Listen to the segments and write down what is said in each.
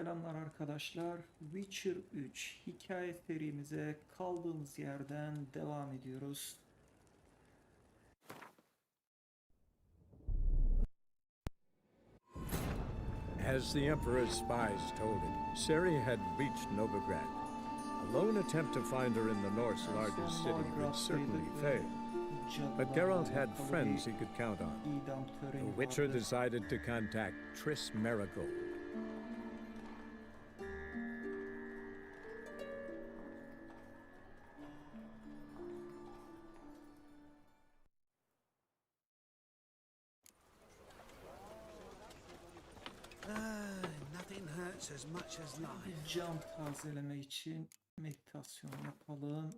Selamlar arkadaşlar. Witcher 3 hikaye serimize kaldığımız yerden devam ediyoruz. As the Emperor's spies told him, Ciri had reached Novigrad. A lone attempt to find her in the North's largest city would certainly fail. But Geralt had friends he could count on. The Witcher decided to contact Triss Merigold. Nothing hurts as much as life. Can tazeleme için meditasyon yapalım.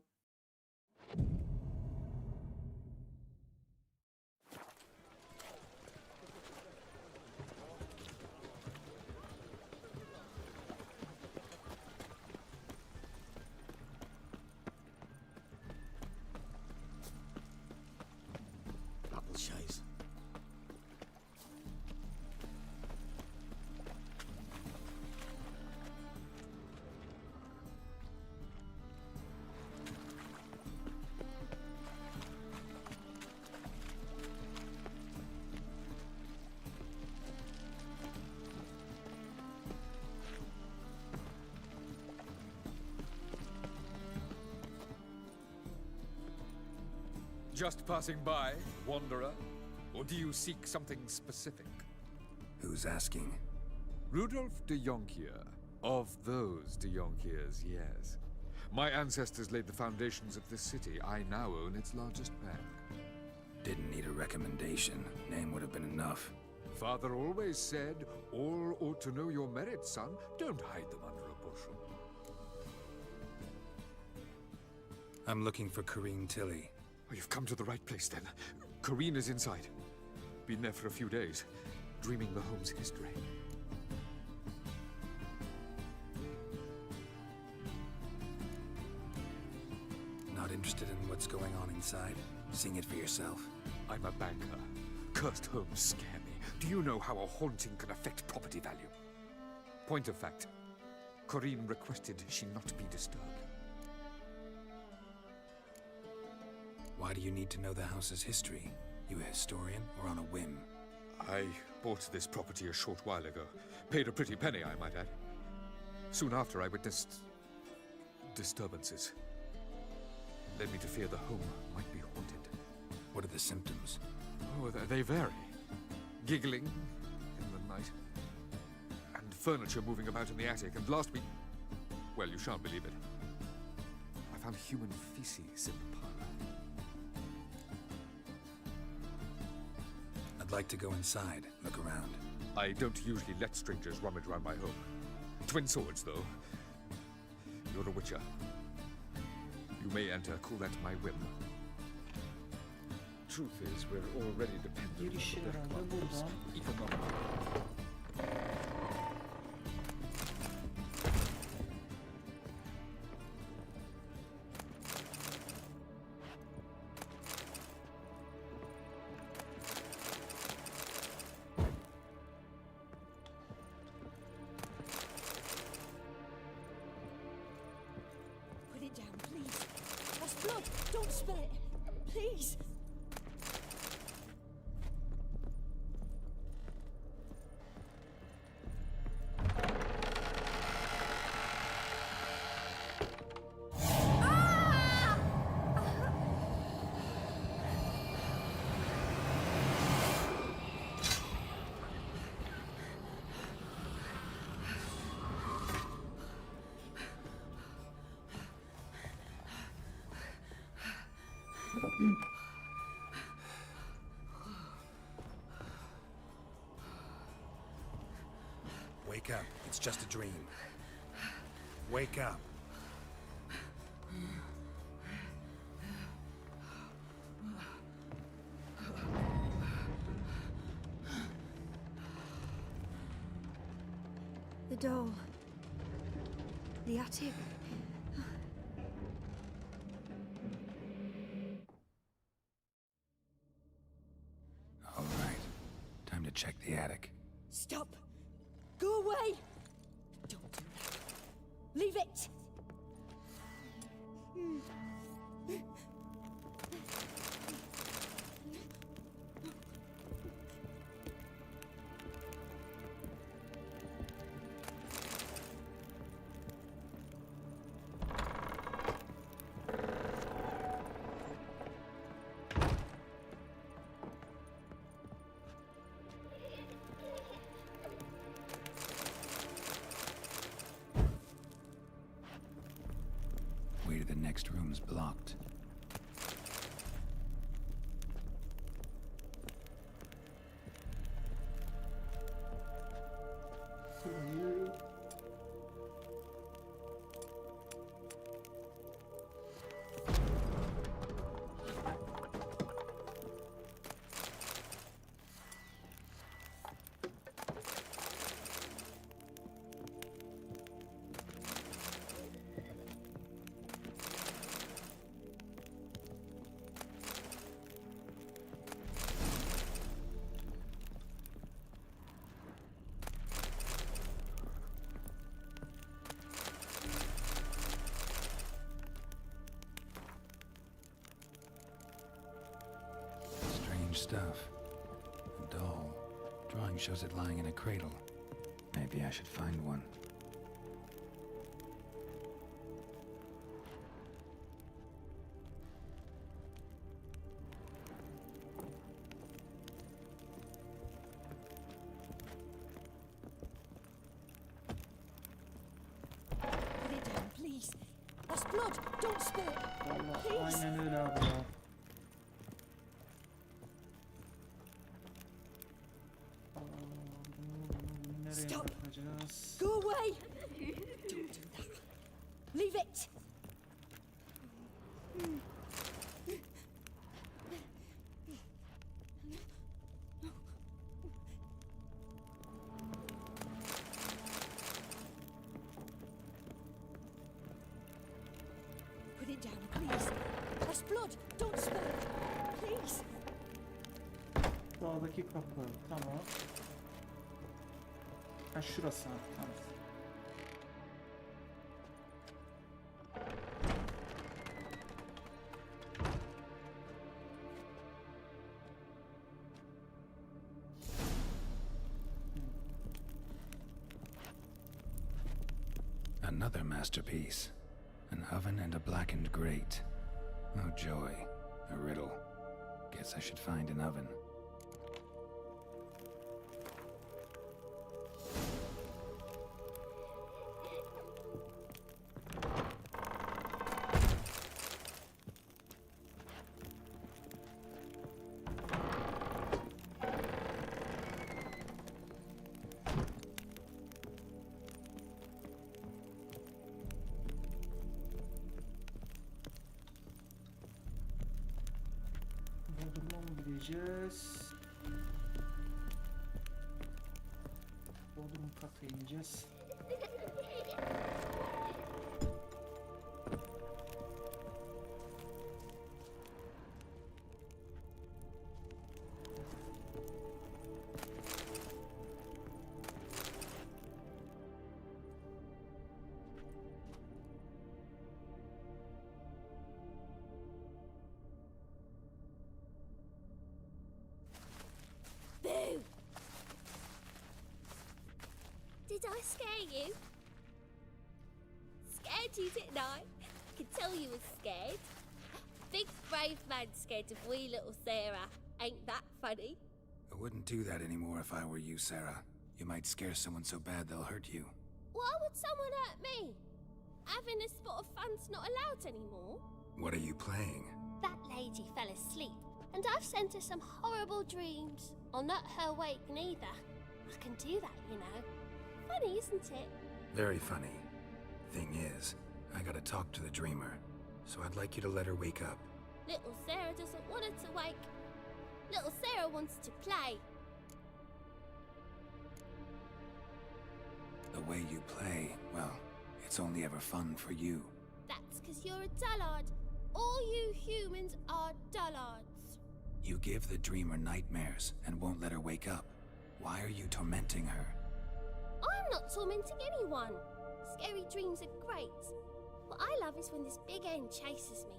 Apple shays. Just passing by, wanderer? Or do you seek something specific? Who's asking? Rudolf de Jonkier. Of those de Jonkiers, yes. My ancestors laid the foundations of this city. I now own its largest bank. Didn't need a recommendation. Name would have been enough. Father always said, all ought to know your merits, son. Don't hide them under a bushel. I'm looking for Corrine Tilly. Oh, you've come to the right place, then. Corrine is inside. Been there for a few days, dreaming the home's history. Not interested in what's going on inside? Seeing it for yourself. I'm a banker. Cursed homes scare me. Do you know how a haunting can affect property value? Point of fact, Corrine requested she not be disturbed. Why do you need to know the house's history? You a historian or on a whim? I bought this property a short while ago. Paid a pretty penny, I might add. Soon after, I witnessed disturbances. Led me to fear the home might be haunted. What are the symptoms? Oh, they vary. Giggling in the night. And furniture moving about in the attic. And last week, well, you shan't believe it, I found human feces in the parlor. I'd like to go inside, look around. I don't usually let strangers rummage around my home. Twin swords, though. You're a witcher. You may enter, call that my whim. Truth is, we're already dependent on Girişi the death herhalde clause, buradan. even though... Put it down, please. That's blood. Don't spill it. Please. Wake up, it's just a dream. Wake up. The doll. The attic. All right. Time to check the attic. Stop! Go away! Don't do that. Leave it! Way to the next room's blocked. Strange stuff. A doll. Drawing shows it lying in a cradle. Maybe I should find one. Put it down, please. That's blood. Don't spill it. Vallahi Please. aynen öyle abi ya. Bunu nereye Stop. bırakacağız? Go away! Don't do that. Leave it! Put it down, please. That's blood. Don't spill it. Please. Sağdaki kapı. Tamam. Ha şurası. Tamam. Another masterpiece. An oven and a blackened grate. Oh joy. A riddle. Guess I should find an oven. Bodrum'a mı gideceğiz? Bodrum kata ineceğiz. Boo! Did I scare you? Scared you, didn't I? Could tell you was scared. Big brave man scared of wee little Sarah. Ain't that funny? I wouldn't do that anymore if I were you, Sarah. You might scare someone so bad they'll hurt you. Why would someone hurt me? Having a spot of fun's not allowed anymore. What are you playing? That lady fell asleep, and I've sent her some horrible dreams. I'll not her wake neither. I can do that, you know. Funny, isn't it? Very funny. Thing is, I gotta talk to the dreamer, so I'd like you to let her wake up. Little Sarah doesn't want her to wake. Little Sarah wants to play. The way you play, well, it's only ever fun for you. That's 'cause you're a dullard. All you humans are dullards. You give the dreamer nightmares and won't let her wake up. Why are you tormenting her? I'm not tormenting anyone. Scary dreams are great. What I love is when this big hen chases me.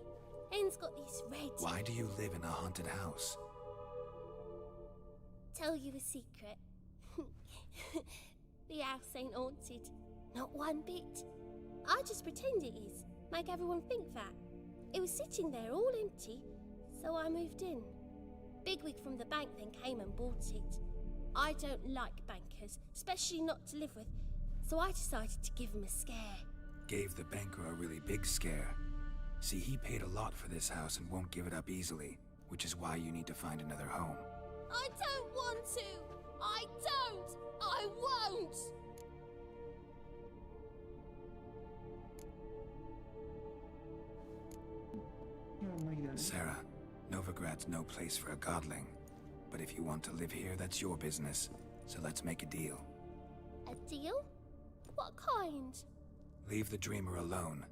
Hen's got this red... Why do you live in a haunted house? Tell you a secret. The house ain't haunted. Not one bit. I just pretend it is. Make everyone think that. It was sitting there all empty, so I moved in. Bigwig from the bank then came and bought it. I don't like bankers, especially not to live with, so I decided to give him a scare. Gave the banker a really big scare. See, he paid a lot for this house and won't give it up easily, which is why you need to find another home. I don't want to! I don't! I won't! Yanına gidelim. Sarah, Novigrad's no place for a godling. But if you want to live here, that's your business. So let's make a deal. A deal? What kind? Leave the dreamer alone.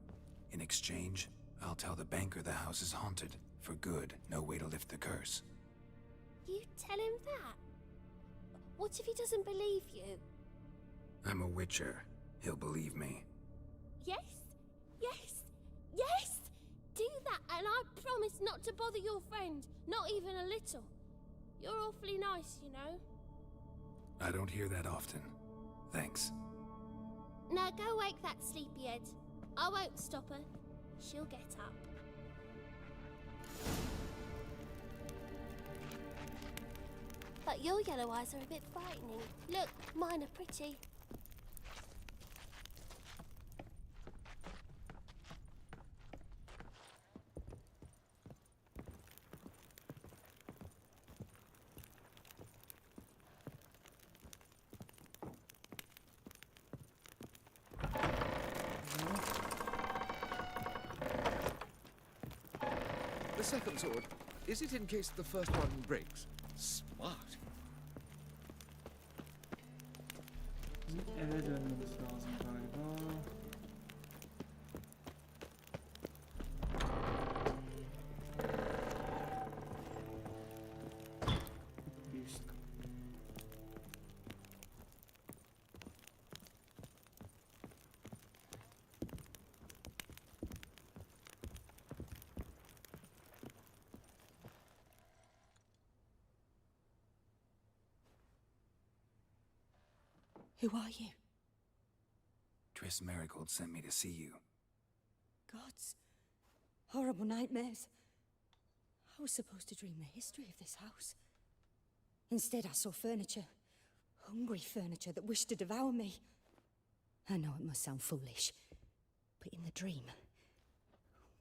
In exchange, I'll tell the banker the house is haunted. For good, no way to lift the curse. You tell him that? What if he doesn't believe you? I'm a witcher. He'll believe me. Yes, yes, yes! Do that and I promise not to bother your friend, not even a little. You're awfully nice, you know. I don't hear that often. Thanks. Now go wake that sleepyhead. I won't stop her. She'll get up. But your yellow eyes are a bit frightening. Look, mine are pretty. The second sword, is it in case the first one breaks? Smart. Bizim eve dönmemiz lazım galiba. Bir üst kat. Who are you? Triss Marigold sent me to see you. Gods. Horrible nightmares. I was supposed to dream the history of this house. Instead, I saw furniture. Hungry furniture that wished to devour me. I know it must sound foolish, but in the dream,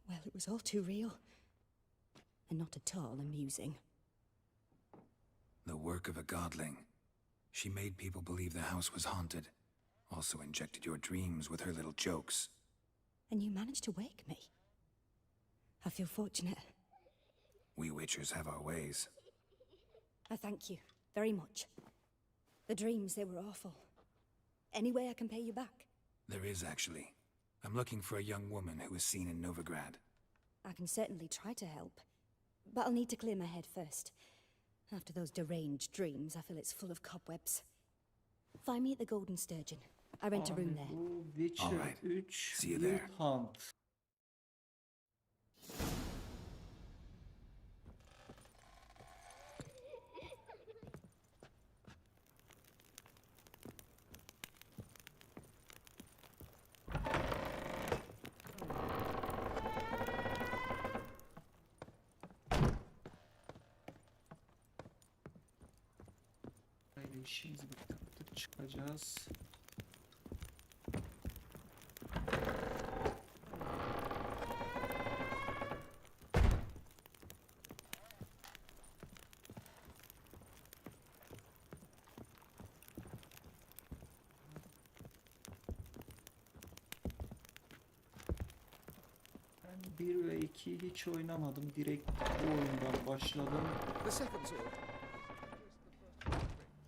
well, it was all too real. And not at all amusing. The work of a godling. She made people believe the house was haunted. Also injected your dreams with her little jokes. And you managed to wake me. I feel fortunate. We witchers have our ways. I thank you very much. The dreams, they were awful. Any way I can pay you back? There is, actually. I'm looking for a young woman who was seen in Novigrad. I can certainly try to help. But I'll need to clear my head first. After those deranged dreams, I feel it's full of cobwebs. Find me at the Golden Sturgeon. I rent a room there. Bu Witcher All right. 3 See you Wild there. Hunt. Böyle işimizi bitirdik, çıkacağız. Ben 1 ve 2'yi hiç oynamadım. Direkt bu oyundan başladım. The second sword.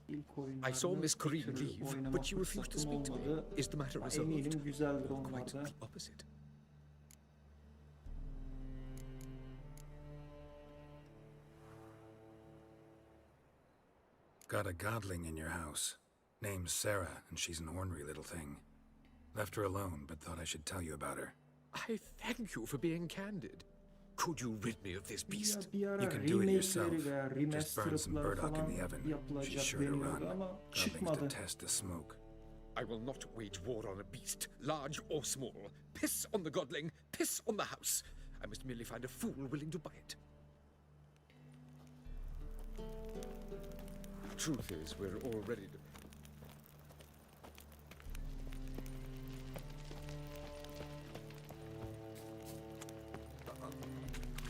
İlk oyunlarda I saw Miss bir Corrine türlü leave, oynama but you refused to fırsatım speak to me. olmadı. Is the matter Ama resolved? eminim güzeldir Quite onlarda. the opposite. Got a godling in your house. Name's Sarah, and she's an ornery little thing. Left her alone, but thought I should tell you about her. I thank you for being candid. Could you rid me of this beast? Ya bir ara You can do it yourself. remake'leri veya Just burn some remastered'ları burdock in falan the oven. She's yapılacak sure to run. deniyordu ama Rubbings çıkmadı. detest the smoke. I will not wage war on a beast, large or small. Piss on the godling, piss on the house. I must merely find a fool willing to buy it. Truth is, we're all ready to...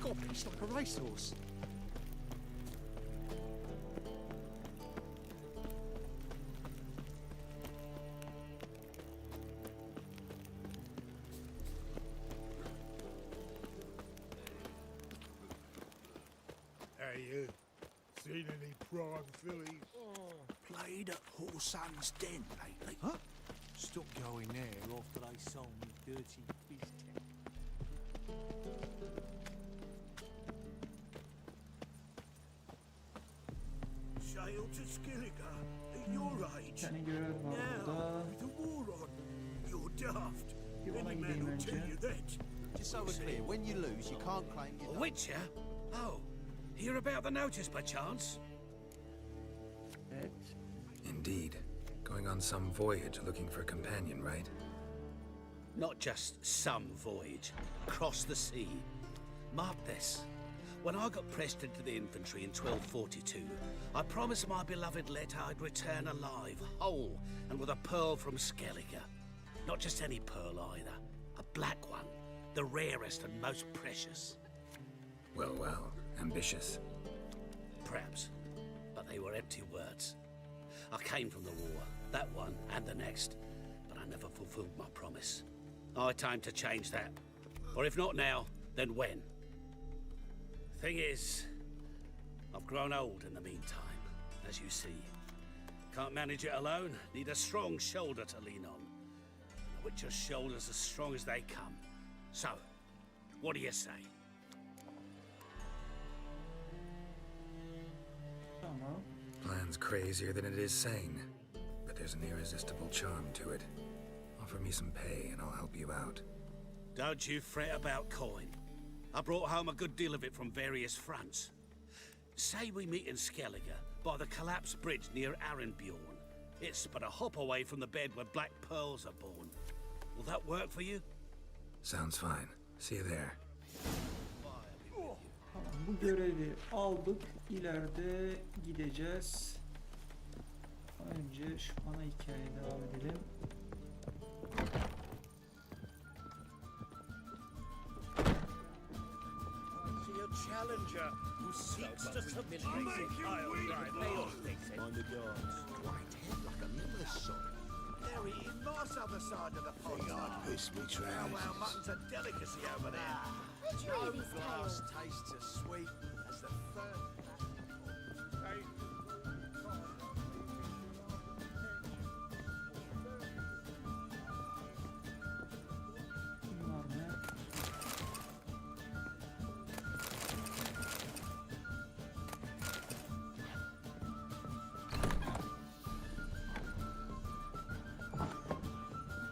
God, it's like a racehorse. Hey, you. Seen any prime fillies? Played at Whoresun's Den lately. Huh? Stop going there after they sold me dirty business. Sail to Skilliga at your age. Seni görev var Now, burada. with the war on, you're daft. Bir ona Any man gideyim will tell önce. you that. Just so we're clear, when you lose, you can't claim your... A witcher? Oh, hear about the notice by chance? Evet. Indeed. Going on some voyage looking for a companion, right? Not just some voyage, across the sea. Mark this. When I got pressed into the infantry in 1242, I promised my beloved Let I'd return alive, whole, and with a pearl from Skellige. Not just any pearl either, a black one, the rarest and most precious. Well, well. Ambitious. Perhaps, but they were empty words. I came from the war, that one and the next, but I never fulfilled my promise. I time to change that. Or if not now, then when? Thing is, I've grown old in the meantime, as you see. Can't manage it alone, need a strong shoulder to lean on. The Witcher's shoulders as strong as they come. So, what do you say? Tamam. Plan's crazier than it is sane, but there's an irresistible charm to it. Offer me some pay and I'll help you out. Don't you fret about coin. I brought home a good deal of it from various fronts. Say we meet in Skellige, by the collapsed bridge near Arenbjorn. It's but a hop away from the bed where black pearls are born. Will that work for you? Sounds fine. See you there. Tamam, bu görevi aldık. İleride gideceğiz. Önce şu ana hikayeye devam edelim. Challenger who seeks to subjugate Mind the guards. White head like a nimbus song. They're eating moss on the side of the pond. God, piss me trousers. Well, mutton's a delicacy over there. What's No really these glass tales? tastes as sweet as the third. Bunlar ne?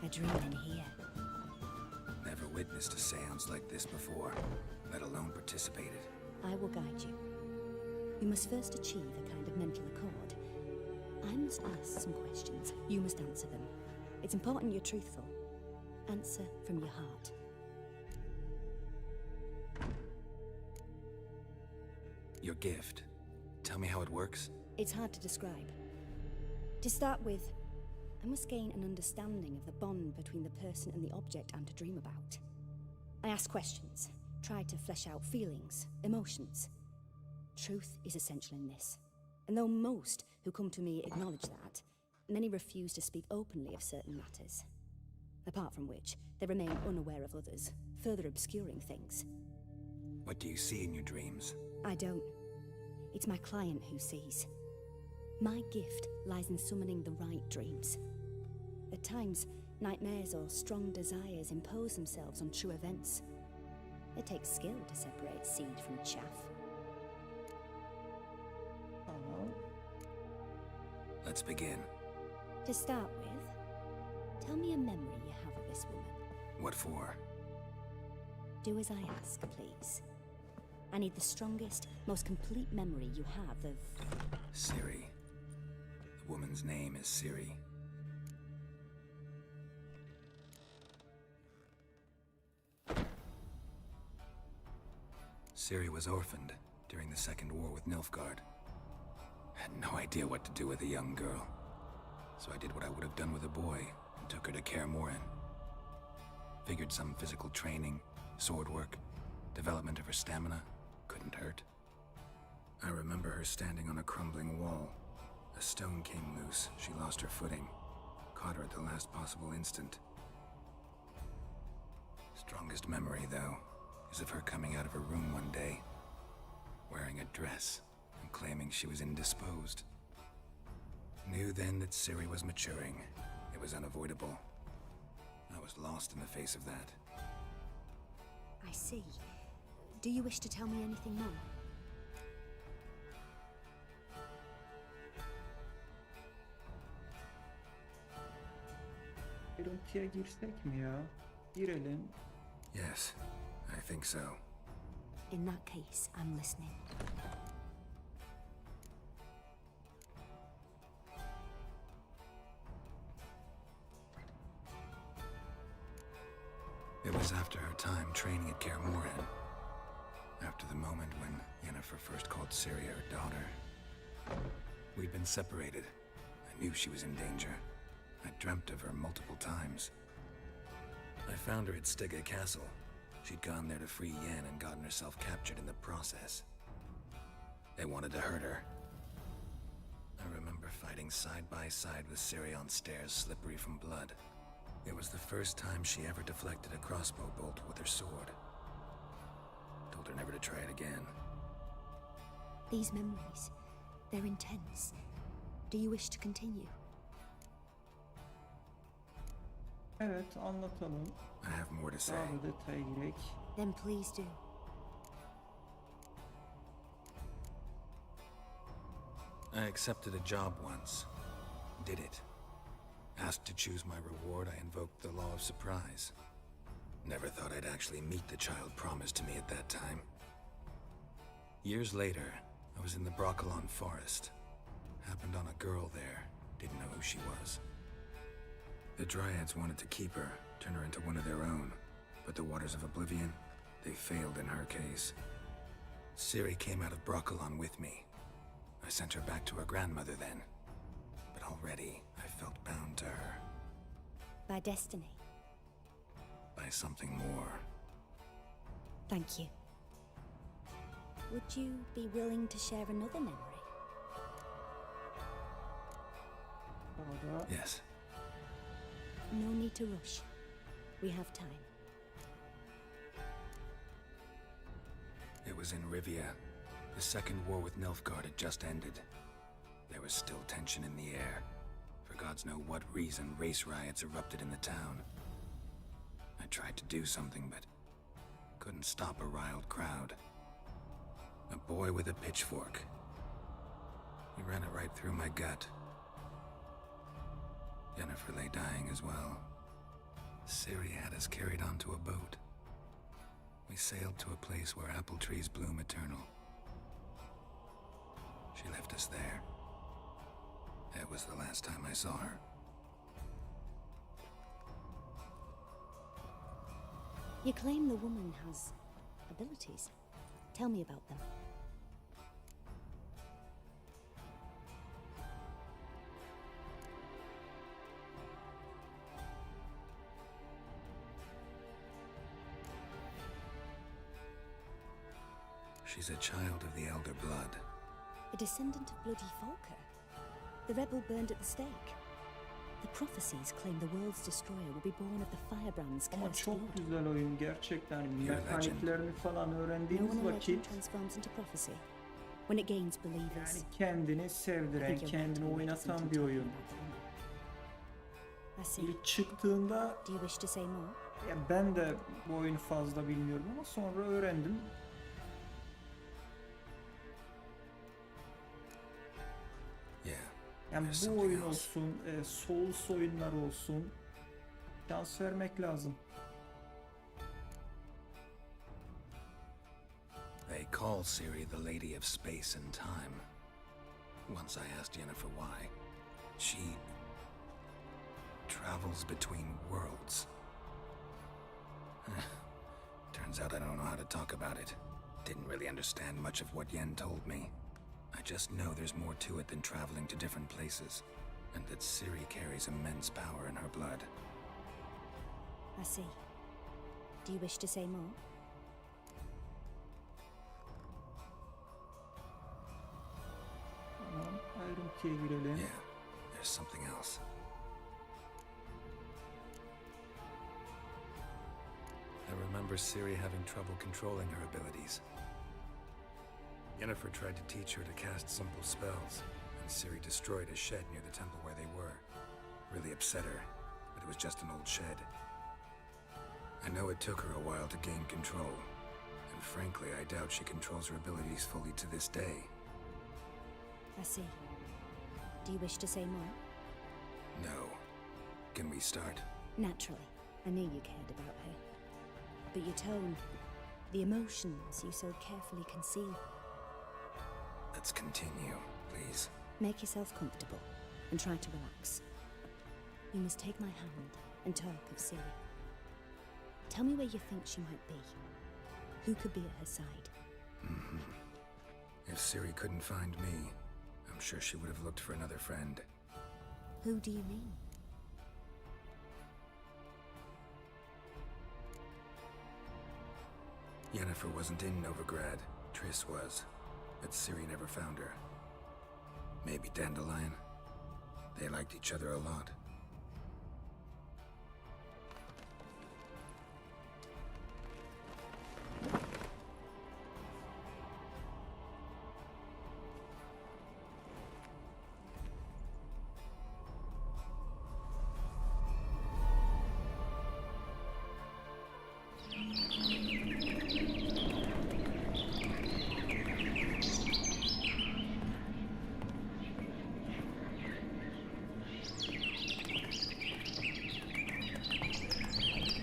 A dream in here. Never witnessed a seance like this before, let alone participated. I will guide you. You must first achieve a kind of mental accord. I must ask some questions. You must answer them. It's important you're truthful. Answer from your heart. Your gift. Tell me how it works. It's hard to describe. To start with, I must gain an understanding of the bond between the person and the object I'm to dream about. I ask questions, try to flesh out feelings, emotions. Truth is essential in this. And though most who come to me acknowledge that, many refuse to speak openly of certain matters. Apart from which, they remain unaware of others, further obscuring things. What do you see in your dreams? I don't. It's my client who sees. My gift lies in summoning the right dreams. At times, nightmares or strong desires impose themselves on true events. It takes skill to separate seed from chaff. Tamam. Let's begin. To start with, tell me a memory you have of this woman. What for? Do as I ask, please. I need the strongest, most complete memory you have of... Siri. The woman's name is Siri. Siri was orphaned during the Second War with Nilfgaard. Had no idea what to do with a young girl. So I did what I would have done with a boy and took her to Kaer Morhen. Figured some physical training, sword work, development of her stamina couldn't hurt. I remember her standing on a crumbling wall. A stone came loose, she lost her footing. Caught her at the last possible instant. Strongest memory, though, is of her coming out of her room one day, wearing a dress and claiming she was indisposed. Knew then that Siri was maturing. It was unavoidable. I was lost in the face of that. I see. Do you wish to tell me anything more? Ayrıntıya girsek mi ya? Girelim. Yes, I think so. In that case, I'm listening. It was after her time training at Kaer Morhen. After the moment when Yennefer first called Ciri her daughter. We'd been separated. I knew she was in danger. I dreamt of her multiple times. I found her at Stygga Castle. She'd gone there to free Yen and gotten herself captured in the process. They wanted to hurt her. I remember fighting side by side with Ciri on stairs slippery from blood. It was the first time she ever deflected a crossbow bolt with her sword. Told her never to try it again. These memories, they're intense. Do you wish to continue? Evet, anlatalım. I have more to say. Daha da detaya girek. Then please do. I accepted a job once. Did it. Asked to choose my reward, I invoked the law of surprise. Never thought I'd actually meet the child promised to me at that time. Years later, I was in the Broccolon forest. Happened on a girl there. Didn't know who she was. The Dryads wanted to keep her, turn her into one of their own. But the Waters of Oblivion, they failed in her case. Ciri came out of Broccolon with me. I sent her back to her grandmother then. But already, I felt bound to her. By destiny. By something more. Thank you. Would you be willing to share another memory? Daha da Yes. No need to rush. We have time. It was in Rivia. The second war with Nilfgaard had just ended. There was still tension in the air. For gods know what reason, race riots erupted in the town. I tried to do something, but couldn't stop a riled crowd. A boy with a pitchfork. He ran it right through my gut. Yennefer lay dying as well. Ciri had us carried onto a boat. We sailed to a place where apple trees bloom eternal. She left us there. That was the last time I saw her. You claim the woman has abilities. Tell me about them. She's a child of the Elder Blood. A descendant of bloody Volker. The rebel burned at the stake. The prophecies claim the world's destroyer will be born of the firebrand's ama cursed çok blood. güzel oyun gerçekten. You're a Mekaniklerini falan No öğrendiğiniz one a legend vakit transforms into prophecy. When it gains believers. yani kendini I sevdiren, think you're right kendini to oynatan represent bir it oyun. about the woman. I see. İlk çıktığında Do you wish to say more? ya ben de bu oyunu fazla bilmiyordum ama sonra öğrendim. Yeah. Yani There's bu something oyun else. olsun, Souls oyunlar olsun, şans vermek lazım. They call Ciri the Lady of Space and Time. Once I asked Yennefer why. She travels between worlds. Turns out I don't know how to talk about it. Didn't really understand much of what Yen told me. I just know there's more to it than traveling to different places, and that Ciri carries immense power in her blood. I see. Do you wish to say more? Tamam, ayrıntıya girelim. Yeah, there's something else. I remember Ciri having trouble controlling her abilities. Yennefer tried to teach her to cast simple spells, and Ciri destroyed a shed near the temple where they were. Really upset her, but it was just an old shed. I know it took her a while to gain control, and frankly, I doubt she controls her abilities fully to this day. I see. Do you wish to say more? No. Can we start? Naturally. I knew you cared about her. But your tone, the emotions you so carefully conceal. Let's continue, please. Make yourself comfortable and try to relax. You must take my hand and talk of Ciri. Tell me where you think she might be. Who could be at her side? If Ciri couldn't find me, I'm sure she would have looked for another friend. Who do you mean? Yennefer wasn't in Novigrad. Triss was. But Ciri never found her. Maybe Dandelion? They liked each other a lot.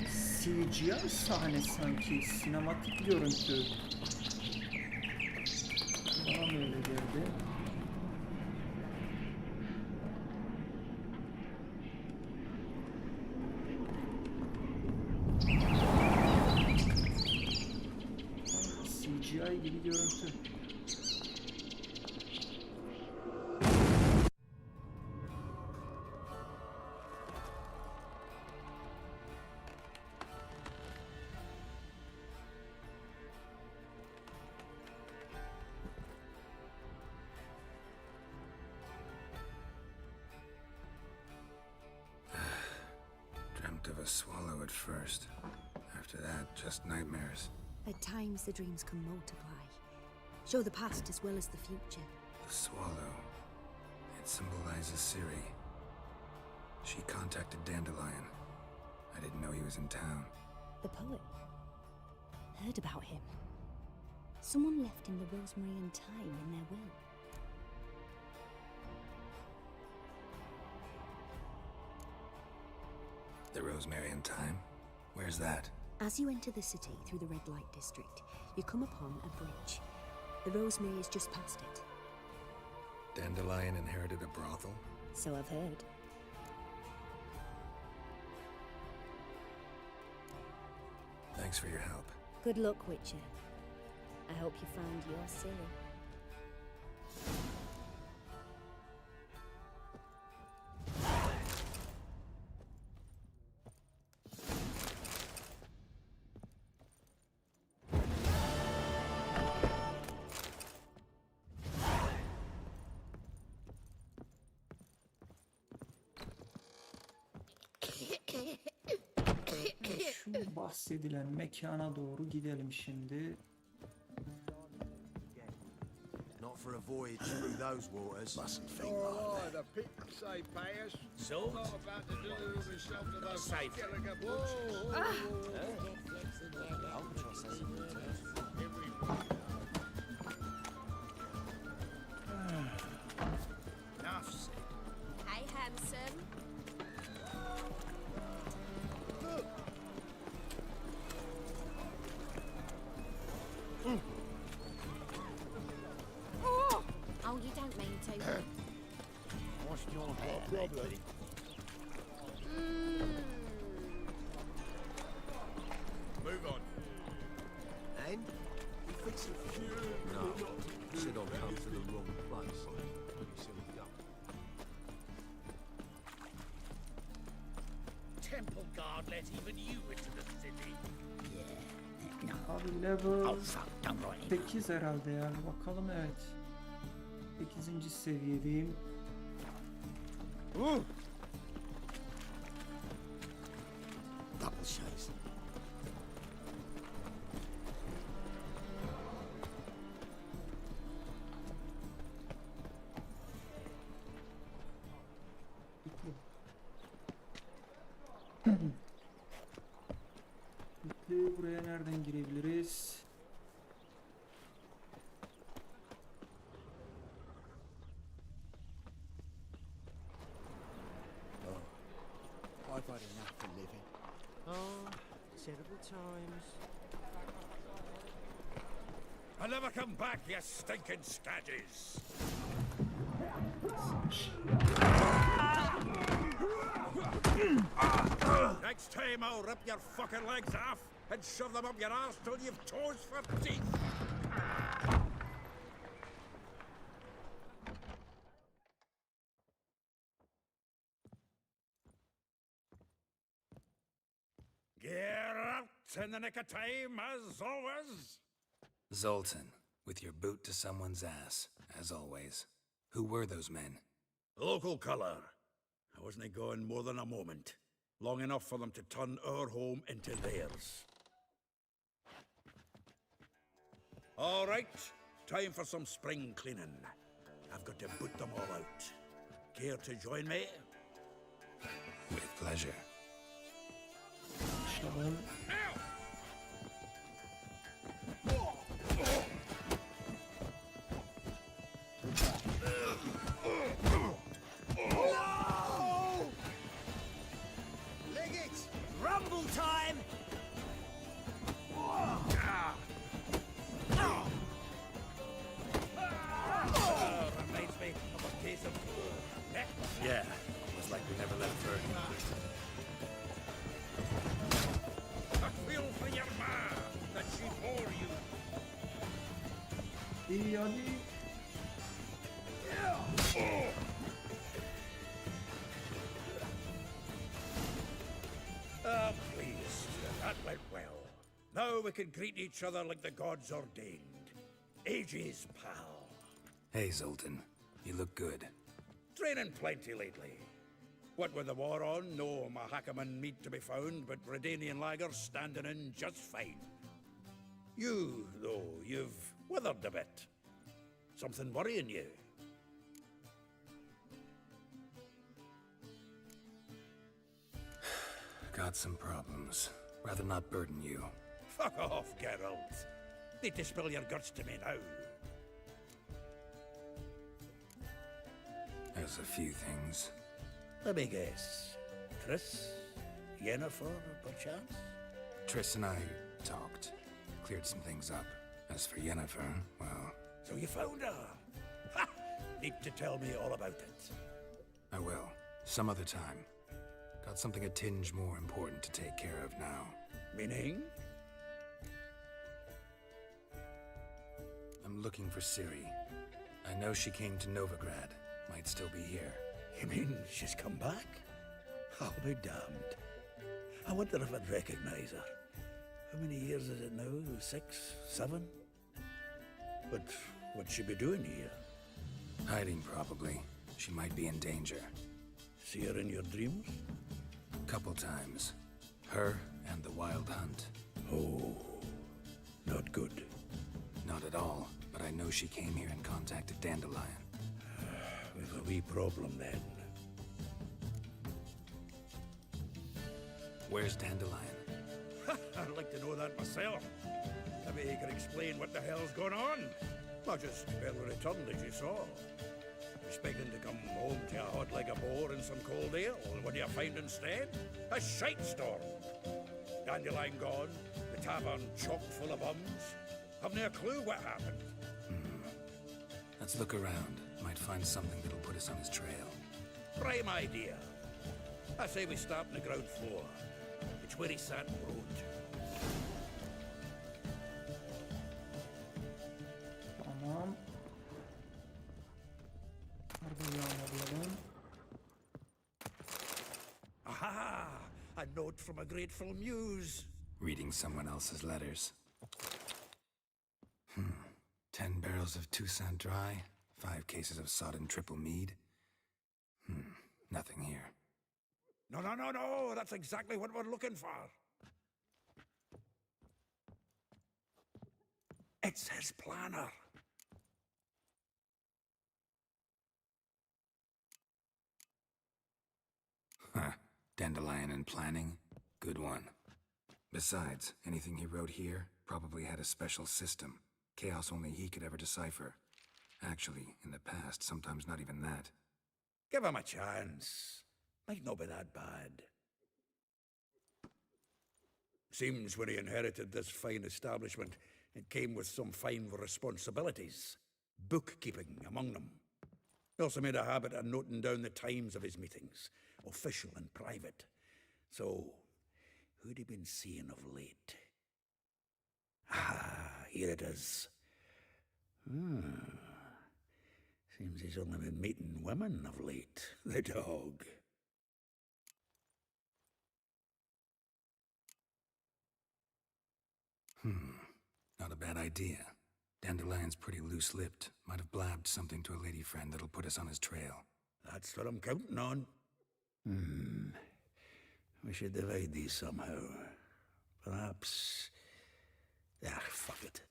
CGI sahne sanki, sinematik görüntü. Bana mı öyle geldi? CGI gibi görüntü. Dreamt of a swallow at first. After that, just nightmares. At times the dreams can multiply, show the past as well as the future. The swallow. It symbolizes Ciri. She contacted Dandelion. I didn't know he was in town. The poet. Heard about him. Someone left him the rosemary and thyme in their will. The Rosemary and Thyme? Where's that? As you enter the city through the red light district, you come upon a bridge. The rosemary is just past it. Dandelion inherited a brothel? So I've heard. Thanks for your help. Good luck, Witcher. I hope you found your Ciri. Şu bahsedilen mekana doğru gidelim şimdi. Not for a voyage through those waters. Mustn't think Oh, like that. the pigs say pay us. So? Not about to do myself to those Safe. delicate books. Enough said. Awesome. Oh, you don't mean to. What's your problem? Move on. And? You fixing No, said I'll come to the wrong place. When you see me go. Temple guard let even you into the city. Abi level Oh, fuck, don't write it. 8 herhalde ya. Bir bakalım, evet. 8. seviyedeyim. Double shows. Bitti. Buraya nereden girebiliriz? I've had enough for living. Oh, terrible times. I'll never come back, you stinking scadges! Next time I'll rip your fucking legs off and shove them up your arse till you've toes for teeth! Geralt in the nick of time, as always! Zoltan, with your boot to someone's ass, as always. Who were those men? Local colour. I wasn't gone more than a moment. Long enough for them to turn our home into theirs. All right, time for some spring cleaning. I've got to boot them all out. Care to join me? With pleasure. Başlayalım. Rumble time! Reminds me of a case of... Yeah, was like we never left her. I feel for your ma, that she bore you. İyi, hadi. Ah, please, that went well. Now we can greet each other like the gods ordained. Ages, pal. Hey, Zoltan. You look good. Training plenty lately. What with the war on, no Mahakaman meat to be found, but Redanian lagers standing in just fine. You, though, you've withered a bit. Something worrying you? Got some problems. Rather not burden you. Fuck off, Geralt. Need to spill your guts to me now. There's a few things. Let me guess. Triss? Yennefer, perchance? Triss and I talked. Cleared some things up. As for Yennefer, well... So you found her? Ha! Need to tell me all about it. I will. Some other time. Got something a tinge more important to take care of now. Meaning? I'm looking for Ciri. I know she came to Novigrad. Might still be here. You mean she's come back? I'll be damned. I wonder if I'd recognize her. How many years is it now? 6, 7? But what'd she be doing here? Hiding, probably. She might be in danger. See her in your dreams? Couple times. Her and the Wild Hunt. Oh, not good. Not at all, but I know she came here and contacted Dandelion. We've a wee problem then. Where's Dandelion? I'd like to know that myself. Maybe he could explain what the hell's going on. I just barely returned, as you saw. Expecting to come home to a hod like a boar ordering some cold ale. What do you find instead? A shite storm. Dandelion gone, the tavern chock full of bums. Haven't a clue what happened. Let's look around. Might find something that'll put us on his trail. Prime idea. I say we start on the ground floor. It's where he sat and wrote. Tamam. Arabayı alalım. Aha! A note from a grateful muse. Reading someone else's letters. 10 barrels of Toussaint Dry, 5 cases of sodden triple mead. Nothing here. No, no, no, no! That's exactly what we're looking for. It's his planner. Huh. Dandelion and planning? Good one. Besides, anything he wrote here probably had a special system. Chaos only he could ever decipher. Actually, in the past, sometimes not even that. Give him a chance. Might not be that bad. Seems when he inherited this fine establishment, it came with some fine responsibilities. Bookkeeping among them. He also made a habit of noting down the times of his meetings, official and private. So, who'd he been seeing of late? Ah, here it is. Seems he's only been meeting women of late. The dog. Not a bad idea. Dandelion's pretty loose-lipped. Might have blabbed something to a lady friend that'll put us on his trail. That's what I'm counting on. We should divide these somehow. Perhaps... fuck it.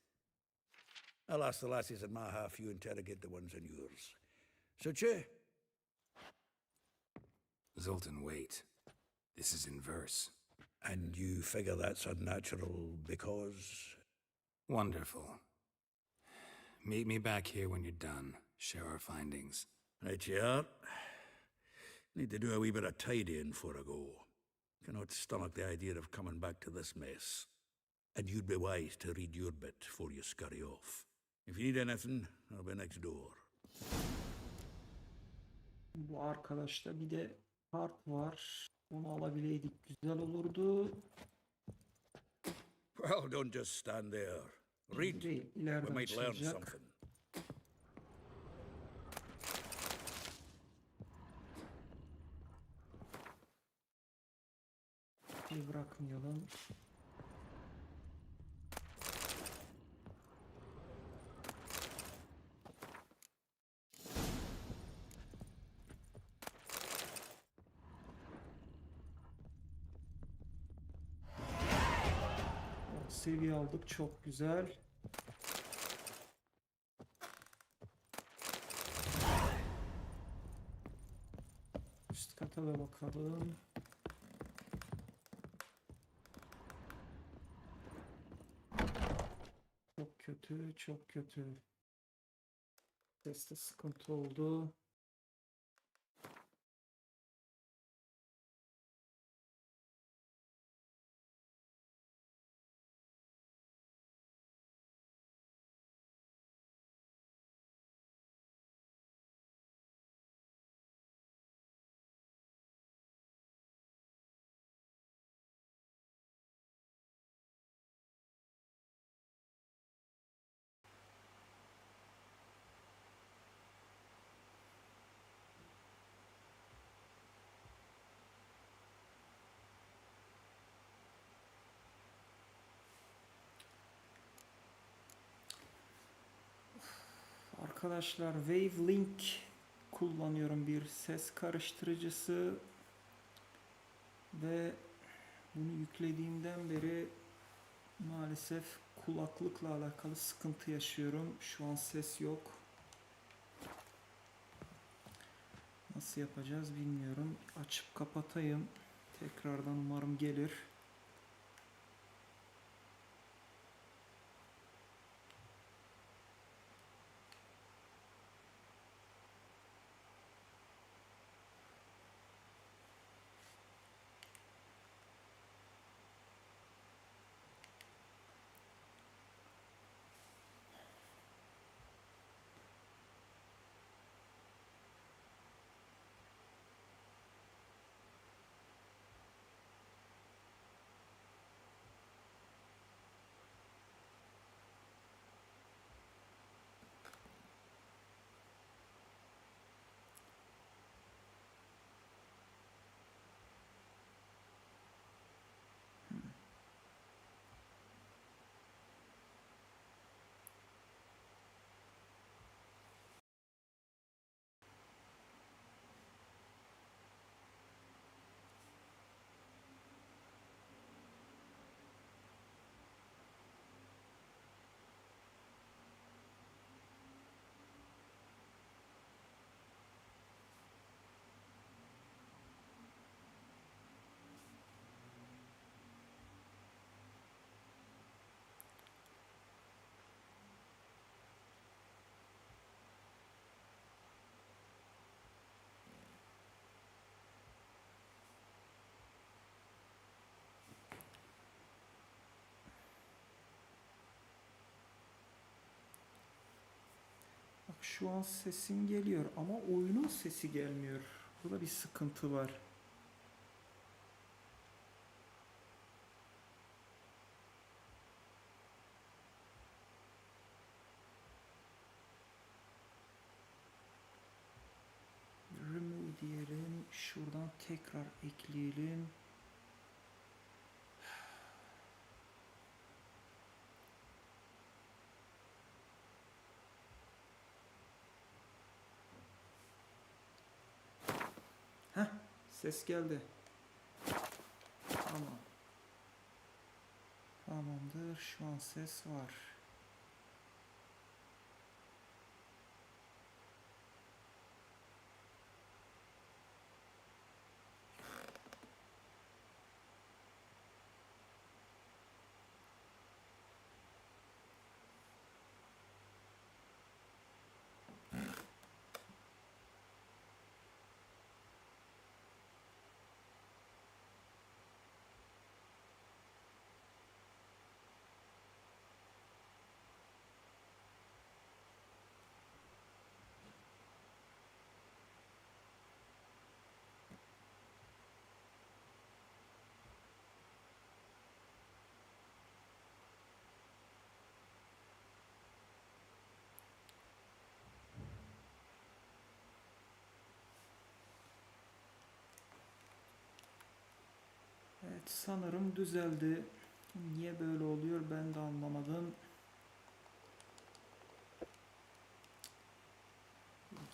I'll ask the lassies in my half, you interrogate the ones in yours. Suit you? Zoltan, wait. This is in verse. And you figure that's unnatural because... Wonderful. Meet me back here when you're done. Share our findings. Right you are. Need to do a wee bit of tidying before I go. Cannot stomach the idea of coming back to this mess. And you'd be wise to read your bit before you scurry off. If you need anything, I'll be next door. Bu arkadaşta bir de kart var. Onu alabileydik güzel olurdu. Well, don't just stand there. Read. Değil, We ileriden might learn çıkacak. something. Bir bırakmayalım. Seviye aldık, çok güzel. Üst kata da bakalım. Çok kötü, çok kötü. Seste sıkıntı oldu. Arkadaşlar Wavelink kullanıyorum, bir ses karıştırıcısı ve bunu yüklediğimden beri maalesef kulaklıkla alakalı sıkıntı yaşıyorum. Şu an ses yok. Nasıl yapacağız bilmiyorum. Açıp kapatayım. Tekrardan umarım gelir. Şu an sesin geliyor ama oyunun sesi gelmiyor. Burada bir sıkıntı var. Remove diyelim. Şuradan tekrar ekleyelim. Heh, ses geldi. Tamam. Tamamdır. Şu an ses var. Evet, sanırım düzeldi. Niye böyle oluyor ben de anlamadım.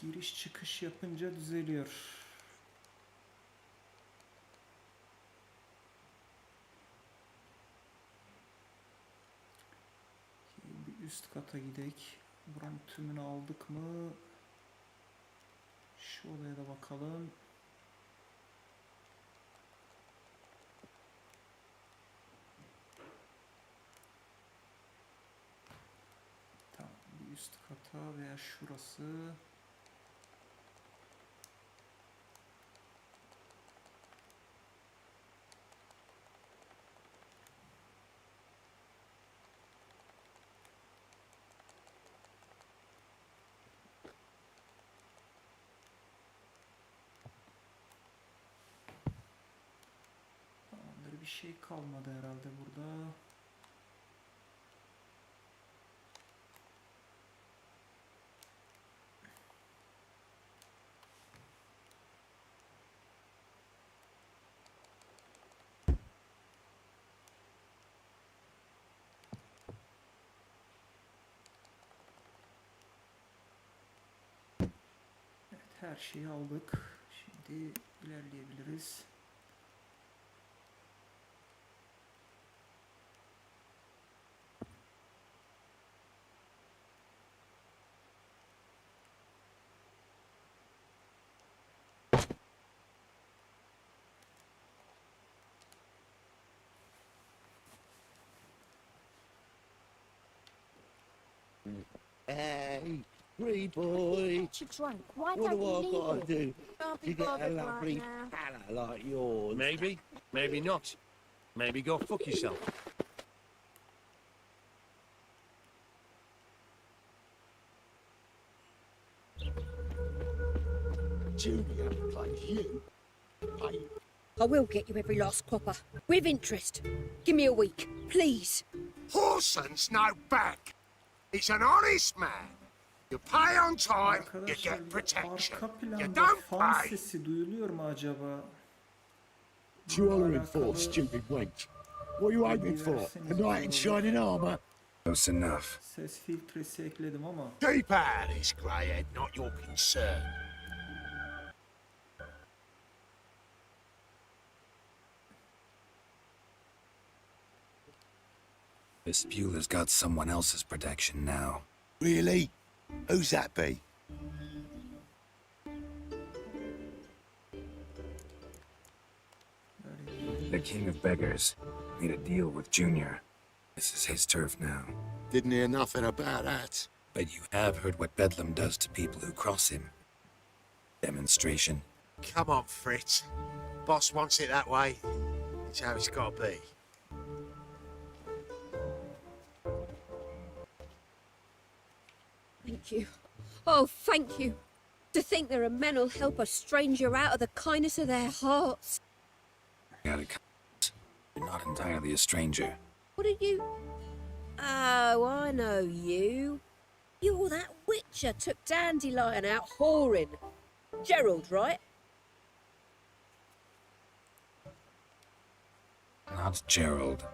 Giriş çıkış yapınca düzeliyor. Bir üst kata gidek. Buranın tümünü aldık mı? Şu odaya da bakalım. Tamam, bir üst kata veya şurası. Bir şey kalmadı herhalde burada. Evet, her şeyi aldık. Şimdi ilerleyebiliriz. Hey, free boy. What you drunk? Why What don't do you I leave gotta it? do Can't to be get a bothered lovely right now. fella like yours? Maybe, maybe not. Maybe go fuck yourself. Junior plays you. Hey, I will get you every last copper. With interest. Give me a week, please. Horson's no back. He's an honest man. You pay on time, you Arkadaşlar, get protection. arka You planda don't fan pay. sesi duyuluyor mu acaba? Swallowing for, stupid wench. What are you aiming for? A knight in shining armour? Close enough. Ses filtresi ekledim ama Keep out of this, greyhead, not your concern. This Bueller's got someone else's protection now. Really? Who's that be? The king of beggars made a deal with Junior. This is his turf now. Didn't hear nothing about that. But you have heard what Bedlam does to people who cross him. Demonstration. Come on, Fritz. Boss wants it that way. It's how it's got to be. Thank you. Oh, thank you. To think there are men who'll help a stranger out of the kindness of their hearts. You're not entirely a stranger. What are you? Oh, I know you. You're that witcher took Dandelion out whoring. Gerald, right? Not Gerald.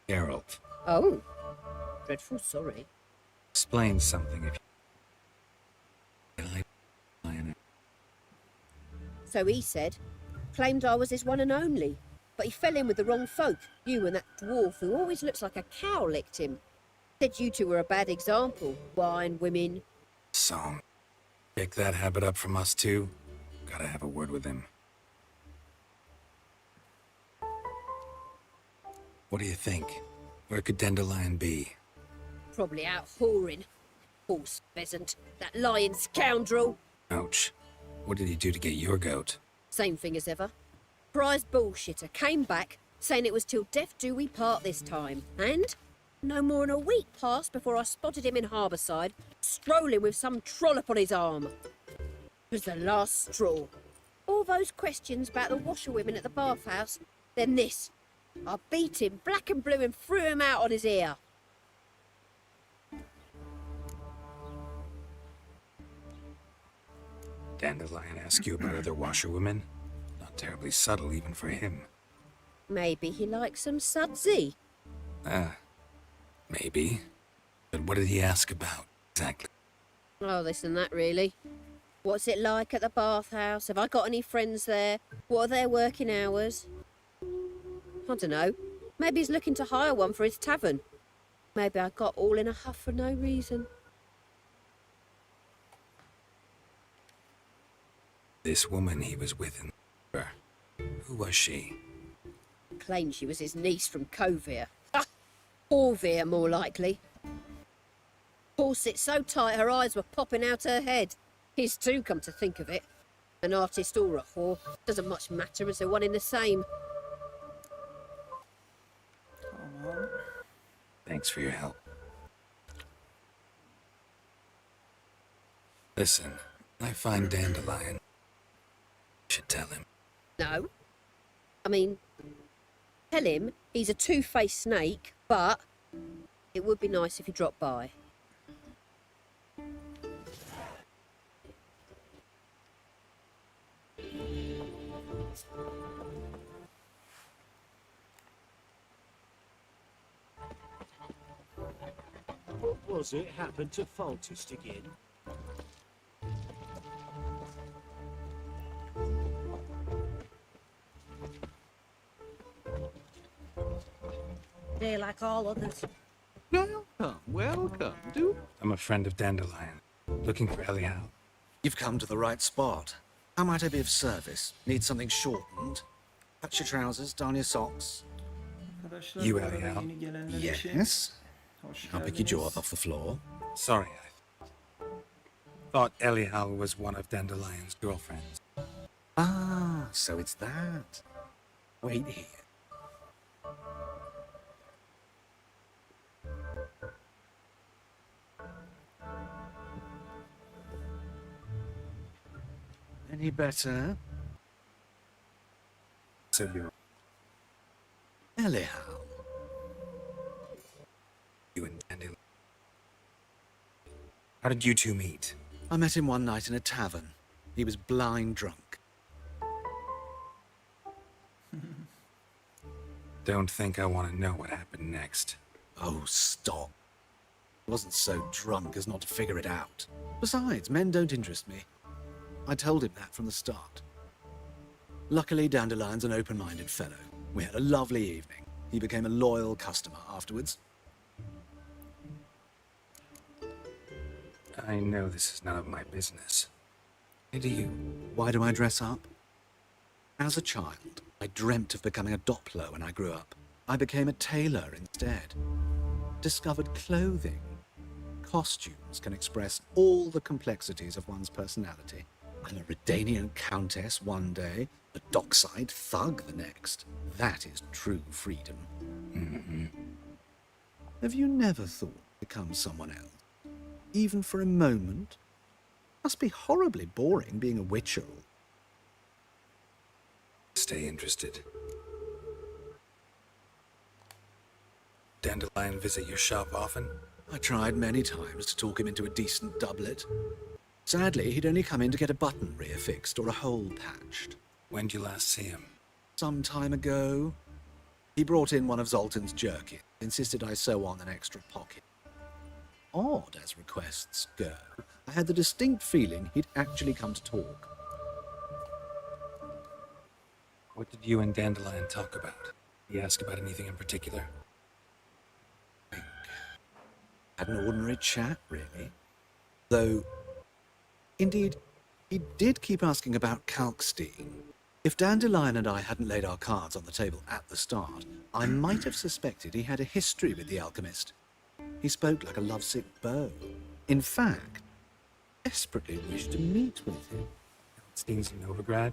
Geralt. Oh. Dreadful sorry. Explain something if you... So he said. Claimed I was his one and only. But he fell in with the wrong folk. You and that dwarf who always looks like a cow licked him. Said you two were a bad example. Wine, women. Song. Pick that habit up from us too. Gotta have a word with him. What do you think? Where could Dandelion be? Probably out whoring. Horse pheasant. That lying scoundrel. Ouch. What did he do to get your goat? Same thing as ever. Prize bullshitter came back, saying it was till death do we part this time. And no more than a week passed before I spotted him in Harbourside, strolling with some trollop on his arm. It was the last straw. All those questions about the washerwomen at the bathhouse, then this. I beat him black and blue and threw him out on his ear. Dandelion asked you about other washerwomen? Not terribly subtle even for him. Maybe he likes some sudsy. Maybe. But what did he ask about, exactly? Oh, this and that, really. What's it like at the bathhouse? Have I got any friends there? What are their working hours? I don't know. Maybe he's looking to hire one for his tavern. Maybe I got all in a huff for no reason. This woman he was with in the river. Who was she? Claimed she was his niece from Covere. Ah, Orvere, more likely. Corset so tight her eyes were popping out her head. His too, come to think of it. An artist or a whore doesn't much matter as they're one in the same. Tamam. Thanks for your help. Listen, I find Dandelion. Should tell him. No. I mean, tell him he's a two-faced snake, but it would be nice if he dropped by. What was it happened to Faltist again? They're like all others. Welcome, welcome. I'm a friend of Dandelion. Looking for Elial. You've come to the right spot. How might I be of service? Need something shortened? Patch your trousers, darn your socks. Arkadaşlar, You bu arada Elial. yeni gelenler için Yes? hoş I'll pick your jaw geldiniz. up off the floor. Sorry, I thought Elial was one of Dandelion's girlfriends. Ah, so it's that. Wait here. Any better? So you're Anyhow. you and Dandelion. How did you two meet? I met him one night in a tavern. He was blind drunk. Don't think I want to know what happened next. Oh, stop. He wasn't so drunk as not to figure it out. Besides, men don't interest me. I told him that from the start. Luckily, Dandelion's an open-minded fellow. We had a lovely evening. He became a loyal customer afterwards. I know this is none of my business. Why do I dress up? As a child, I dreamt of becoming a Doppler when I grew up. I became a tailor instead. Discovered clothing. Costumes can express all the complexities of one's personality. I'm a Redanian countess one day, a dockside thug the next. That is true freedom. Mm-hmm. Have you never thought to become someone else? Even for a moment? Must be horribly boring being a witcher. Stay interested. Dandelion visit your shop often? I tried many times to talk him into a decent doublet. Sadly, he'd only come in to get a button reaffixed or a hole patched. When'd you last see him? Some time ago. He brought in one of Zoltan's jerkins, insisted I sew on an extra pocket. Odd as requests go, I had the distinct feeling he'd actually come to talk. What did you and Dandelion talk about? Did he ask about anything in particular? Had an ordinary chat, really. Though, indeed, he did keep asking about Kalkstein. If Dandelion and I hadn't laid our cards on the table at the start, I might have suspected he had a history with the alchemist. He spoke like a lovesick beau. In fact, desperately wished to meet with him. Kalkstein's in Novigrad?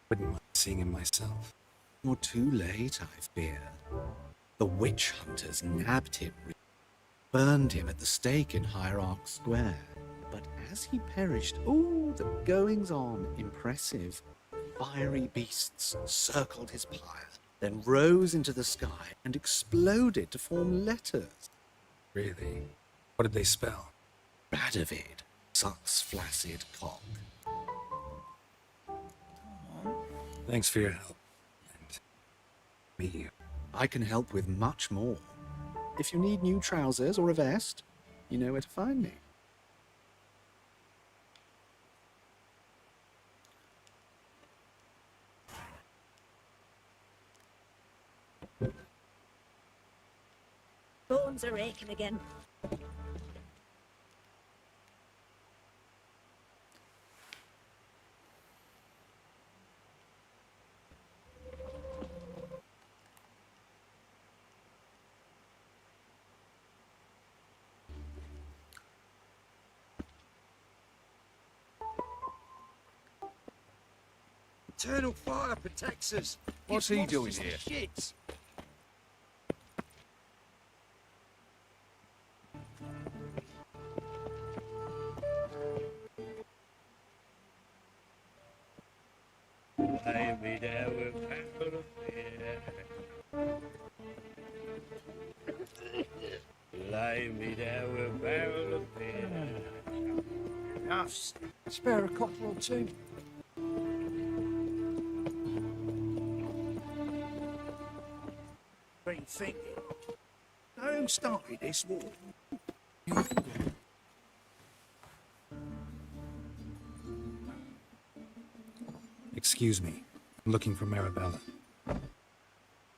Wouldn't mind seeing him myself. You're too late, I fear. The witch hunters nabbed him, burned him at the stake in Hierarch Square. But as he perished, oh, the goings-on, impressive. Fiery beasts circled his pyre, then rose into the sky and exploded to form letters. Really? What did they spell? Radovid, sucks flaccid cock. Thanks for your help. And meet you. I can help with much more. If you need new trousers or a vest, you know where to find me. Bones are aching again. Eternal fire protects us. What's he doing here? Shit. Lay me down with barrel of beer. Lay me down with barrel of beer. Enough. Spare a copper or two. What are you thinking? Who started this war? Excuse me. I'm looking for Marabella.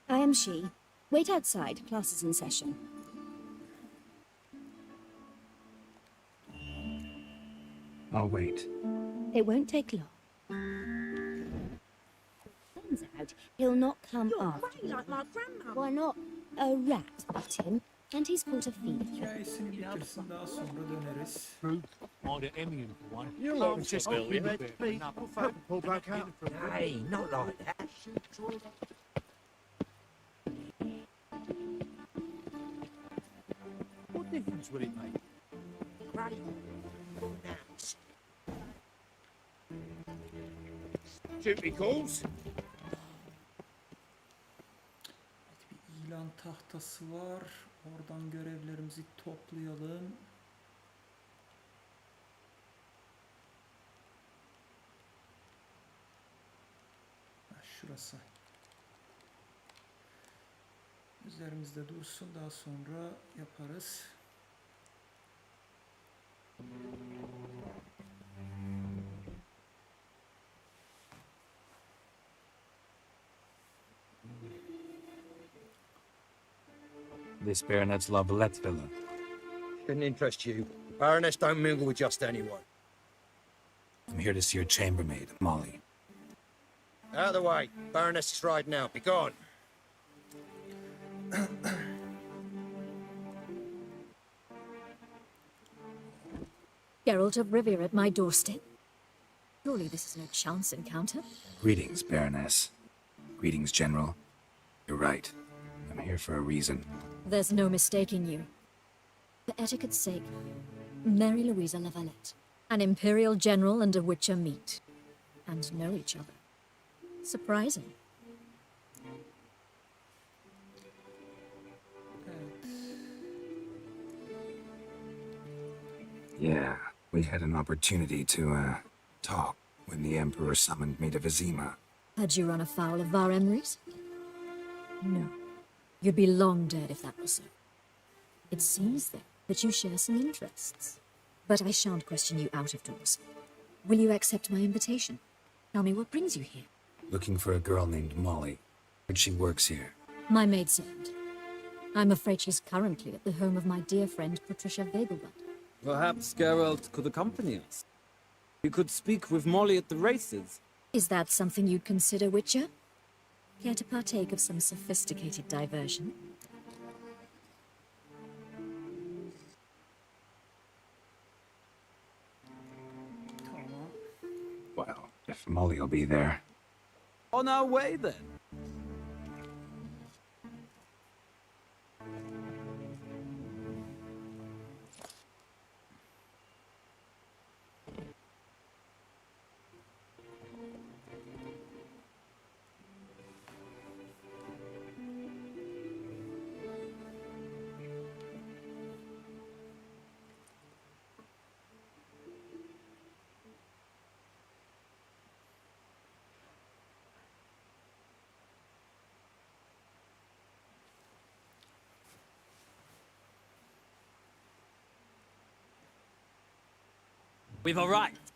I am she. Wait outside. Class is in session. I'll wait. It won't take long. Turns out he'll not come after you. Like my grandma. Why not? A rat bit him, and he's caught a fever. Hikâyesini bitirsin, daha sonra döneriz. Might have Emmy in for one. You're like just pull back out. Hey, not like that. What difference would it make? Great. Nuts. Duty calls. Bir ilan tahtası var. Oradan görevlerimizi toplayalım. Şurası. Üzerimizde dursun, daha sonra yaparız. This Baronet's Lavalette villa. Shouldn't interest you. Baroness don't mingle with just anyone. I'm here to see your chambermaid, Molly. Out of the way. Baroness is riding out. Be gone. Geralt of Rivia at my doorstep. Surely this is no chance encounter. Greetings, Baroness. Greetings, General. You're right. I'm here for a reason. There's no mistaking you. For etiquette's sake, Mary Louisa Lavalette. An Imperial General and a Witcher meet. And know each other. Surprising. Yeah, we had an opportunity to, talk when the Emperor summoned me to Vizima. Had you run afoul of Var Emrys? No. You'd be long dead if that was so. It seems, then, that you share some interests. But I shan't question you out of doors. Will you accept my invitation? Tell me what brings you here. Looking for a girl named Molly. But she works here. My maidservant. I'm afraid she's currently at the home of my dear friend Patricia Vegelbud. Perhaps Geralt could accompany us. We could speak with Molly at the races. Is that something you'd consider, Witcher? Care to partake of some sophisticated diversion? Well, if Molly'll be there. On our way, then. We've arrived.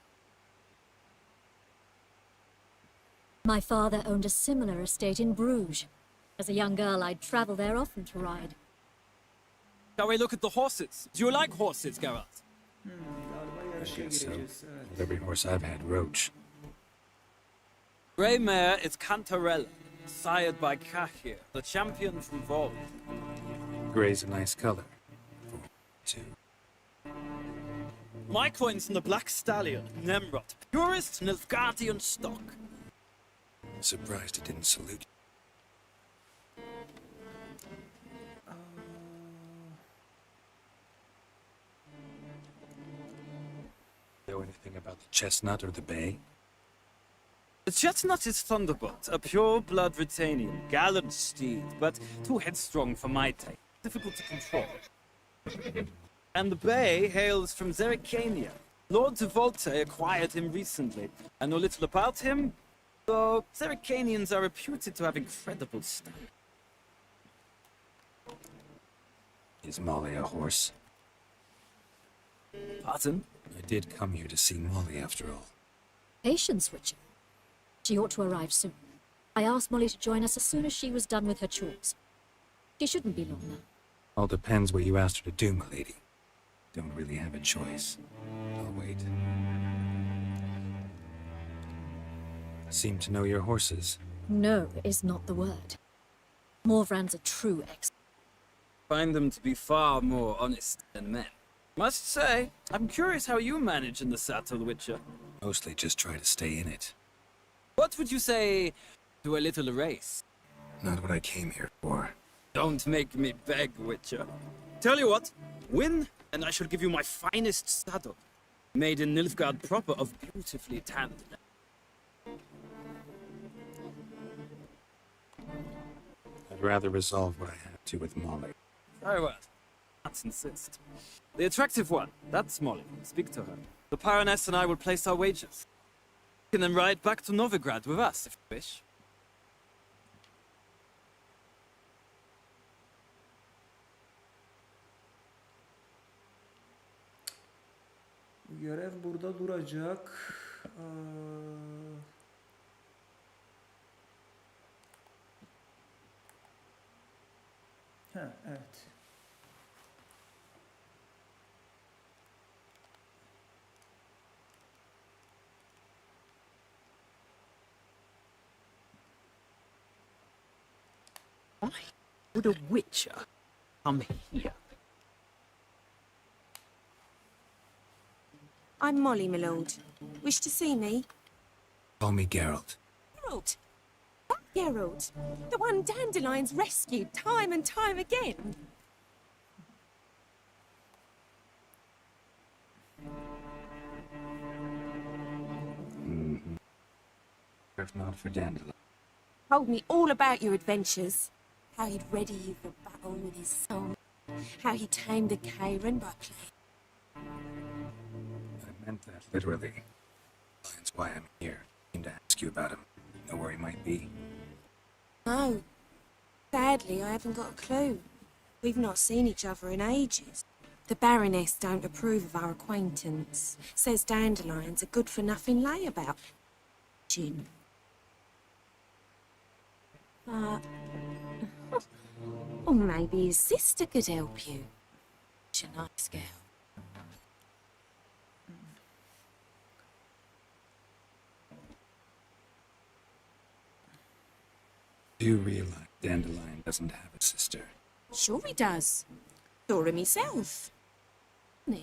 My father owned a similar estate in Bruges. As a young girl, I'd travel there often to ride. Shall we look at the horses? Do you like horses, Geralt? I guess so. With every horse I've had, Roach. Grey mare is Cantarella, sired by Cahir, the champion from Vol. Grey's a nice color. Too. My coin's in the Black Stallion, Nemrod, purest Nilfgaardian stock. Surprised it didn't salute you. Know anything about the chestnut or the bay? The chestnut is Thunderbolt, a pure-blood Britannian, gallant steed, but too headstrong for my taste, difficult to control. And the bay hails from Zerrikania. Lord de Volte acquired him recently. I know little about him, though Zerrikanians are reputed to have incredible style. Is Molly a horse? Pardon? I did come here to see Molly after all. Patience, Witcher. She ought to arrive soon. I asked Molly to join us as soon as she was done with her chores. She shouldn't be long now. All depends what you asked her to do, milady. Don't really have a choice. I'll wait. Seem to know your horses. No is not the word. Morvran's a true expert. Find them to be far more honest than men. Must say, I'm curious how you manage in the saddle, Witcher. Mostly just try to stay in it. What would you say to a little race? Not what I came here for. Don't make me beg, Witcher. Tell you what, win, and I shall give you my finest saddle. Made in Nilfgaard proper of beautifully tanned. I'd rather resolve what I have to with Molly. Very well. Let's insist. The attractive one, that's Molly. Speak to her. The Baroness and I will place our wagers. You can then ride back to Novigrad with us, if you wish. Görev burada duracak. Evet. Why would a Witcher come here? I'm Molly, my lord. Wish to see me? Call me Geralt. Geralt? That Geralt? The one Dandelion's rescued time and time again? if not for Dandelion. Told me all about your adventures. How he'd ready you for battle with his song. How he tamed the Karen by playing. I meant that literally. That's why I'm here. I came to ask you about him. Know where he might be? No. Sadly, I haven't got a clue. We've not seen each other in ages. The Baroness don't approve of our acquaintance. Says Dandelion's a good-for-nothing layabout. Gin. Or maybe his sister could help you. She's a nice girl. Do you realize Dandelion doesn't have a sister? Sure he does. Saw him himself.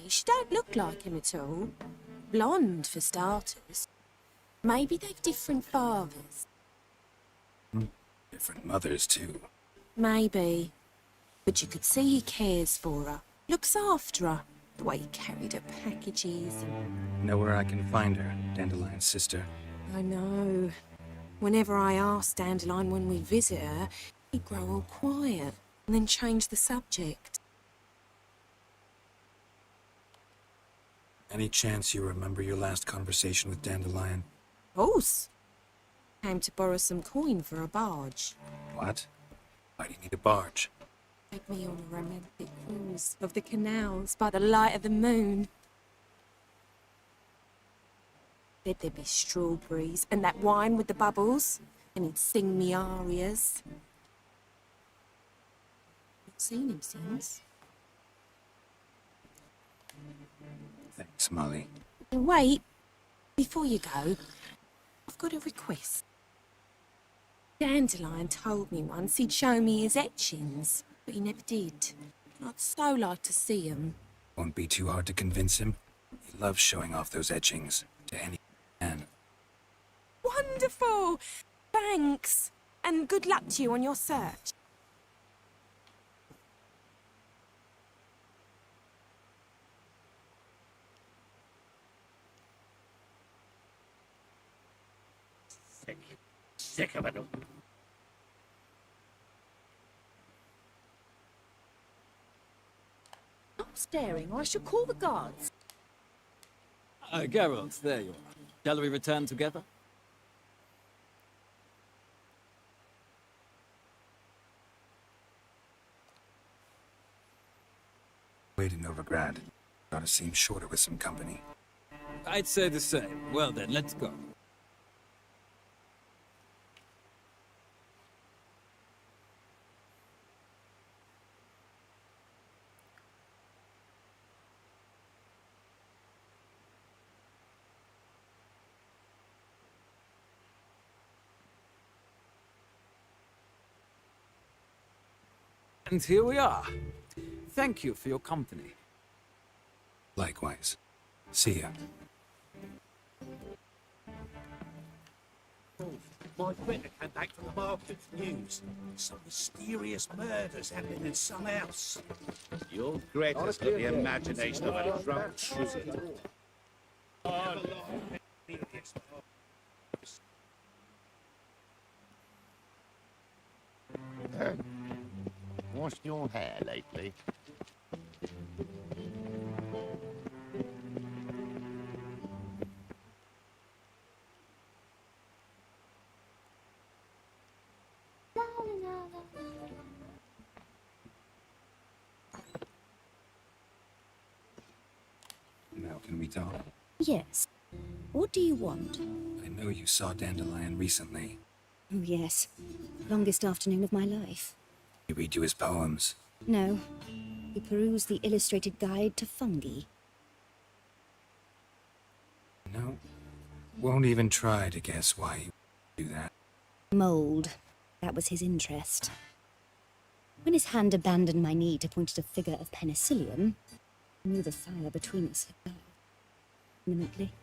She don't look like him at all. Blonde, for starters. Maybe they've different fathers. Different mothers, too. Maybe. But you could see he cares for her. Looks after her. The way he carried her packages and... Know where I can find her, Dandelion's sister? I know. Whenever I ask Dandelion when we visit her, he'd grow all quiet and then change the subject. Any chance you remember your last conversation with Dandelion? Of course. Came to borrow some coin for a barge. What? Why do you need a barge? Take me on a romantic cruise of the canals by the light of the moon. Said there'd be strawberries and that wine with the bubbles, and he'd sing me arias. I've seen him since. Thanks, Molly. Wait, before you go, I've got a request. Dandelion told me once he'd show me his etchings, but he never did. I'd so like to see them. Won't be too hard to convince him. He loves showing off those etchings to any man. Wonderful! Thanks, and good luck to you on your search. Sick of it all. Stop staring, or I shall call the guards. Geralt, there you are. Shall we return together? Wait in Novigrad. Gotta seem shorter with some company. I'd say the same. Well then, let's go. And here we are. Thank you for your company. Likewise. See ya. My friend came back from the market with news. Some mysterious murders happening in some house. Your Gret has got the imagination of a drunk troubadour. Washed your hair lately? Now can we talk? Yes. What do you want? I know you saw Dandelion recently. Oh, yes. Longest afternoon of my life. You read you his poems. No. We peruse the illustrated guide to fungi. No. Won't even try to guess why you do that. Mold. That was his interest. When his hand abandoned my knee to point at a figure of penicillium, I knew the fire between us had died. Imminently.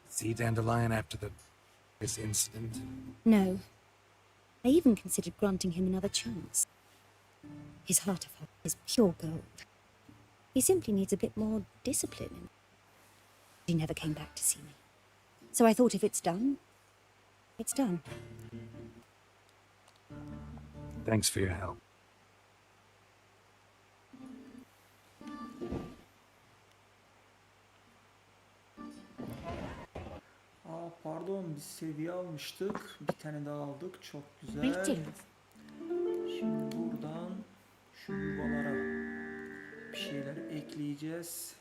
See Dandelion after this incident? No. I even considered granting him another chance. His heart of heart is pure gold. He simply needs a bit more discipline. He never came back to see me. So I thought if it's done, it's done. Thanks for your help. Aa pardon, biz seviye almıştık. Bir tane daha aldık. Çok güzel. Greetings. Şimdi buradan şu yuvalara bir şeyler ekleyeceğiz.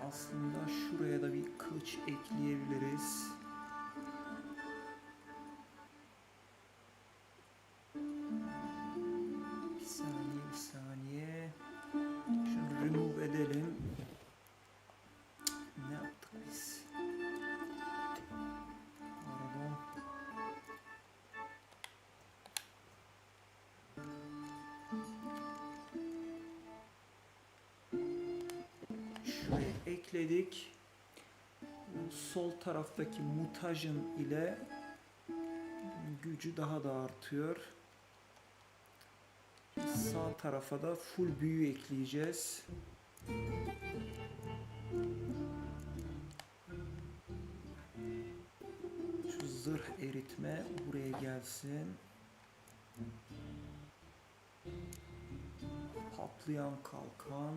Aslında şuraya da bir kılıç ekleyebiliriz. Bir saniye. Şunu remove edelim. Ne yaptık biz? Pardon. Şuraya ekledik. Bu sol taraftaki mutajın ile gücü daha da artıyor. Sağ tarafa da full büyü ekleyeceğiz. Şu zırh eritme buraya gelsin. Patlayan kalkan.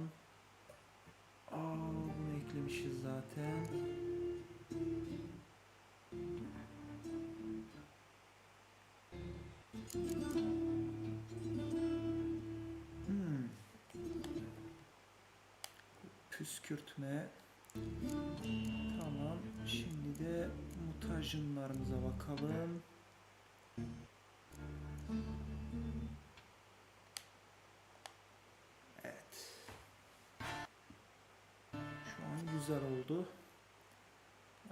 Bunu eklemişiz zaten. Püskürtme. Tamam. Şimdi de mutajınlarımıza bakalım. Evet. Şu an güzel oldu.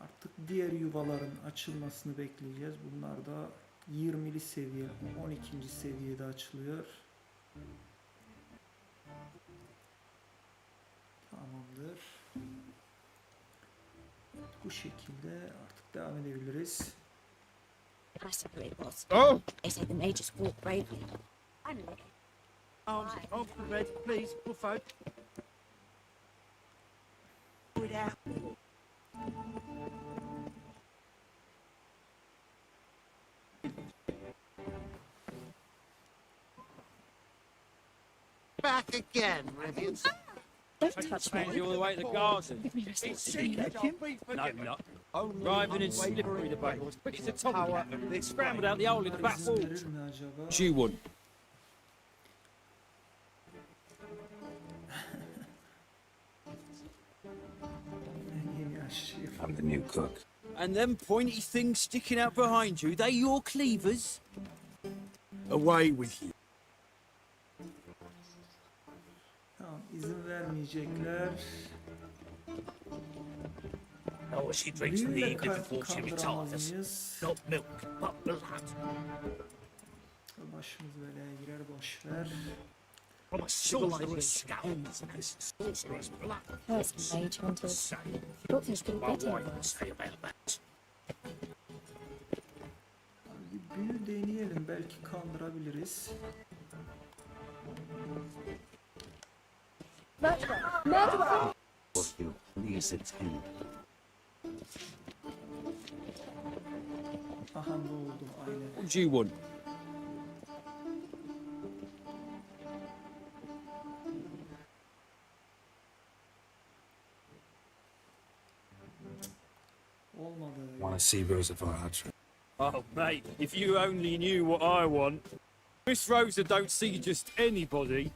Artık diğer yuvaların açılmasını bekleyeceğiz. Bunlar da 20'li seviye, 12. seviyede açılıyor. Tamamdır. Bu şekilde artık devam edebiliriz. Possibly it was. Oh! They say the mages walk bravely. I'm ready. Arms off the red, please, buffo. Back again, Rivians. Don't touch me. You all the way to the garden. Give me rest. No, not. Driving and slippery the back. It's a top. Scrambled out the hole in the back wall. Verir mi acaba? She wouldn't. Yeni aşçıyım. I'm the new cook. And them pointy things sticking out behind you, they your cleavers? Away with you. Tamam, izin vermeyecekler. Oh, she drinks in the Büyüyle evening before she kandıramaz retires. mıyız? Not milk, but blood. Başımız belaya girer, boş ver. From a sorcerer's skull and sorcerer's blood. First mage hunters. Say, Thought things couldn't my get wife anywhere. would say about that. Bir büyü deneyelim, belki kandırabiliriz. What you please attend. Aha, ne oldu? Aynen. What you want? Olmadı. Want to see Rosa Varatra? Oh, mate, if you only knew what I want. Miss Rosa don't see just anybody.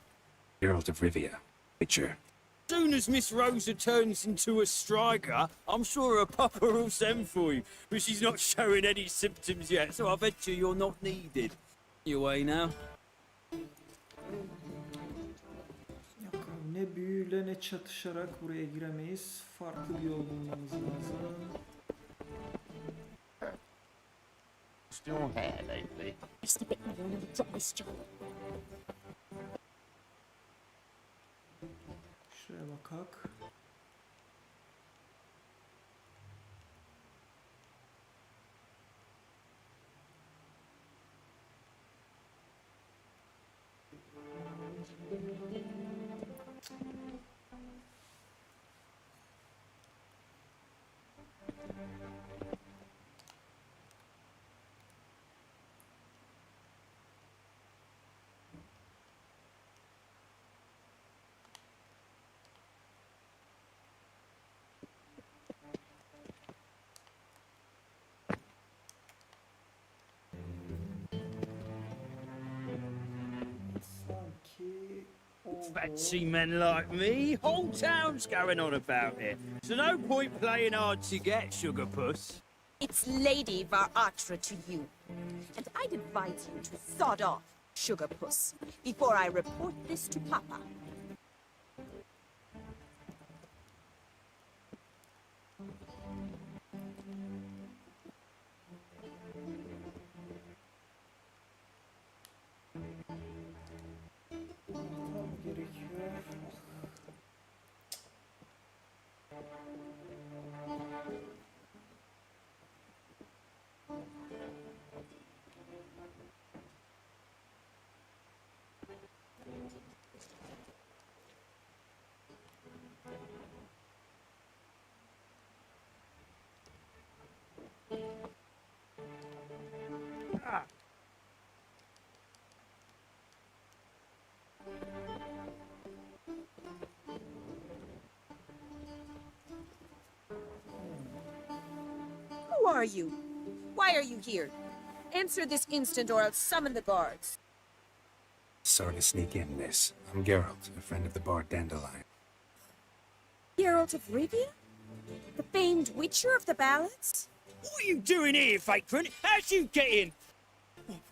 Geralt of Rivia. Witcher. Soon as Miss Rosa turns into a striker, I'm sure her papa will send for you. But she's not showing any symptoms yet, so I bet you're not needed. You away now? Yok, ne büyüyle ne çatışarak buraya giremeyiz. Farklı bir yol bulmamız lazım. Lost your hair lately. Just a bit more and I'll drop this job. Şuraya bakak. Fancy men like me. Whole town's going on about it. So no point playing hard to get, sugar puss. It's Lady Varatra to you. And I'd advise you to sod off, sugar puss, before I report this to Papa. Gerekiyor. Who are you? Why are you here? Answer this instant or I'll summon the guards. Sorry to sneak in, miss. I'm Geralt, a friend of the bard Dandelion. Geralt of Rivia? The famed witcher of the ballads? What are you doing here, vagrant? How'd you get in?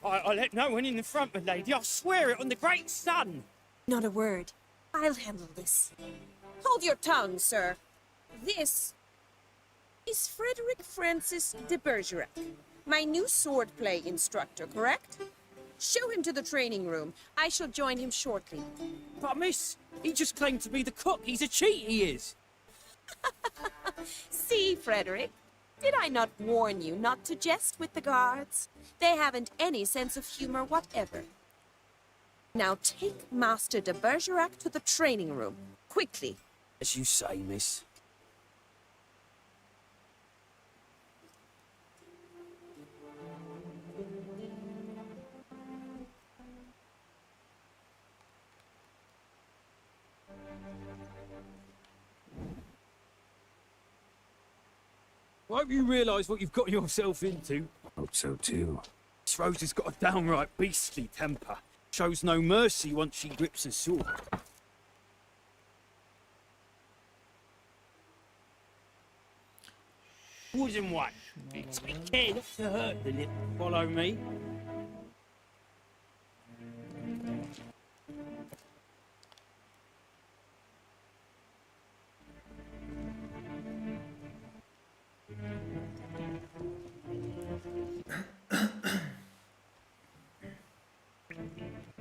I let no one in the front, my lady. I swear it on the great sun. Not a word. I'll handle this. Hold your tongue, sir. This is Frederick Francis de Bergerac, my new swordplay instructor, correct? Show him to the training room. I shall join him shortly. But miss, he just claimed to be the cook. He's a cheat, he is. See, Frederick, did I not warn you not to jest with the guards? They haven't any sense of humor whatever. Now take Master de Bergerac to the training room, quickly. As you say, miss. I hope you realise what you've got yourself into. Hope so too. This Rose has got a downright beastly temper. Shows no mercy once she grips a sword. Wooden one. Take care not to hurt the lip. Follow me.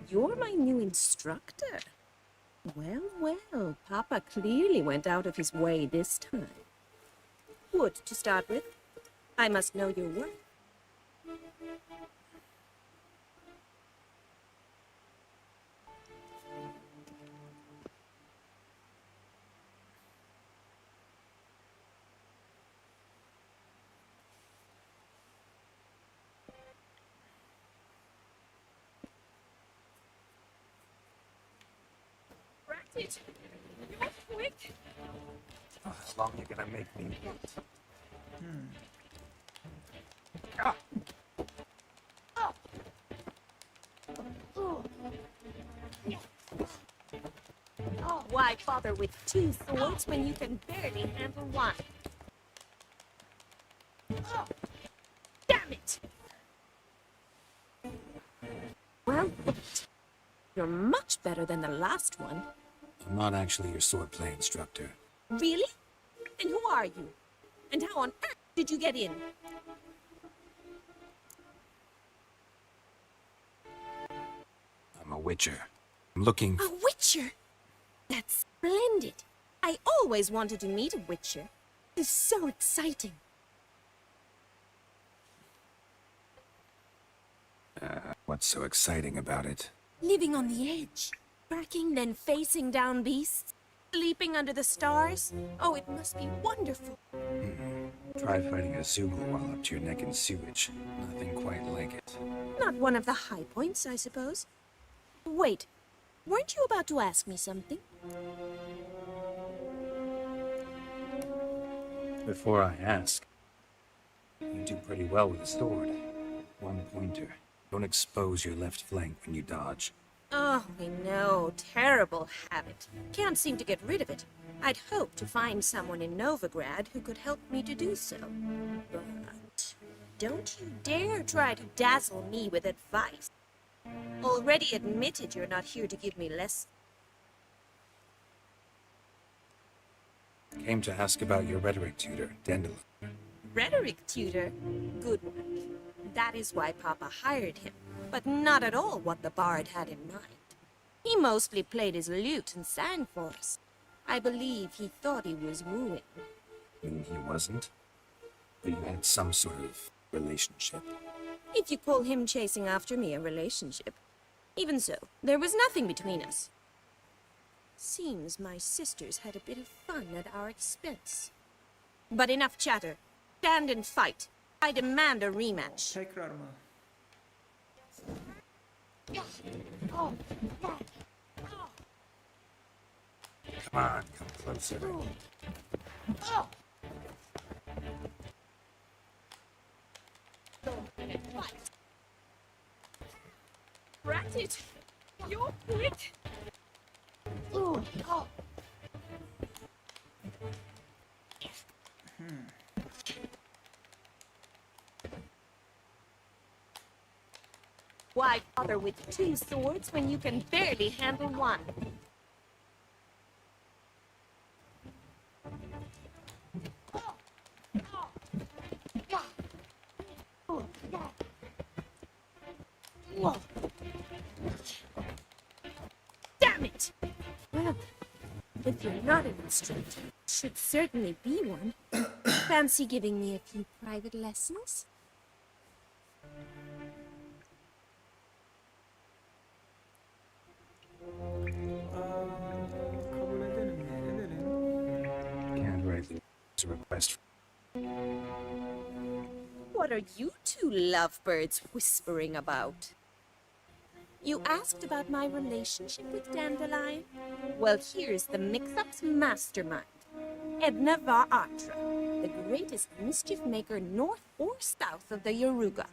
You're my new instructor. Well, well, Papa clearly went out of his way this time. Wood, to start with. I must know your work. It. You're quick. Oh, how long are you gonna make me wait? Oh, why bother with two swords when you can barely handle one? Oh, damn it! Well, you're much better than the last one. I'm not actually your swordplay instructor. Really? And who are you? And how on earth did you get in? I'm a witcher. I'm looking... A witcher? That's splendid. I always wanted to meet a witcher. It's so exciting. What's so exciting about it? Living on the edge. Tracking, then facing down beasts. Sleeping under the stars. Oh, it must be wonderful. Try fighting a Zoogle while up to your neck in sewage. Nothing quite like it. Not one of the high points, I suppose. Wait, weren't you about to ask me something? Before I ask, you do pretty well with a sword. One pointer. Don't expose your left flank when you dodge. Oh, we know. Terrible habit. Can't seem to get rid of it. I'd hoped to find someone in Novigrad who could help me to do so. But don't you dare try to dazzle me with advice. Already admitted you're not here to give me lessons. Came to ask about your rhetoric tutor, Dandelion. Rhetoric tutor? Good one. That is why Papa hired him, but not at all what the bard had in mind. He mostly played his lute and sang for us. I believe he thought he was wooing. He wasn't? But you had some sort of relationship. If you call him chasing after me a relationship. Even so, there was nothing between us. Seems my sisters had a bit of fun at our expense. But enough chatter. Stand and fight. I demand a rematch. Tekrar mı? Come on, come closer. Rat it! You're quick! Why bother with two swords when you can barely handle one? Damn it! Well, if you're not an instructor, should certainly be one. Fancy giving me a few private lessons? Kabul edelim mi? Edelim. Can't write it's a request. What are you two lovebirds whispering about? You asked about my relationship with Dandelion? Well, here's the mix-up's mastermind. Edna var Atra, the greatest mischief maker north or south of the Yaruga.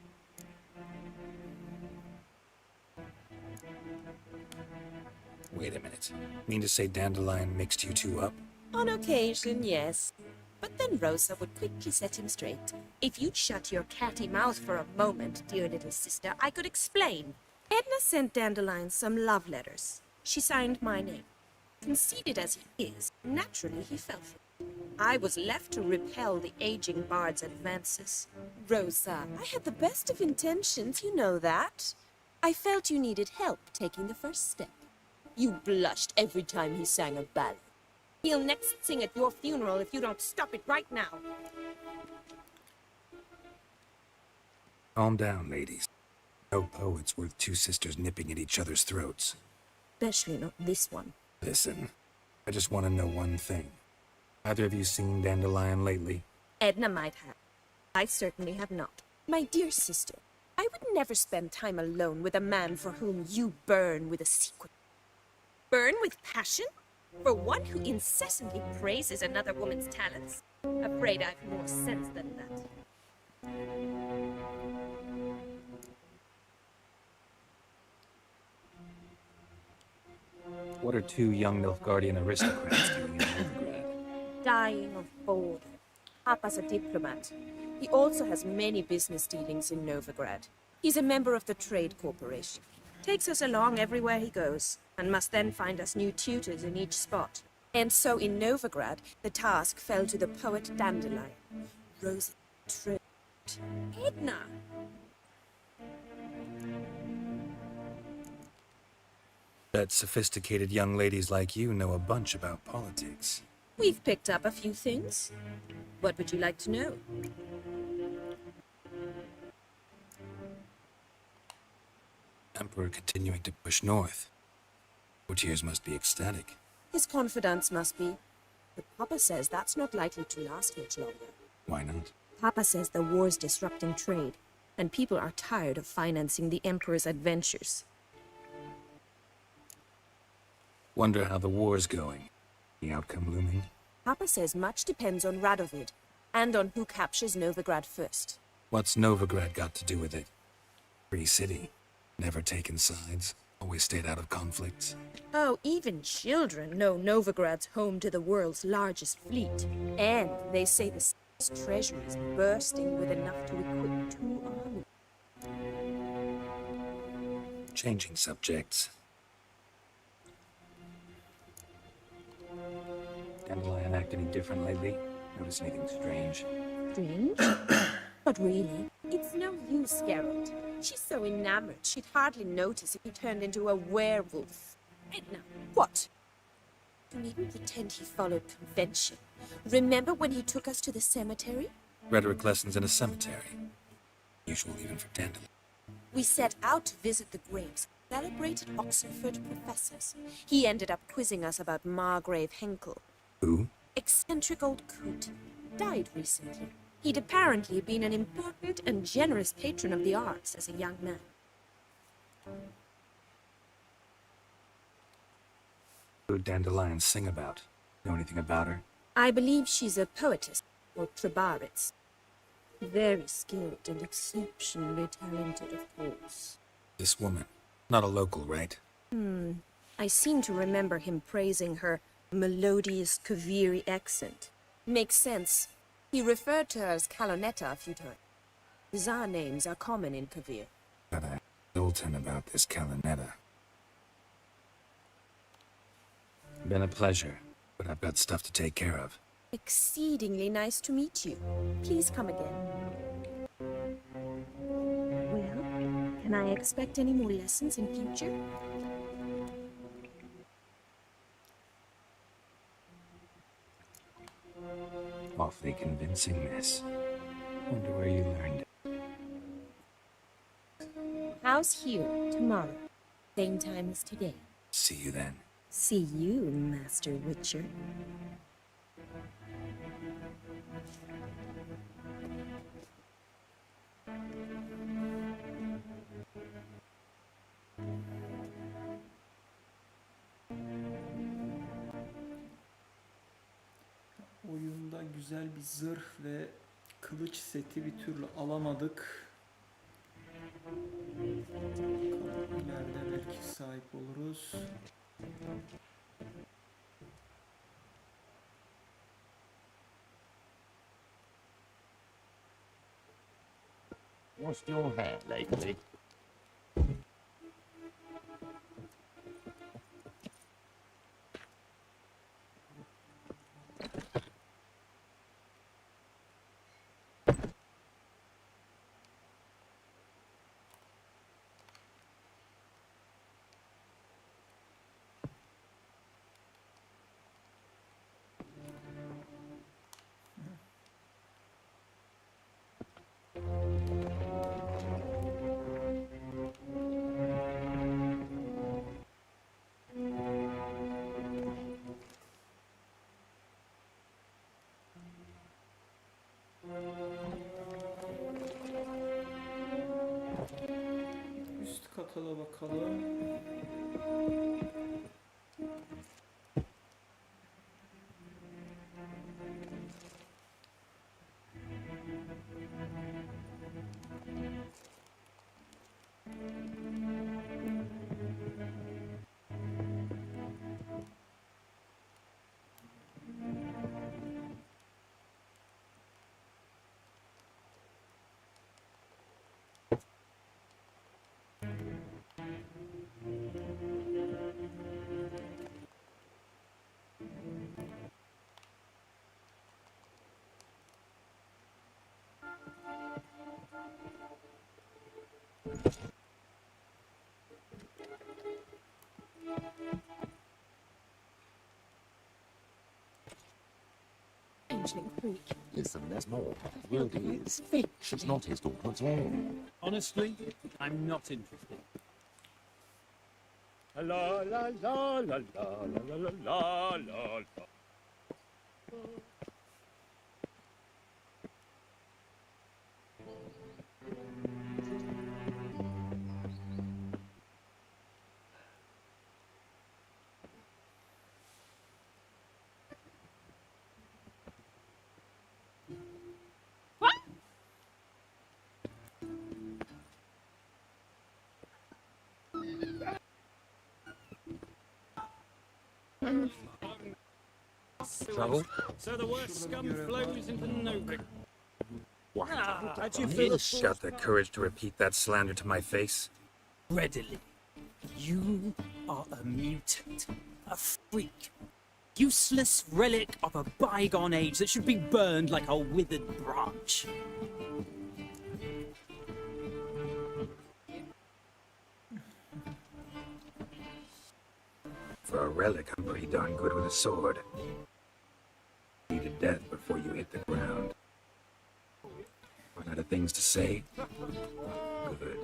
Wait a minute. Mean to say Dandelion mixed you two up? On occasion, yes. But then Rosa would quickly set him straight. If you'd shut your catty mouth for a moment, dear little sister, I could explain. Edna sent Dandelion some love letters. She signed my name. Conceited as he is, naturally he fell for it. I was left to repel the aging bard's advances. Rosa, I had the best of intentions, you know that. I felt you needed help taking the first step. You blushed every time he sang a ballad. He'll next sing at your funeral if you don't stop it right now. Calm down, ladies. No poet's worth two sisters nipping at each other's throats. Especially not this one. Listen, I just want to know one thing. Either of you seen Dandelion lately? Edna might have. I certainly have not. My dear sister, I would never spend time alone with a man for whom you burn with a secret. Burn with passion? For one who incessantly praises another woman's talents? Afraid I've more sense than that. What are two young Nilfgaardian aristocrats doing in Novigrad? Dying of boredom. Papa's a diplomat. He also has many business dealings in Novigrad. He's a member of the Trade Corporation. Takes us along everywhere he goes, and must then find us new tutors in each spot. And so in Novigrad, the task fell to the poet Dandelion. Rosa Trade. Edna! Bet sophisticated young ladies like you know a bunch about politics. We've picked up a few things. What would you like to know? Emperor continuing to push north. Courtiers must be ecstatic. His confidants must be. But Papa says that's not likely to last much longer. Why not? Papa says the war's disrupting trade, and people are tired of financing the Emperor's adventures. Wonder how the war's going. The outcome looming? Papa says much depends on Radovid, and on who captures Novigrad first. What's Novigrad got to do with it? Free city. Never taken sides. Always stayed out of conflicts. Oh, even children know Novigrad's home to the world's largest fleet. And they say the city's treasure is bursting with enough to equip 2 armies. Changing subjects. Dandelion act any different lately? Notice anything strange? Strange? But really, it's no use, Geralt. She's so enamored, she'd hardly notice if he turned into a werewolf. Now, what? You needn't pretend he followed convention. Remember when he took us to the cemetery? Rhetoric lessons in a cemetery. Usual even for Dandelion. We set out to visit the graves of celebrated Oxenford professors. He ended up quizzing us about Margrave Henkel. Who? Eccentric old coot. Died recently. He'd apparently been an important and generous patron of the arts as a young man. Who did Dandelion sing about? Know anything about her? I believe she's a poetess, or Trebaritz. Very skilled and exceptionally talented, of course. This woman. Not a local, right? I seem to remember him praising her melodious Kaviri accent. Makes sense. He referred to her as Kalonetta a few times. Bizarre names are common in Kavir. Gotta told him about this Kalonetta. Been a pleasure, but I've got stuff to take care of. Exceedingly nice to meet you. Please come again. Well, can I expect any more lessons in future? Awfully convincing, miss. Wonder where you learned it. House here, tomorrow. Same time as today. See you then. See you, Master Witcher. Oyunda güzel bir zırh ve kılıç seti bir türlü alamadık. İleride belki sahip oluruz. What's your hair lately? Üst kata da bakalım. Changeling Creek. Listen, there's more. Wildy is fake. She's not his daughter at all. Honestly, I'm not interested. La la la la la la la la la la. Trouble? So the worst scum flows into nowhere. What? How do you You feel? shut the courage to repeat that slander to my face. Readily. You are a mutant, a freak, useless relic of a bygone age that should be burned like a withered branch. For a relic, I'm pretty darn good with a sword. You to death before you hit the ground. Run out of things to say? Good.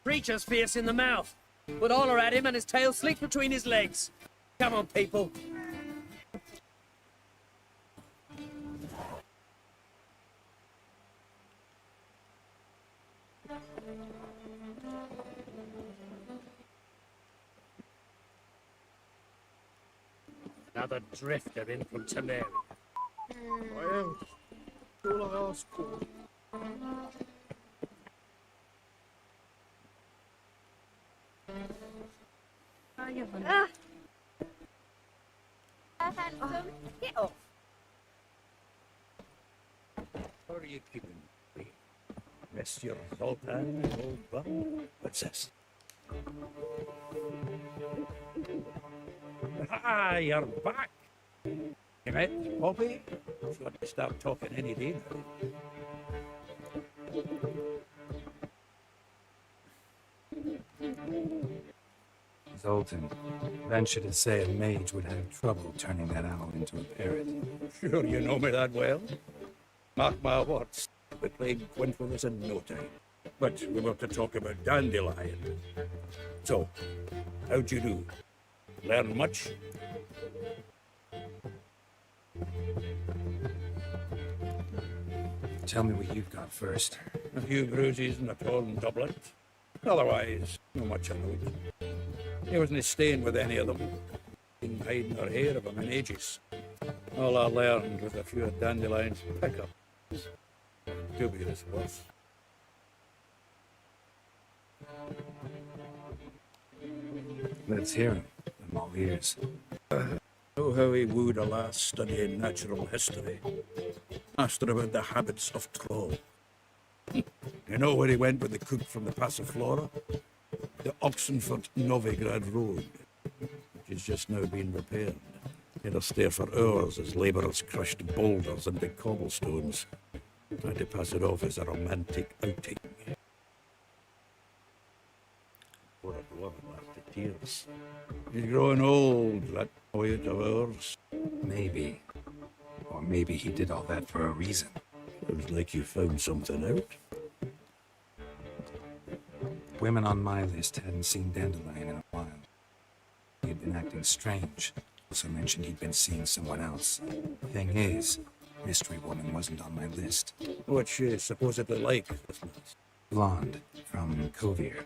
Creature's fierce in the mouth, but all are at him and his tail slicked between his legs. Come on, people. Another drifter in from Temeria. Well, all I ask for. Handsome, get off. What are you keeping me? Rest your Zoltan, old bum. What's this? Ah, you're back. You met Poppy? She's got to start talking any day now. Zoltan, venture to say a mage would have trouble turning that owl into a parrot. Sure you know me that well. Mark my words, the plague went with us in no time. But we were to talk about dandelion. So, how'd you do? Learn much? Tell me what you've got first. A few bruises and a torn doublet. Otherwise, not much of note. He wasn't staying with any of them. Been hiding or hair of them in ages. All I learned was a few of Dandelion's pickups. Dubious worth. Let's hear him. I'm all ears. Know how he wooed a lass studying natural history. Asked her about the habits of troll. You know where he went with the cook from the Passiflora? The Oxenford-Novigrad Road, which is just now being repaired. It'll stay for hours as labourers crushed boulders into cobblestones. Tried to pass it off as a romantic outing. Poor dwarf laughed to tears. He's growing old, that poet of ours. Maybe. Or maybe he did all that for a reason. Sounds like you found something out. Women on my list hadn't seen Dandelion in a while. He had been acting strange. Also mentioned he'd been seeing someone else. Thing is, Mystery Woman wasn't on my list. What's she supposedly like, this lass? Blonde, from Kovir.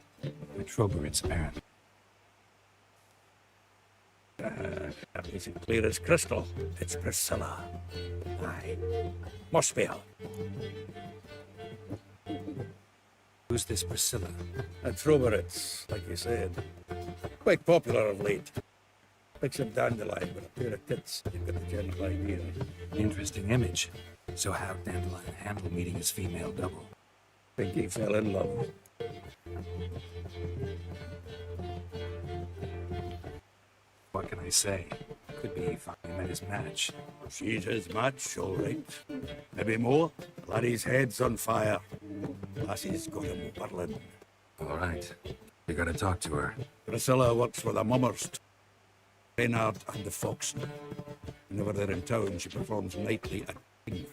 Troberit's parent. That isn't clear as crystal. It's Priscilla. Aye. Must be her. Who's this Priscilla? At Troberit's, like you said. Quite popular of late. Picture Dandelion with a pair of tits. You've got the general idea. Interesting image. So how'd Dandelion handle meeting his female double? Think he fell in love. What can I say? Could be he finally met his match. She's his match, all right. Maybe more. Laddie's head's on fire. Lassie's got him whirling. All right. We gotta talk to her. Priscilla works for the Mummers. Reynard and the Fox. Whenever they're in town, she performs nightly at King.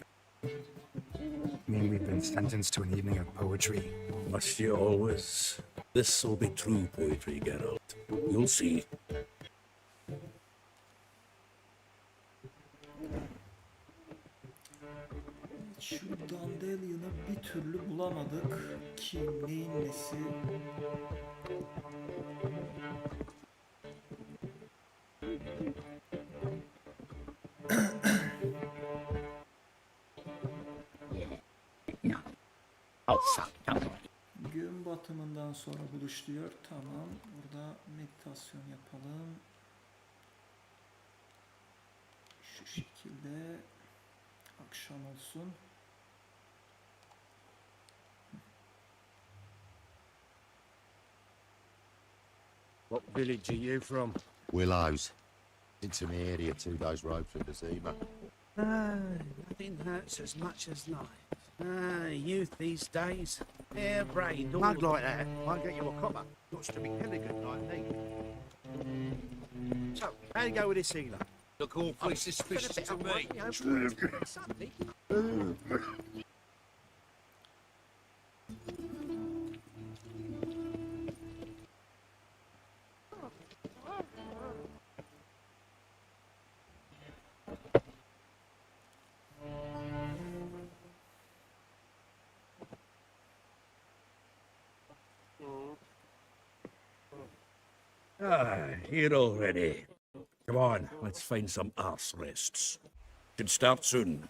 Mean we've been sentenced to an evening of poetry? Must you always? This'll be true poetry, Geralt. You'll see. Şu Dandelion'u bir türlü bulamadık. Kim, neyin nesi? Gün batımından sonra buluş diyor. Tamam. Burada meditasyon yapalım. Şu şekilde akşam olsun. What village are you from? Willows. Into my area 2 days road from the Zima. Nothing hurts as much as life. Youth these days. Hair-brained. Mug like that won't get you a copper. Got to be elegant like me. So, how you go with this healer? Look awfully suspicious to me. Here already. Come on, let's find some arse rests. Should start soon.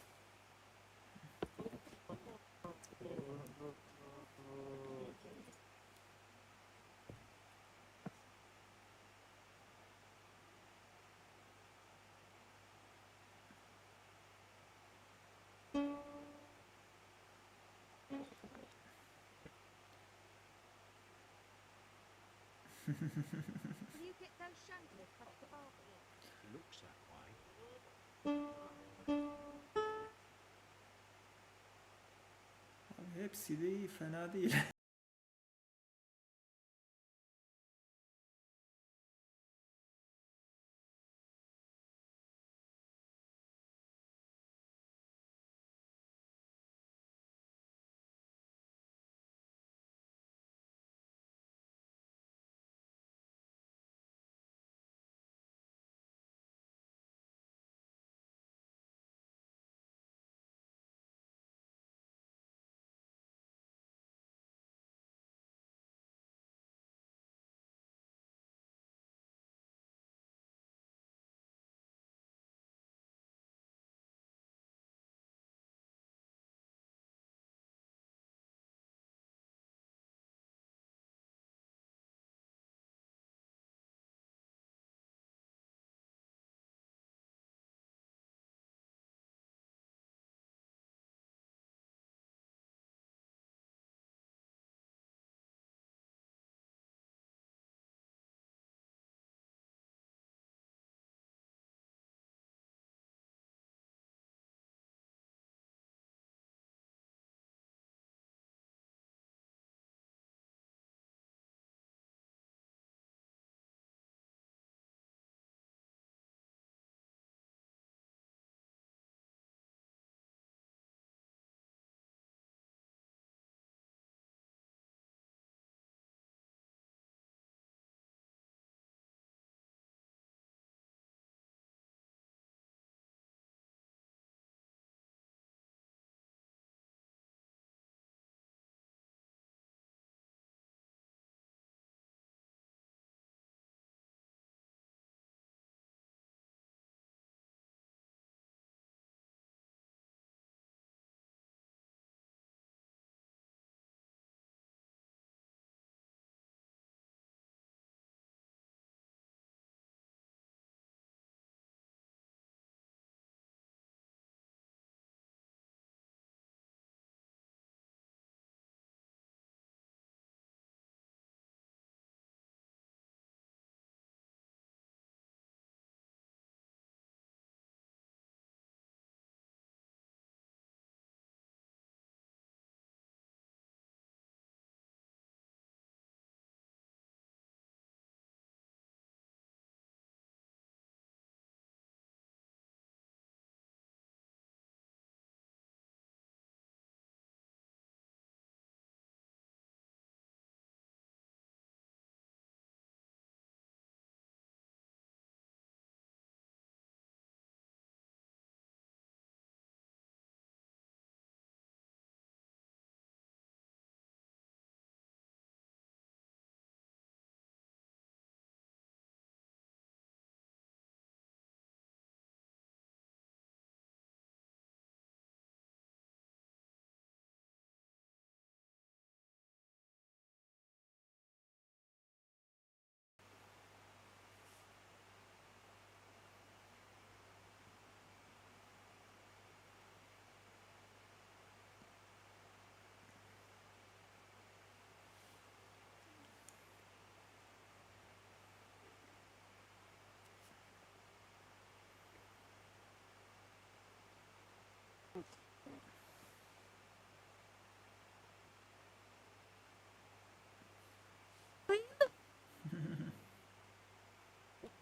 Abi hepsi de iyi, fena değil.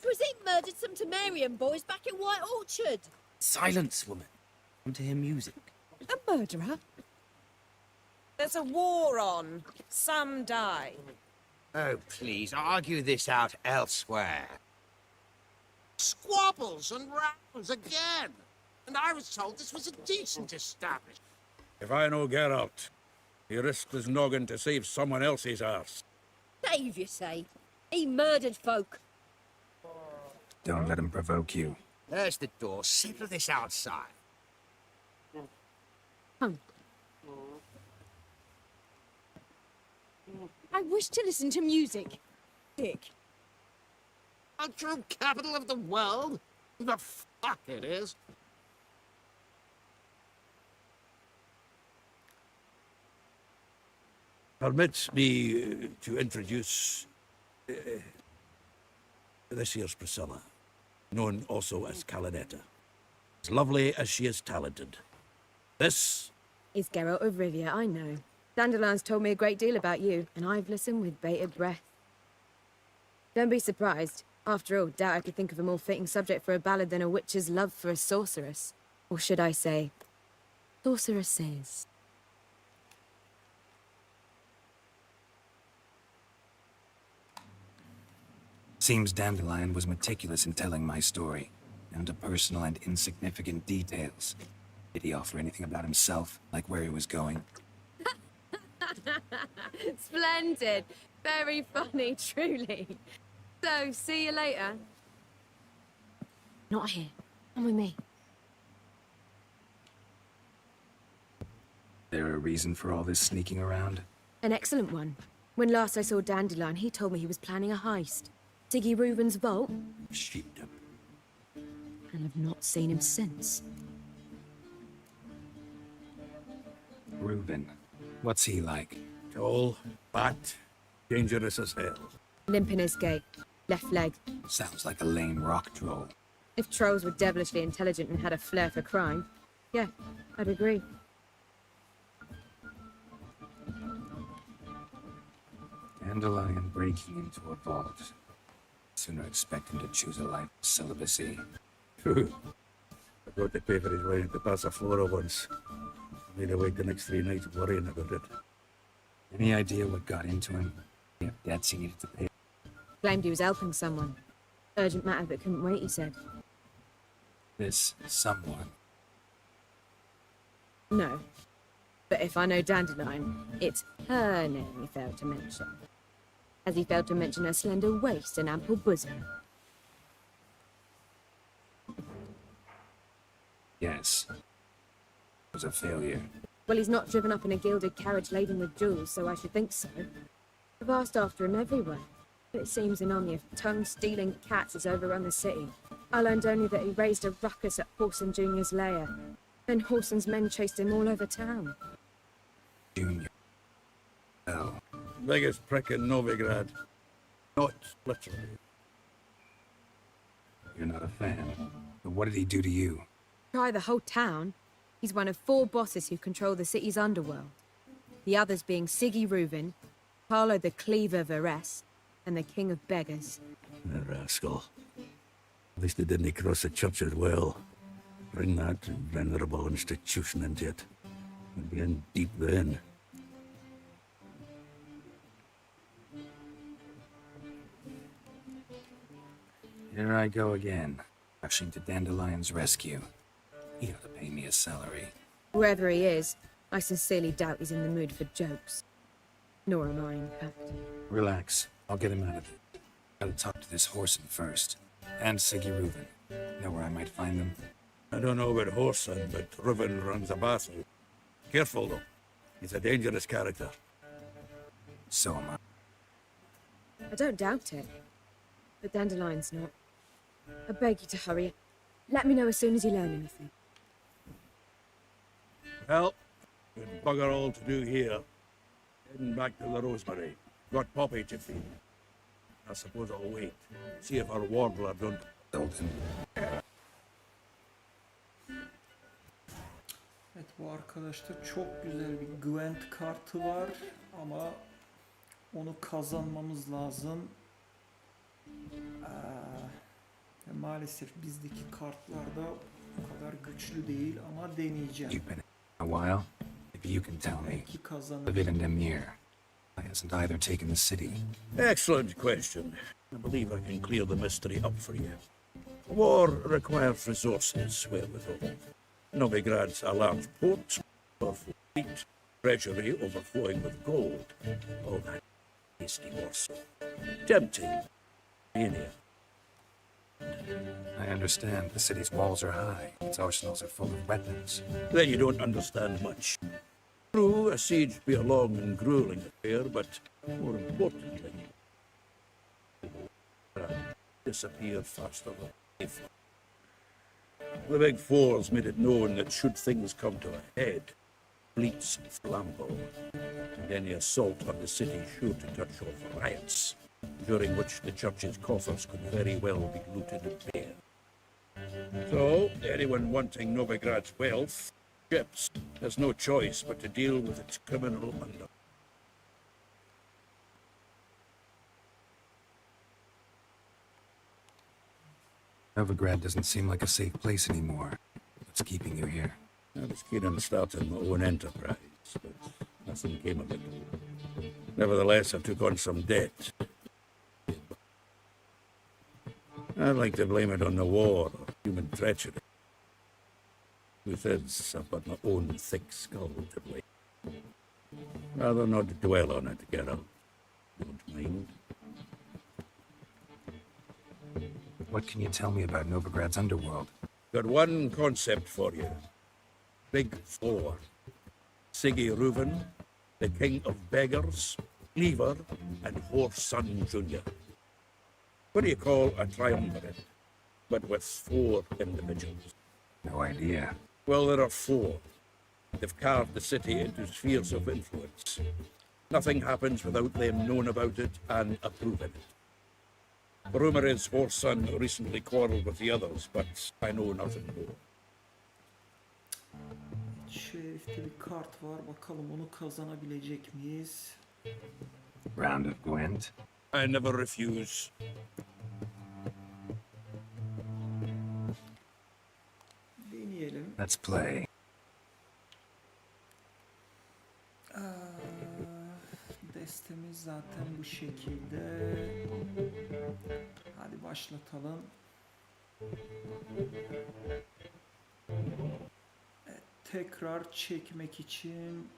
'Twas he murdered some Temerian boys back in White Orchard. Silence, woman. Want to hear music? A murderer? There's a war on. Some die. Oh, please, argue this out elsewhere. Squabbles and rows again. And I was told this was a decent establishment. If I know Geralt, he risked his noggin to save someone else's arse. Dave, you say? He murdered folk. Don't let him provoke you. There's the door. Settle this outside. I wish to listen to music. Dick. Cultural capital of the world? The fuck it is. Permits me to introduce this here's Priscilla, known also as Calinetta. As lovely as she is talented. This Is Geralt of Rivia, I know. Dandelion's told me a great deal about you, and I've listened with bated breath. Don't be surprised. After all, doubt I could think of a more fitting subject for a ballad than a witch's love for a sorceress. Or should I say, sorceresses. Seems Dandelion was meticulous in telling my story, down to personal and insignificant details. Did he offer anything about himself, like where he was going? Splendid. Very funny, truly. So, see you later. Not here. Come with me. There a reason for all this sneaking around? An excellent one. When last I saw Dandelion, he told me he was planning a heist. Siggy Reuben's vault. sheepdom. And I've not seen him since. Reuben. What's he like? Tall, fat, dangerous as hell. Limp in his gait. Left leg. Sounds like a lame rock troll. If trolls were devilishly intelligent and had a flair for crime, yeah, I'd agree. Dandelion breaking into a vault. Sooner expect him to choose a life of celibacy. I got to pay for his way into Passaflora once. Made away the next 3 nights worrying about it. Any idea what got into him? He had debts he needed to pay. Claimed he was helping someone. Urgent matter that couldn't wait, he said. This someone. No. But if I know Dandelion, it's her name he failed to mention. As he failed to mention her slender waist and ample bosom. Yes. It was a failure. Well, he's not driven up in a gilded carriage laden with jewels, so I should think so. I've asked after him everywhere, but it seems an army of tongue-stealing cats has overrun the city. I learned only that he raised a ruckus at Horson Jr.'s lair. Then Horson's men chased him all over town. Junior. Oh. Biggest prick in Novigrad. Not literally. You're not a fan. But what did he do to you? Try the whole town. He's one of 4 bosses who control the city's underworld. The others being Siggy Reuben, Paolo the Cleaver Varese, and the King of Beggars. The rascal. At least they didn't cross the church as well. Bring that venerable institution into it. We'd be in deep then. Here I go again, rushing to Dandelion's rescue. He ought to pay me a salary. Whoever he is, I sincerely doubt he's in the mood for jokes. Nor am I, in fact. Relax. I'll get him out of it. Gotta talk to this Horson first. And Siggy Reuben. Know where I might find them? I don't know about Horson, but Reuben runs a battle. Careful, though. He's a dangerous character. So am I. I don't doubt it. But Dandelion's not. I beg you to hurry. Let me know as soon as you learn anything. Well, we've bugger all to do here. Heading back to the Rosemary. Got Poppy to feed. I suppose I'll wait. See if our warbler don't... Evet, bu arkadaşta çok güzel bir Gwent kartı var ama onu kazanmamız lazım. Maalesef bizdeki kartlar da bu kadar güçlü değil ama deneyeceğim. You've been a while. Maybe you can tell me. Belki The kazanırım. villain Emir hasn't either taken the city. Excellent question. I believe I can clear the mystery up for you. War requires resources wherewithal. Novigrad's a large port, powerful fleet, treasury overflowing with gold. All that hasty warsaw. Tempting. Mania. I understand the city's walls are high. Its arsenals are full of weapons. Then you don't understand much. True, a siege be a long and grueling affair, but more importantly, disappear faster than if. The Big Four's made it known that should things come to a head, fleets flambeau, and any assault on the city sure to touch off riots, during which the church's coffers could very well be looted and bare. So, anyone wanting Novigrad's wealth, ships, has no choice but to deal with its criminal under. Novigrad doesn't seem like a safe place anymore. What's keeping you here? I was keen on starting my own enterprise, but nothing came of it. Nevertheless, I took on some debt. I'd like to blame it on the war or human treachery. Besides, I've got my own thick skull to blame. Rather not dwell on it, Geralt. Don't mind. What can you tell me about Novigrad's underworld? Got one concept for you. Big Four. Siggy Reuven, the king of beggars, Cleaver, and Whoreson Jr. What do you call a triumvirate, but with 4 individuals? No idea. Well, there are 4. They've carved the city into spheres of influence. Nothing happens without them knowing about it and approving it. The rumor is Whoreson recently quarreled with the others, but I know nothing more. Şu herifte bir kart var. Bakalım onu kazanabilecek miyiz? Round of Gwent. I never refuse. Deneyelim. Let's play. Destemiz zaten bu şekilde. Hadi başlatalım. Evet, tekrar çekmek için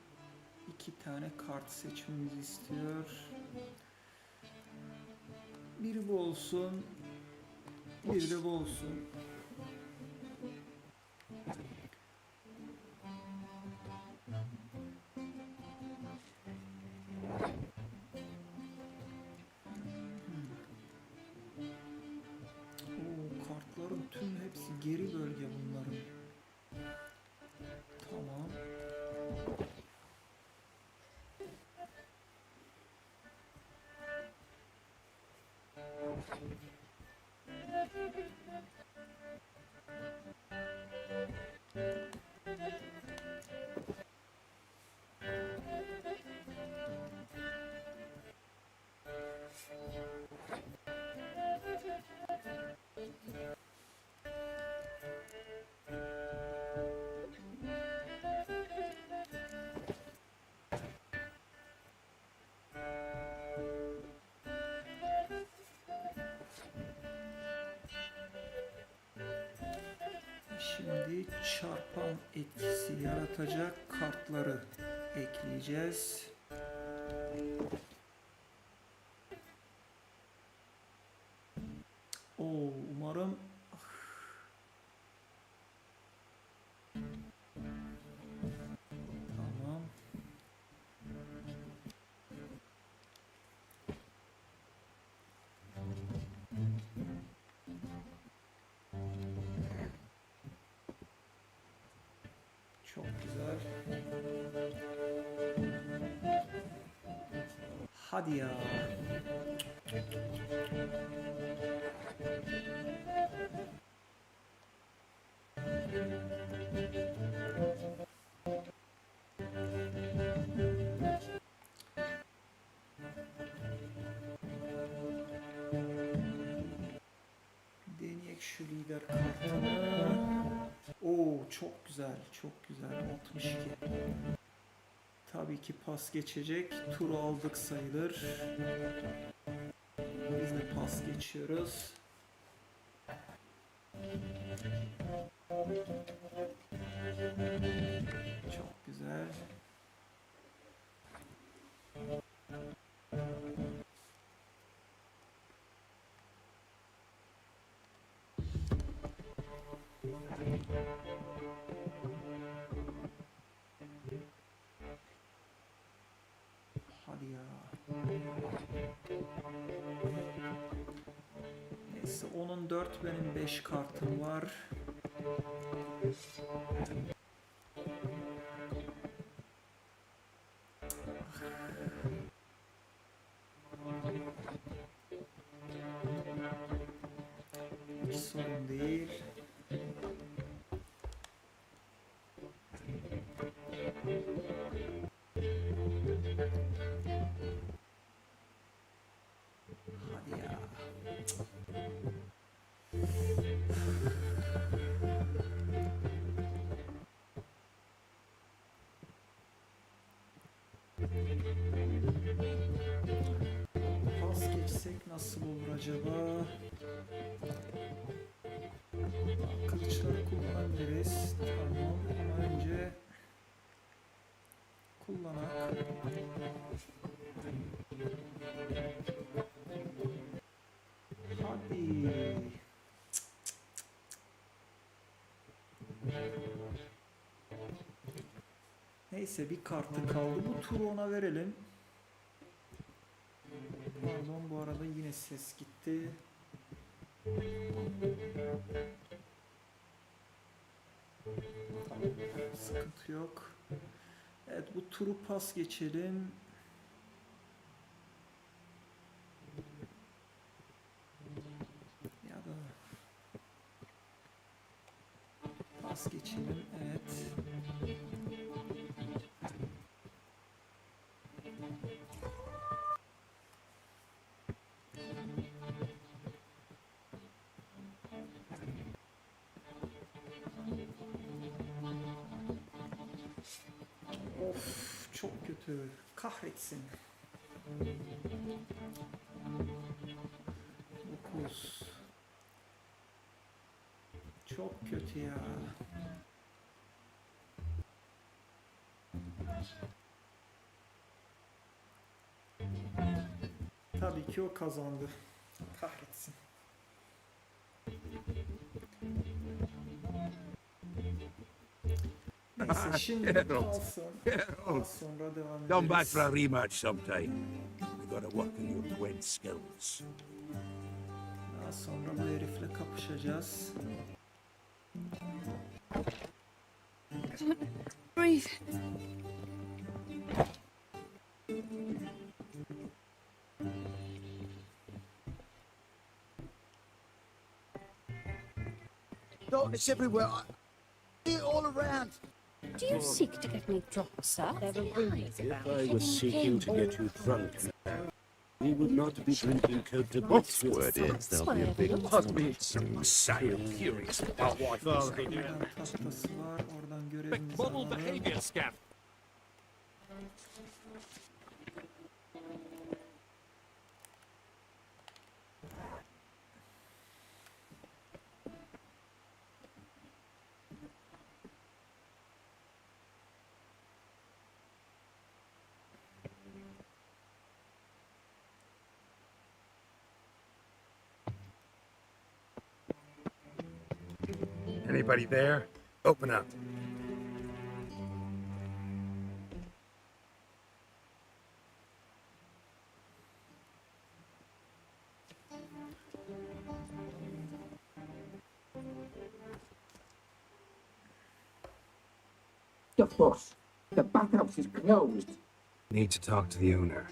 2 tane kart seçmemizi istiyor. Biri bu olsun. Bir de bu olsun. Kartların tüm hepsi geri bölge bunların. Tamam. Şimdi çarpan etkisi yaratacak kartları ekleyeceğiz. Umarım tamam. Çok güzel. Hadi ya. Deneyek şunu. lider kartını. Oo çok güzel, çok güzel. 62. Tabii ki pas geçecek. Turu aldık sayılır. Biz de pas geçiyoruz. Çok güzel. Hadi ya. Neyse onun 4 benim 5 kartım var. Hiç sorun değil. Hadi ya. Pas geçsek nasıl olur acaba? Kılıçları kullanabiliriz. Tamam ama önce kullanak. Hadi. Neyse bir kartı kaldı. Bu turu ona verelim. Pardon bu arada yine ses gitti. Tamam, sıkıntı yok. Evet bu turu pas geçelim. Ya da pas geçelim. Evet. Of çok kötü. Kahretsin. 9. Çok kötü ya. Tabii ki o kazandı. Kahretsin. Neyse şimdi kalsın. Daha sonra devam Come back ederiz. for a rematch sometime. We gotta work on your twin skills. Daha sonra bu herifle kapışacağız. Breathe. Darkness everywhere. I see it all around. Do you seek to get me drunk, sir? There are rumours If about I was seeking to get you drunk, we would not be drinking Cote de Box word is. There'll be a big So curious about what Buradan tahtası var. Oradan görevimizi alalım. Scan. Anybody there? Open up. Of course. The bathhouse is closed. Need to talk to the owner.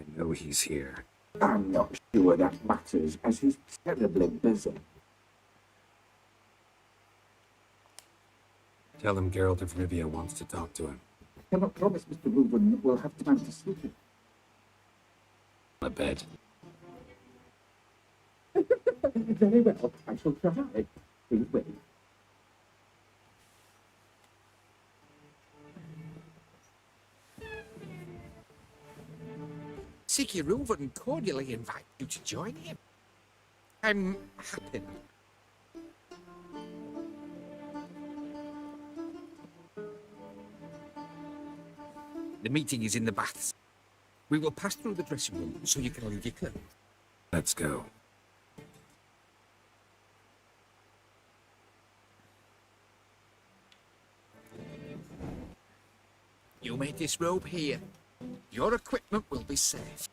I know he's here. I'm not sure that matters, as he's terribly busy. Tell him Geralt of Rivia wants to talk to him. Cannot promise Mr. Reuben will have time to sleep. I bet. Very well, I shall try. Please wait. Siggy Reuven cordially invite you to join him. I'm happy. The meeting is in the baths. We will pass through the dressing room so you can leave your clothes. Let's go. You made this robe here. Your equipment will be safe.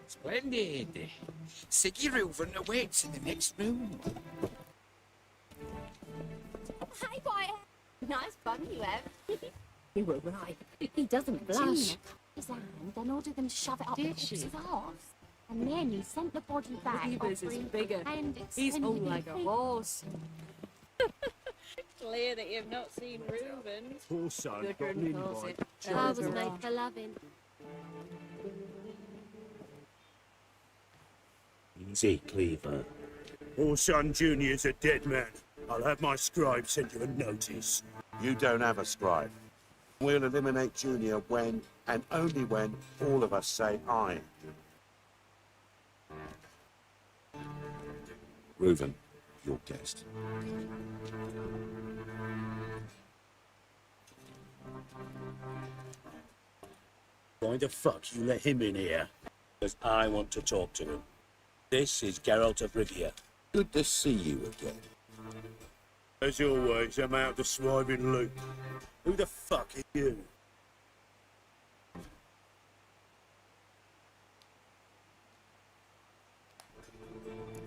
Splendid. Siggy Reuven awaits in the next room. Hey, White. Nice bun you have. You were right. He doesn't blush. Gina took his hand and ordered them to shove it up the corpse's arse. And then he sent the body back. Reeves is bigger. And He's all extended like a it. horse. Clear that you've not seen Reuben. Also, The curtain calls it. I was made for loving. Easy, Cleaver. Orson Jr.'s a dead man. I'll have my scribe send you a notice. You don't have a scribe. We'll eliminate Junior when, and only when, all of us say aye. Reuven, your guest. Why the fuck you let him in here? Because I want to talk to him. This is Geralt of Rivia. Good to see you again. As always, I'm out to swiving Luke. Who the fuck are you? I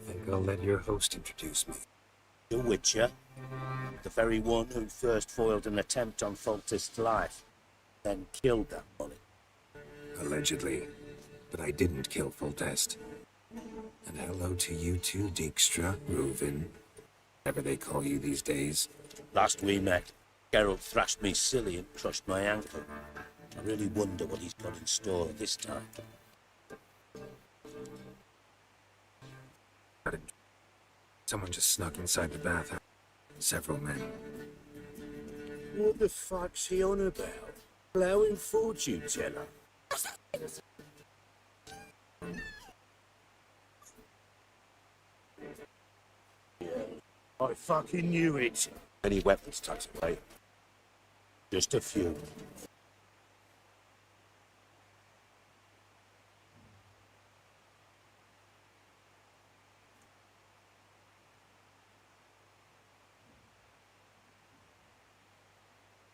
think I'll let your host introduce me. The Witcher. The very one who first foiled an attempt on Foltest's life, then killed that bullet. Allegedly. But I didn't kill Foltest. And hello to you too, Dijkstra, Reuven, whatever they call you these days. Last we met, Geralt thrashed me silly and crushed my ankle. I really wonder what he's got in store this time. Someone just snuck inside the bath. Several men. What the fuck's he on about? Blowing fortune teller? Yeah, I fucking knew it. Any weapons tucked away? Just a few.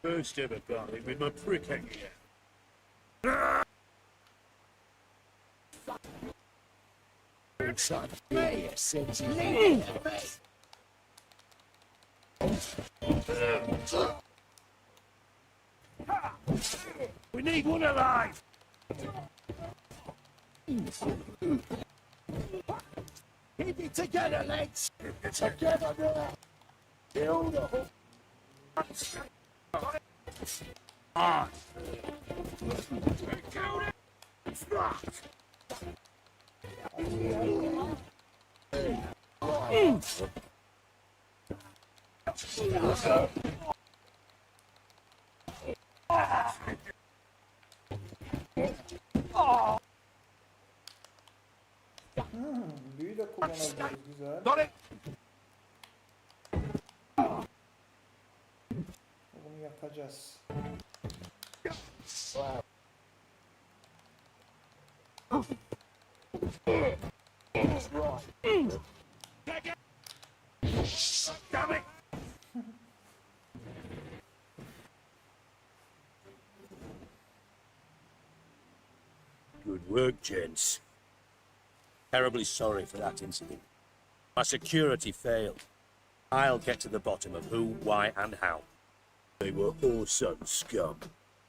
First ever party with my prick hanging out. Inside me, essentially. We need one alive! Keep it together, lads! Together, brother! Kill the whole... On! Büyü de kullanabiliriz, güzel. Bunu yakacağız. Damn it! Good work, gents. Terribly sorry for that incident. My security failed. I'll get to the bottom of who, why, and how. They were whoreson scum.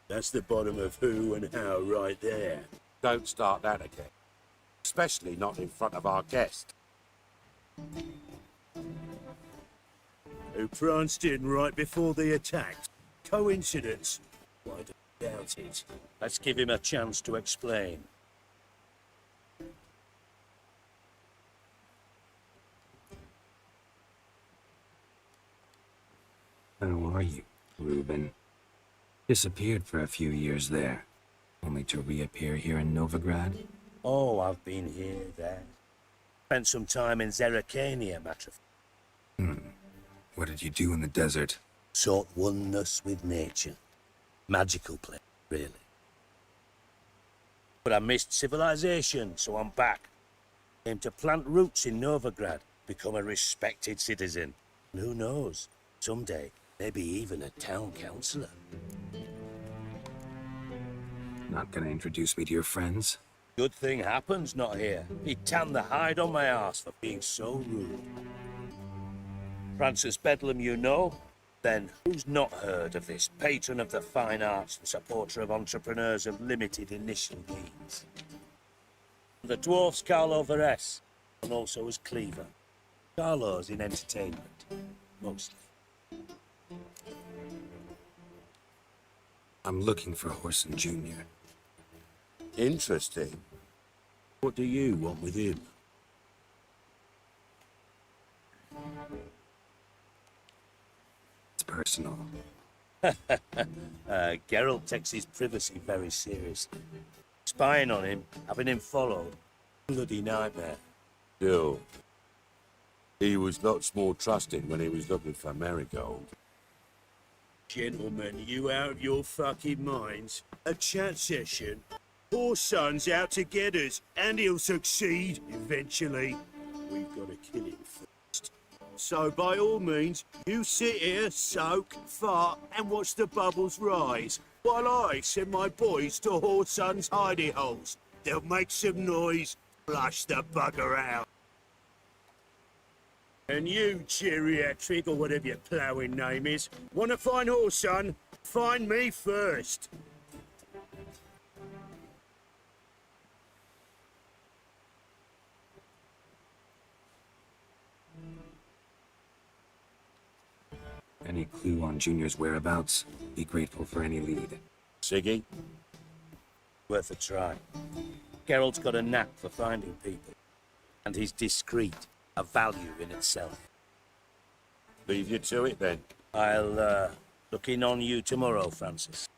That's the bottom of who and how right there. Don't start that again. Especially not in front of our guest. Who pranced in right before they attacked? Coincidence? Well, I don't doubt it. Let's give him a chance to explain. How are you, Reuben? Disappeared for a few years there, only to reappear here in Novigrad? Oh, I've been here, there. Spent some time in Zerrikania, matter of fact. What did you do in the desert? Sought oneness with nature. Magical place, really. But I missed civilization, so I'm back. Came to plant roots in Novigrad, become a respected citizen. And who knows, someday, maybe even a town councillor. Not gonna introduce me to your friends? Good thing happens not here. He tanned the hide on my arse for being so rude. Francis Bedlam, you know? Then who's not heard of this patron of the fine arts and supporter of entrepreneurs of limited initial means? The dwarf's Carlo Veres, and also as Cleaver. Carlo's in entertainment, mostly. I'm looking for Horson Jr. Interesting. What do you want with him? It's personal. Geralt takes his privacy very seriously. Spying on him, having him followed, bloody nightmare. Still, he was lots more trusting when he was looking for Marigold. Gentlemen, you out of your fucking minds? A chat session? Poor son's out to get us, and he'll succeed eventually. We've got to kill him first. So by all means, you sit here, soak, fart, and watch the bubbles rise, while I send my boys to Horson's hidey holes. They'll make some noise, flush the bugger out. And you, geriatric, or whatever your ploughing name is, want to find Horson? Find me first. Any clue on Junior's whereabouts? Be grateful for any lead. Siggy? Worth a try. Geralt's got a knack for finding people. And he's discreet, a value in itself. Leave you to it then. I'll, look in on you tomorrow, Francis.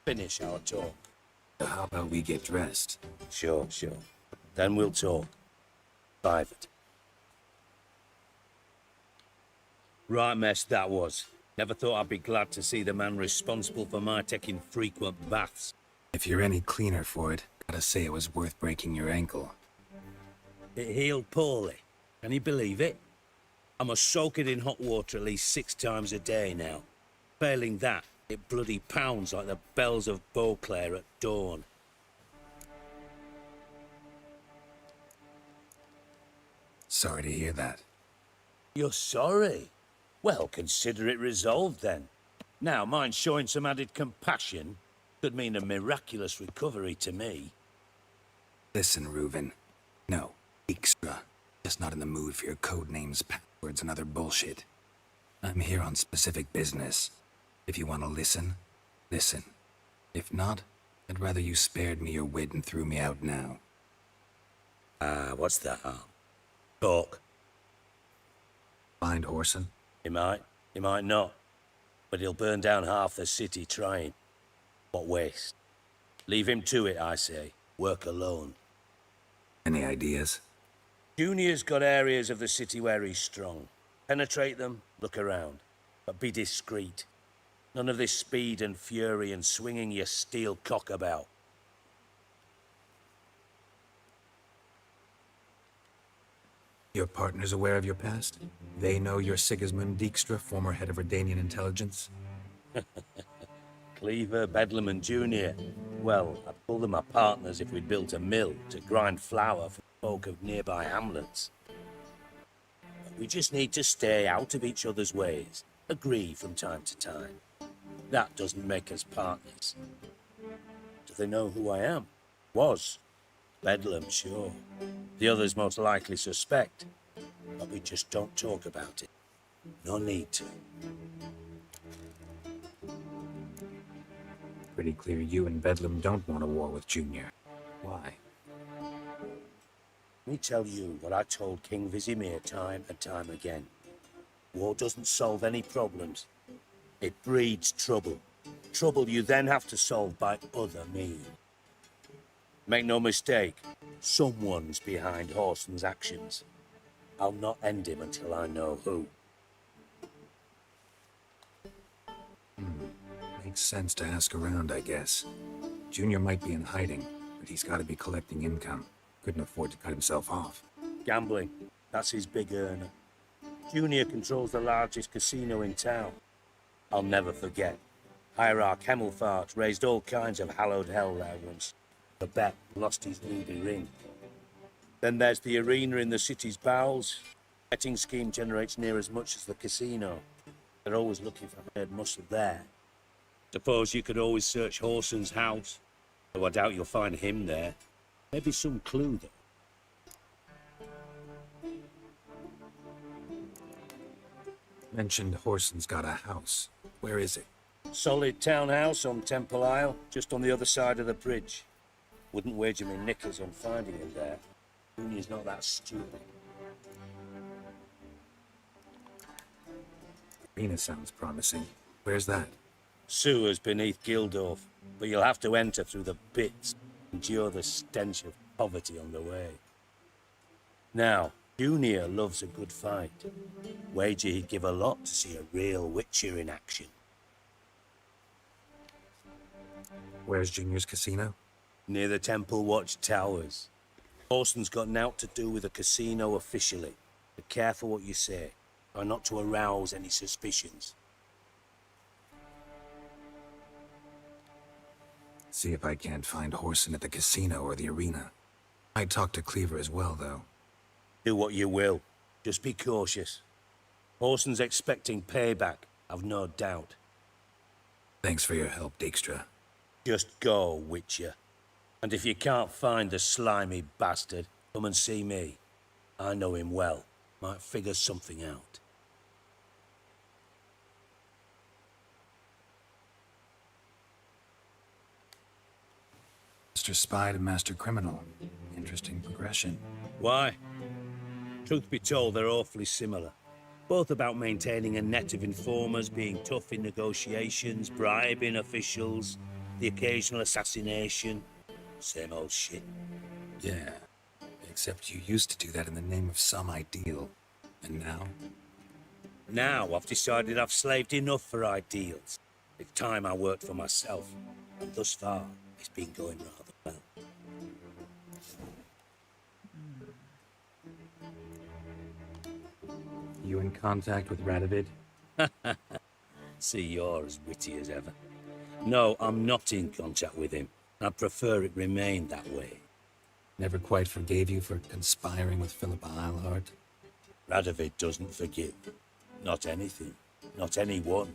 Finish our talk. How about we get dressed? Sure. Then we'll talk. Private. Right mess that was. Never thought I'd be glad to see the man responsible for my taking frequent baths. If you're any cleaner for it, gotta say it was worth breaking your ankle. It healed poorly. Can you believe it? I must soak it in hot water at least 6 times a day now. Failing that, it bloody pounds like the bells of Beauclair at dawn. Sorry to hear that. You're sorry? Well, consider it resolved then. Now, mind showing some added compassion could mean a miraculous recovery to me. Listen, Reuben. No, extra. Just not in the mood for your code names, passwords, and other bullshit. I'm here on specific business. If you want to listen, listen. If not, I'd rather you spared me your wit and threw me out now. What's the harm? Talk. Find Horson? He might not. But he'll burn down half the city trying. What waste. Leave him to it, I say. Work alone. Any ideas? Junior's got areas of the city where he's strong. Penetrate them, look around. But be discreet. None of this speed and fury and swinging your steel cock about. Your partner's aware of your past? They know you're Sigismund Dijkstra, former head of Redanian intelligence? Cleaver, Bedlam and Junior. Well, I'd call them my partners if we'd built a mill to grind flour for folk of nearby hamlets. But we just need to stay out of each other's ways. Agree from time to time. That doesn't make us partners. Do they know who I am? Was. Bedlam, sure. The others most likely suspect. but we just don't talk about it. No need to. Pretty clear you and Bedlam don't want a war with Junior. Why? Let me tell you what I told King Vizimir time and time again. War doesn't solve any problems. It breeds trouble. Trouble you then have to solve by other means. Make no mistake, someone's behind Horson's actions. I'll not end him until I know who. Makes sense to ask around, I guess. Junior might be in hiding, but he's got to be collecting income. Couldn't afford to cut himself off. Gambling, that's his big earner. Junior controls the largest casino in town. I'll never forget. Hierarch Hemmelfart raised all kinds of hallowed hell there once. The bet lost his ruby ring. Then there's the arena in the city's bowels. Betting scheme generates near as much as the casino. They're always looking for herd muscle there. Suppose you could always search Horson's house. Though I doubt you'll find him there. Maybe some clue, though. Mentioned Horson's got a house. Where is it? Solid townhouse on Temple Isle, just on the other side of the bridge. Wouldn't wager me knickers on finding him there. Junior's not that stupid. Arena sounds promising. Where's that? Sewers beneath Gildorf, but you'll have to enter through the pits, endure the stench of poverty on the way. Now, Junior loves a good fight. Wager he'd give a lot to see a real Witcher in action. Where's Junior's casino? Near the Temple Watch Towers. Horson's got naught to do with the casino officially. Be careful what you say. Try not to arouse any suspicions. See if I can't find Horson at the casino or the arena. I'd talk to Cleaver as well, though. Do what you will. Just be cautious. Horson's expecting payback, I've no doubt. Thanks for your help, Dijkstra. Just go, Witcher. And if you can't find the slimy bastard, come and see me. I know him well. Might figure something out. Master Spy to Master Criminal. Interesting progression. Why? Truth be told, they're awfully similar. Both about maintaining a net of informers, being tough in negotiations, bribing officials, the occasional assassination. Same old shit. Yeah, except you used to do that in the name of some ideal. And now? Now I've decided I've slaved enough for ideals. It's time I worked for myself. And thus far, it's been going rather well. You in contact with Radovid? See, you're as witty as ever. No, I'm not in contact with him. I prefer it remained that way. Never quite forgave you for conspiring with Philippa Eilhart? Radovid doesn't forgive. Not anything. Not anyone.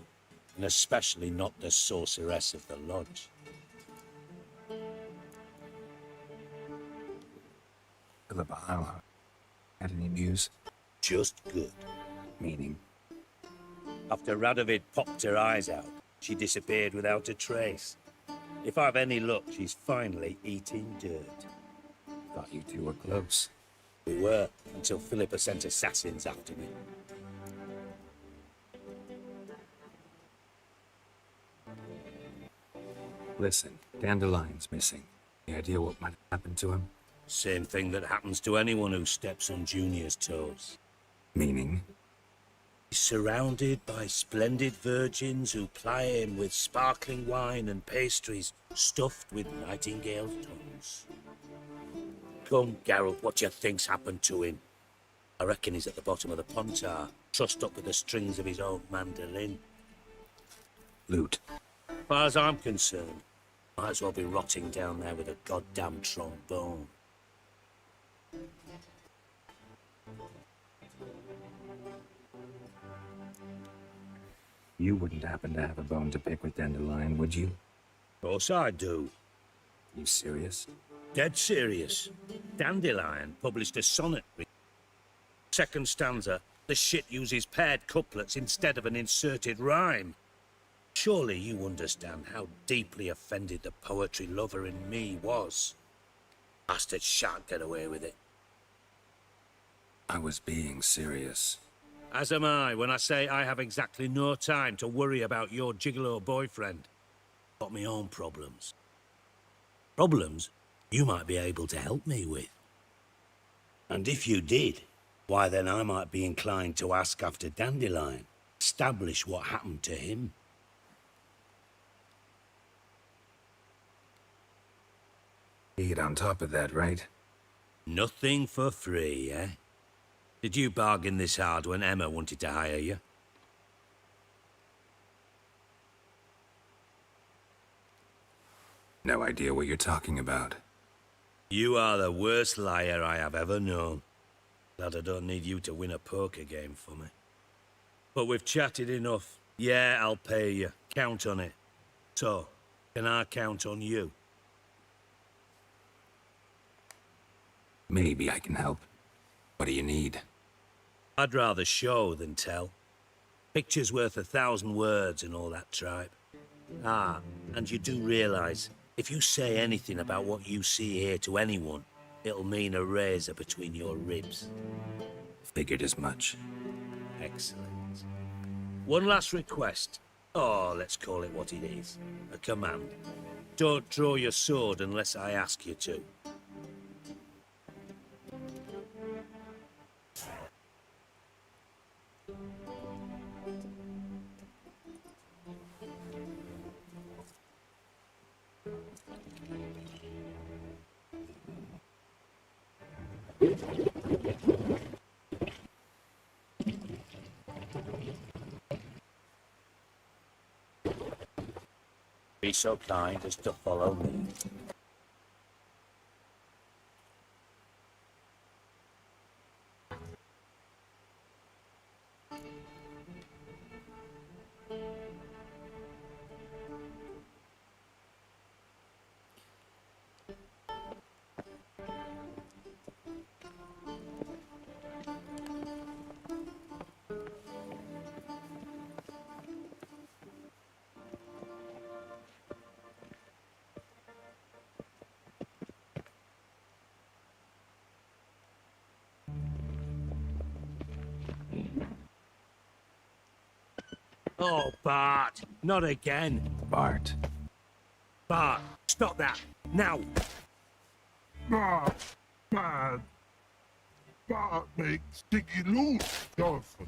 And especially not the sorceress of the lodge. Philippa Eilhart. Had any news? Just good. Meaning? After Radovid popped her eyes out, she disappeared without a trace. If I've any luck, she's finally eating dirt. Thought you two were close. We were, until Philippa sent assassins after me. Listen, Dandelion's missing. Any idea what might have happened to him? Same thing that happens to anyone who steps on Junior's toes. Meaning? He's surrounded by splendid virgins who ply him with sparkling wine and pastries stuffed with nightingale tongues. Come, Geralt, what do you think's happened to him? I reckon he's at the bottom of the Pontar, trussed up with the strings of his own mandolin. Loot. As far as I'm concerned, might as well be rotting down there with a goddamn trombone. You wouldn't happen to have a bone to pick with Dandelion, would you? Of course I do. You serious? Dead serious. Dandelion published a sonnet Second stanza, the shit uses paired couplets instead of an inserted rhyme. Surely you understand how deeply offended the poetry lover in me was. Bastard shan't get away with it. I was being serious. As am I when I say I have exactly no time to worry about your gigolo boyfriend. Got my own problems. Problems you might be able to help me with. And if you did, why then I might be inclined to ask after Dandelion, establish what happened to him. Eat on top of that, right? Nothing for free, eh? Did you bargain this hard when Emma wanted to hire you? No idea what you're talking about. You are the worst liar I have ever known. Glad I don't need you to win a poker game for me. But we've chatted enough. Yeah, I'll pay you. Count on it. So, can I count on you? Maybe I can help. What do you need? I'd rather show than tell. Picture's worth 1,000 words and all that tripe. Ah, and you do realise, if you say anything about what you see here to anyone, it'll mean a razor between your ribs. Figured as much. Excellent. One last request. Oh, let's call it what it is. A command. Don't draw your sword unless I ask you to. Be so kind as to follow me. Oh, Bart, not again. Bart. Bart, stop that, now. Bart, bad. Bart makes sticky loose, Dolphin.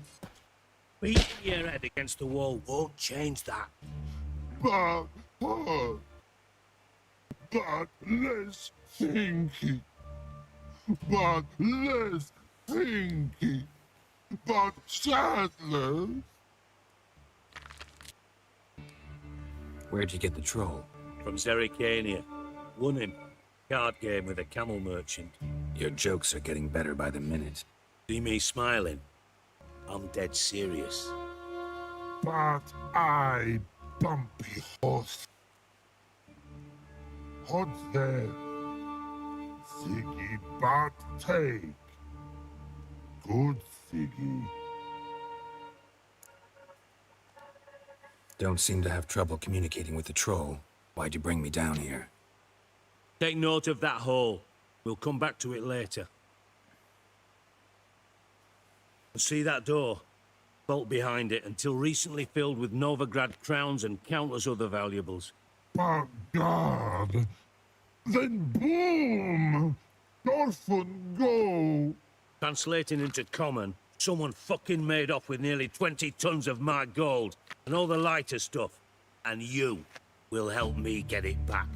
Beating your head against the wall won't change that. Bart, hard. Bart, less thinky. Bart, less thinky. Bart, sadler. Where'd you get the troll? From Zerrikania. Won him. Card game with a camel merchant. Your jokes are getting better by the minute. See me smiling? I'm dead serious. But I bumpy horse. Hot there. Siggy but take. Good Siggy. Don't seem to have trouble communicating with the troll. Why'd you bring me down here? Take note of that hole. We'll come back to it later. See that door? Bolt behind it, until recently filled with Novigrad crowns and countless other valuables. Oh, God. Then boom! Dolphin, go! Translating into common, someone fucking made off with nearly 20 tons of my gold and all the lighter stuff. And you will help me get it back.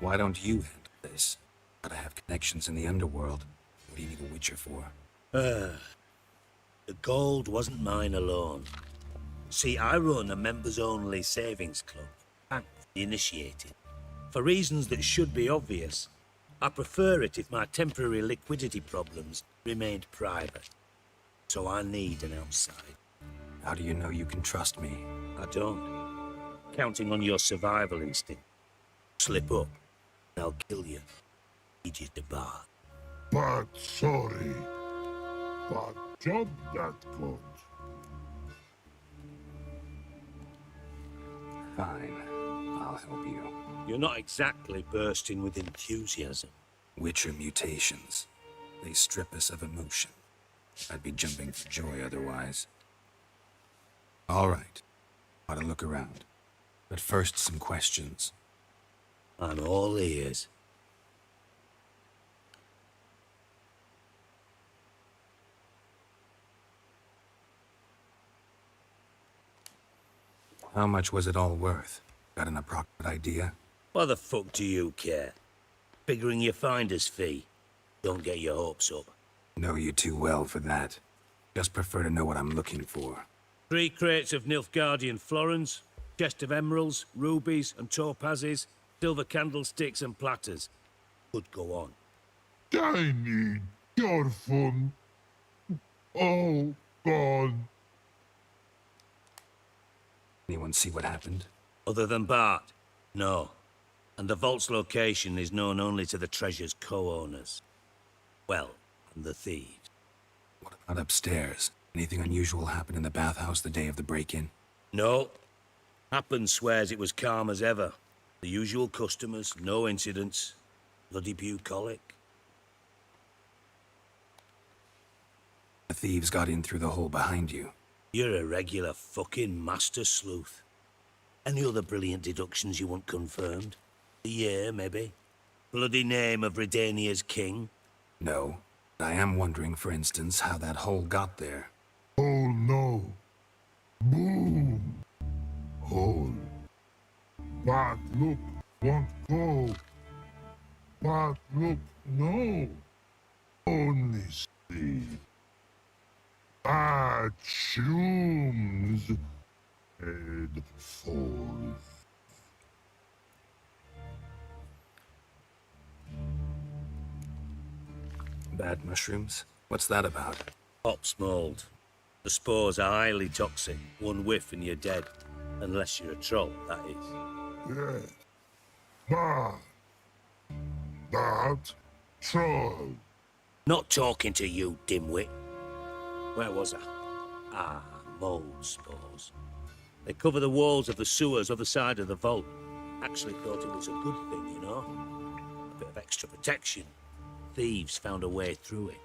Why don't you handle this? Gotta have connections in the underworld. What do you need a witcher for? The gold wasn't mine alone. See, I run a members-only savings club, Bank for the Initiated. For reasons that should be obvious, I prefer it if my temporary liquidity problems remained private. So I need an outside. How do you know you can trust me? I don't. Counting on your survival instinct. Slip up, and I'll kill you. Idiot the bar. But sorry. But job that good. Fine. I'll help you. You're not exactly bursting with enthusiasm. Witcher mutations. They strip us of emotion. I'd be jumping for joy otherwise. All right. Ought to look around. But first, some questions. I'm all ears. How much was it all worth? Got an approximate idea? Why the fuck do you care? Figuring your finder's fee. Don't get your hopes up. Know you too well for that. Just prefer to know what I'm looking for. 3 crates of Nilfgaardian florins, chest of emeralds, rubies and topazes, silver candlesticks and platters. Could go on. Tiny, your fun. All gone. Anyone see what happened? Other than Bart? No. And the vault's location is known only to the treasure's co-owners. Well, and the thieves. What about upstairs? Anything unusual happen in the bathhouse the day of the break-in? No. Happen swears it was calm as ever. The usual customers, no incidents. Bloody bucolic. The thieves got in through the hole behind you. You're a regular fucking master sleuth. Any other brilliant deductions you want confirmed? The year, maybe? Bloody name of Redania's king? No. I am wondering, for instance, how that hole got there. Oh no. Boom. Hole. Bad look, won't go. Bad look, no. Only see. Bad shoes. Head falls. Bad mushrooms? What's that about? Hops mold. The spores are highly toxic. One whiff and you're dead. Unless you're a troll, that is. Yes. Bad. Bad troll. Not talking to you, dimwit. Where was I? Ah, mold spores. They cover the walls of the sewers other side of the vault. Actually thought it was a good thing, you know? A bit of extra protection. Thieves found a way through it.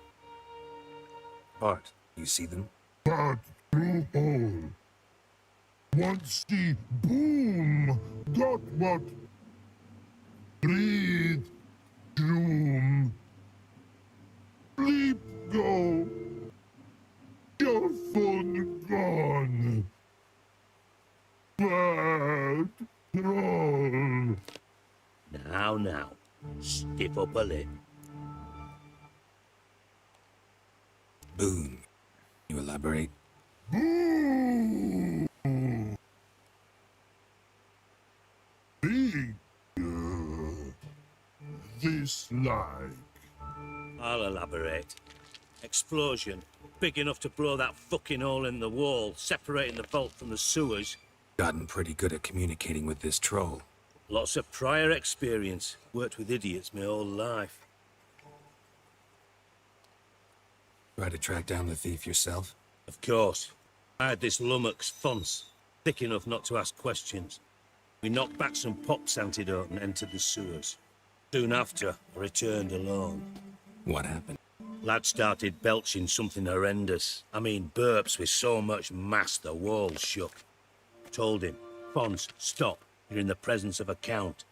Bart, you see them? Bad through hole. Once the boom got what? Breathe, doom. Sleep go. Your fun gone. Bad troll. Now, stiff up a lip. Boom. You elaborate? Boom. Big. This like. I'll elaborate. Explosion. Big enough to blow that fucking hole in the wall, separating the vault from the sewers. Gotten pretty good at communicating with this troll. Lots of prior experience. Worked with idiots my whole life. Try to track down the thief yourself? Of course. I had this lummox Fons, thick enough not to ask questions. We knocked back some Pop's antidote and entered the sewers. Soon after, I returned alone. What happened? Lad started belching something horrendous. I mean, burps with so much mass the walls shook. Told him, Fons, stop. You're in the presence of a count.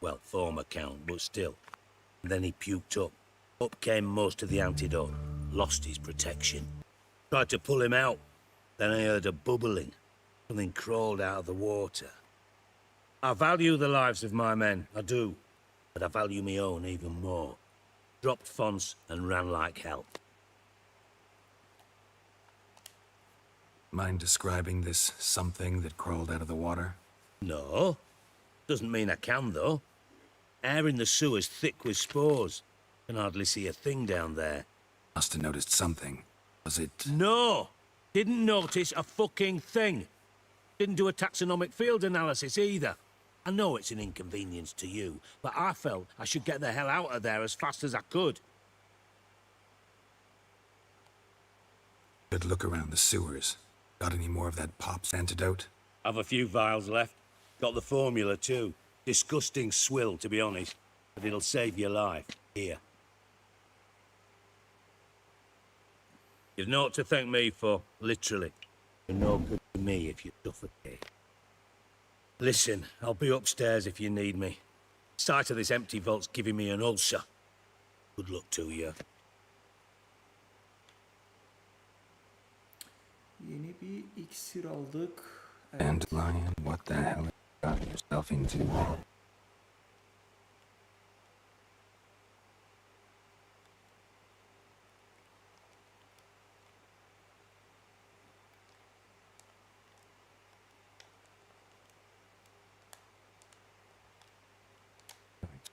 Well, former count, but still. And then he puked up. Up came most of the antidote. Lost his protection. Tried to pull him out. Then I heard a bubbling. Something crawled out of the water. I value the lives of my men, I do. But I value my own even more. Dropped Fons and ran like hell. Mind describing this something that crawled out of the water? No. Doesn't mean I can, though. Air in the sewer's thick with spores. Can hardly see a thing down there. Must have noticed something. Was it... No! Didn't notice a fucking thing. Didn't do a taxonomic field analysis either. I know it's an inconvenience to you, but I felt I should get the hell out of there as fast as I could. Good look around the sewers. Got any more of that Pop's antidote? I've a few vials left. Got the formula too. Disgusting swill, to be honest, but it'll save your life. Here. You've naught to thank me for, literally. You're no good to me if you suffocate. Listen, I'll be upstairs if you need me. Sight of this empty vault's giving me an ulcer. Good luck to you. Yeni bir iksir aldık. Dandelion, what the hell have you got yourself into?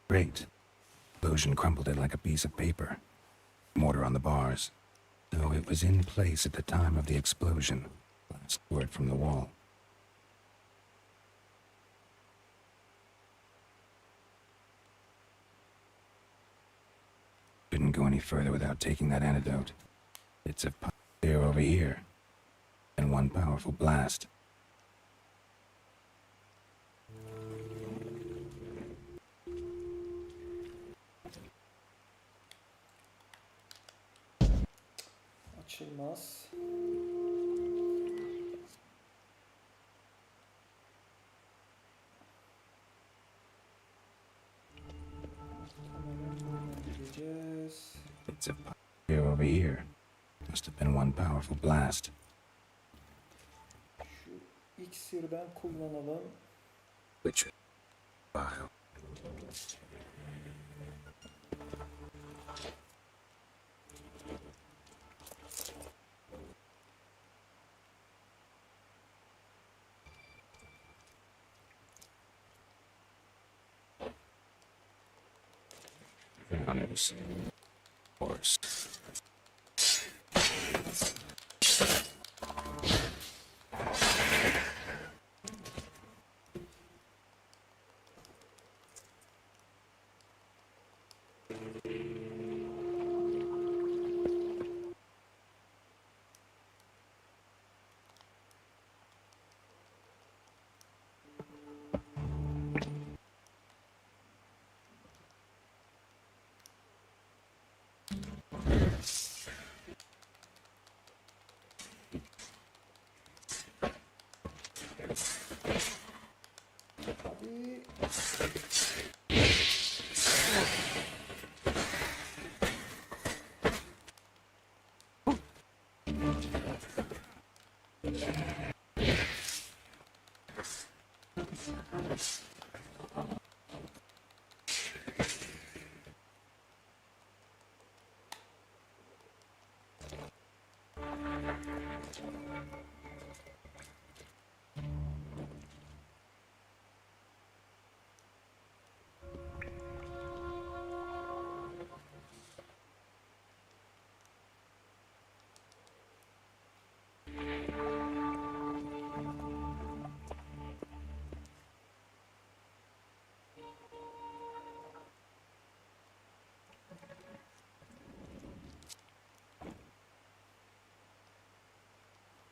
Great. Explosion crumpled it like a piece of paper. Mortar on the bars. So it was in place at the time of the explosion. Last word from the wall. Couldn't go any further without taking that antidote. Bits of fire over here. And one powerful blast. Açılmaz. Gideceğiz. Bits of fire over here. Must have been one powerful blast. Şu iksirden kullanalım. Which vial? Honors. Horse.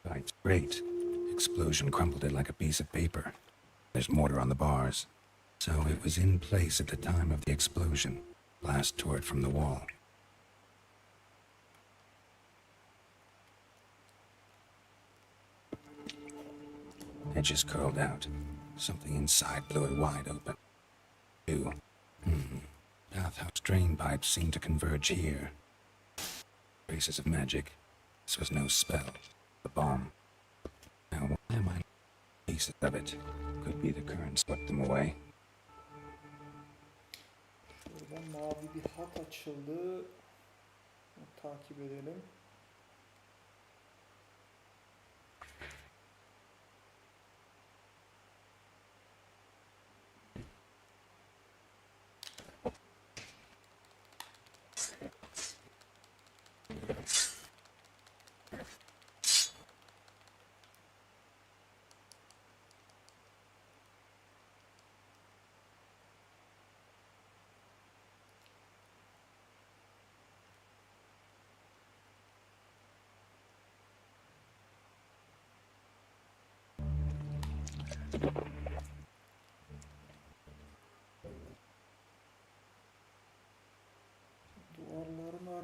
Right, great. Explosion crumpled it like a piece of paper. There's mortar on the bars. So it was in place at the time of the explosion. Blast tore it from the wall. Edges curled out. Something inside blew it wide open. Ew. Bathhouse drain pipes seemed to converge here. Traces of magic. This was no spell. The bomb. Now why am I pieces of it? Could be the current swept them away. Şuradan mavi bir hat açıldı. Onu takip edelim.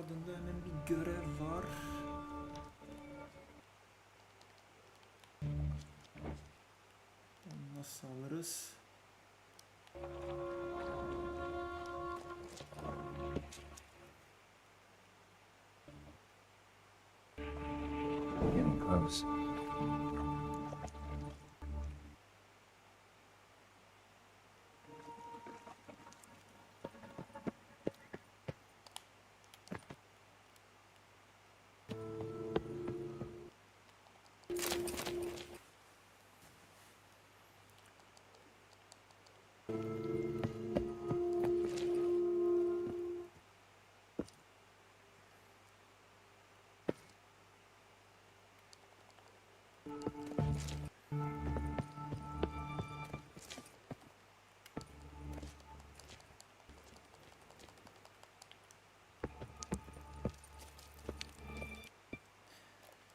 ardında hemen bir görev var. Onu nasıl alırız? Getting close.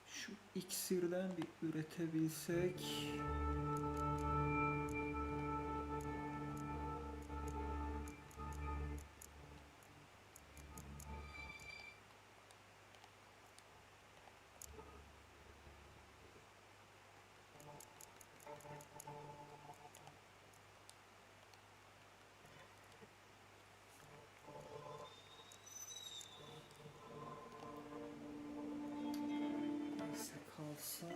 Şu iksirden bir üretebilsek. Neyse kalsın.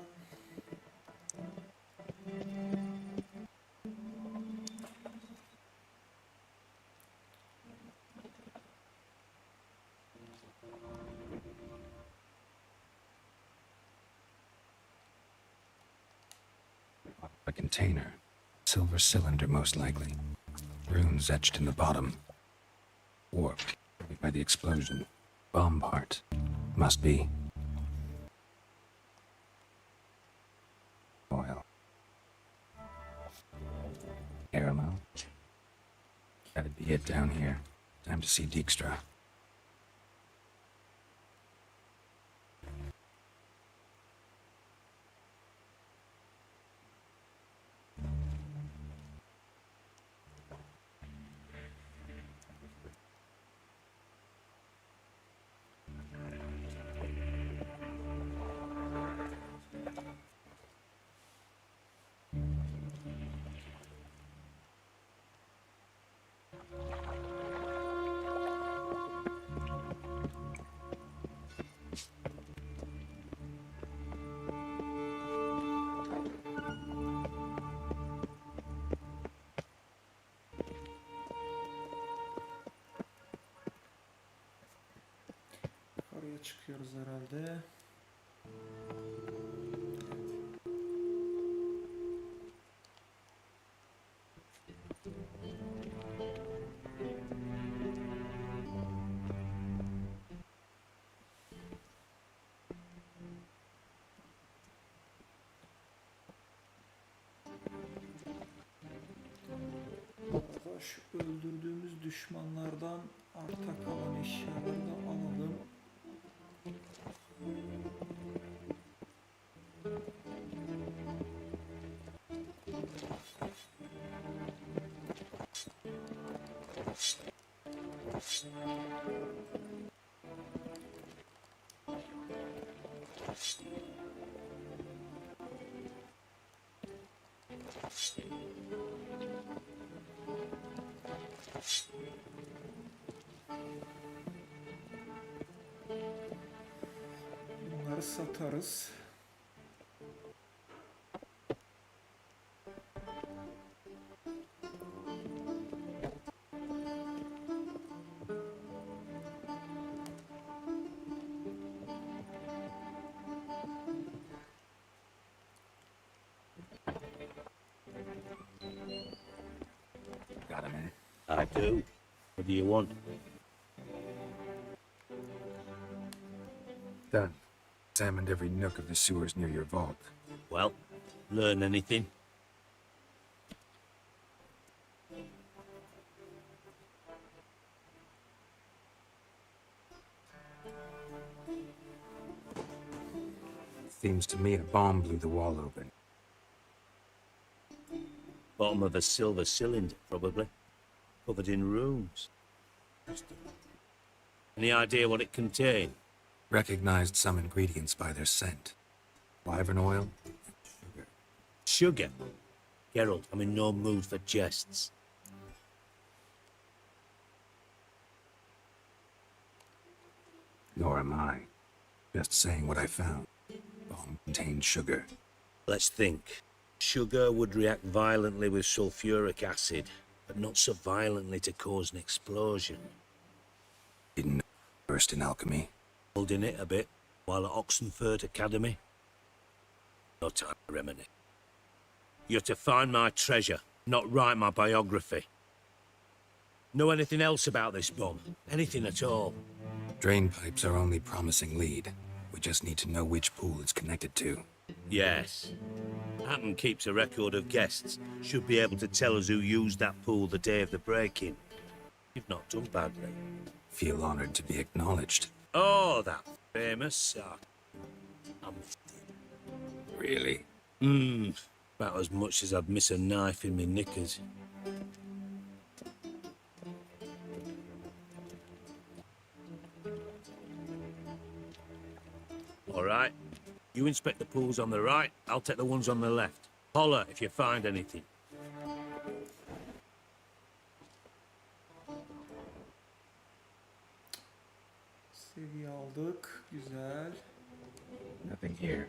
A container. Silver cylinder, most likely. Runes etched in the bottom. Warped by the explosion. Bomb part. Must be. Oil. Caramel. That'd be it down here. Time to see Dijkstra. Yukarıya çıkıyoruz herhalde. Bu arada şu öldürdüğümüz düşmanlardan arta kalan eşyaları da alalım. Bunları satarız. Got a minute? I do. What do you want? Done. Examined every nook of the sewers near your vault. Well, learn anything? Seems to me a bomb blew the wall open. Bottom of a silver cylinder, probably. Covered in runes. Any idea what it contained? Recognized some ingredients by their scent. Wyvern oil, sugar. Sugar? Geralt, I'm in no mood for jests. Nor am I. Just saying what I found. Bomb contained sugar. Let's think. Sugar would react violently with sulfuric acid, but not so violently to cause an explosion. Didn't versed in alchemy. Holding it a bit while at Oxenford Academy. No time to reminisce. You're to find my treasure, not write my biography. Know anything else about this bomb? Anything at all? Drain pipes are only promising lead. We just need to know which pool it's connected to. Yes. Hatton keeps a record of guests. Should be able to tell us who used that pool the day of the break-in. You've not done badly. Feel honored to be acknowledged. Oh, that famous Really? About as much as I'd miss a knife in me knickers. All right. You inspect the pools on the right, I'll take the ones on the left. Holler if you find anything. Seviye aldık. Güzel. Nothing here.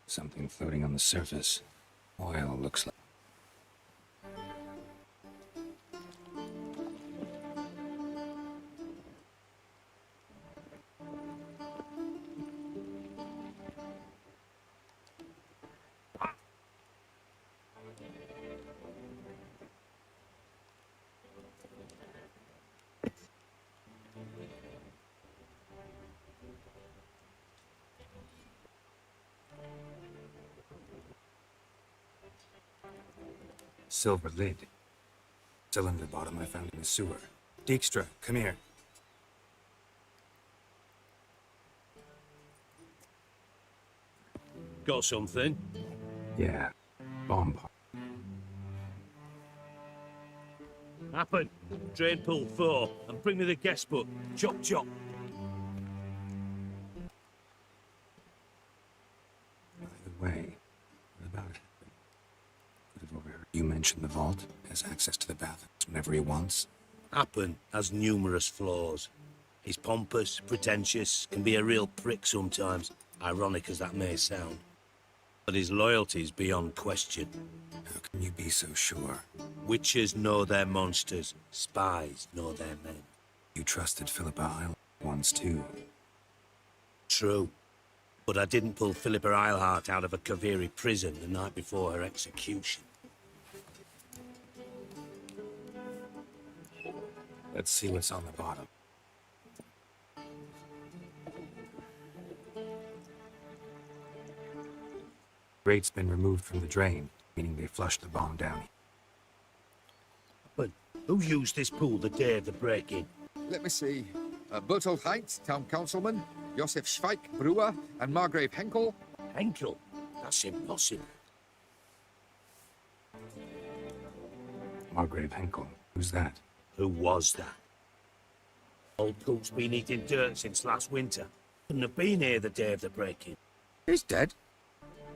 Something floating on the surface. Oil looks like. Silver lid. Cylinder bottom I found in the sewer. Dijkstra, come here. Got something? Yeah. Bomb pop. Happen. Drain pool 4 and bring me the guest book. Chop chop. By the way, what about it? Could have overheard you mention the vault. Has access to the bathrooms whenever he wants. Happen has numerous flaws. He's pompous, pretentious, can be a real prick sometimes, ironic as that may sound. But his loyalty's beyond question. How can you be so sure? Witches know their monsters, spies know their men. You trusted Philippa Isle once too. True. But I didn't pull Philippa Eilhart out of a Kaviri prison the night before her execution. Let's see what's on the bottom. Grate's been removed from the drain, meaning they flushed the bomb down. But who used this pool the day of the break-in? Let me see. Bertolt Heinz, town councilman, Josef Schweik, brewer, and Margrave Henkel. Henkel? That's impossible. Margrave Henkel. Who's that? Who was that? Old cook's been eating dirt since last winter. Couldn't have been here the day of the break-in. He's dead?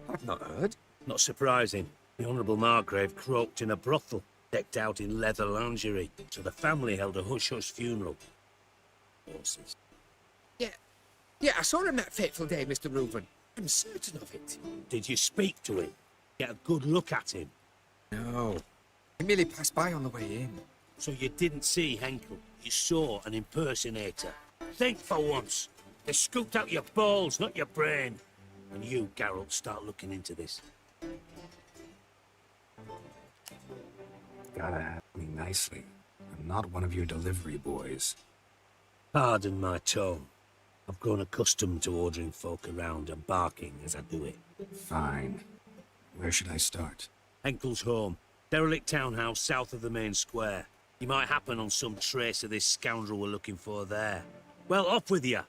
I've not heard. Not surprising. The Honourable Margrave croaked in a brothel, decked out in leather lingerie, so the family held a hush-hush funeral. Horses. Yeah, I saw him that fateful day, Mr. Reuben. I'm certain of it. Did you speak to him? Get a good look at him? No. He merely passed by on the way in. So you didn't see Henkel? You saw an impersonator? Think for once. They scooped out your balls, not your brain. And you, Geralt, start looking into this. Gotta have me nicely. I'm not one of your delivery boys. Pardon my tone. I've grown accustomed to ordering folk around and barking as I do it. Fine. Where should I start? Henkel's home. Derelict townhouse south of the main square. You might happen on some trace of this scoundrel we're looking for there. Well, off with you.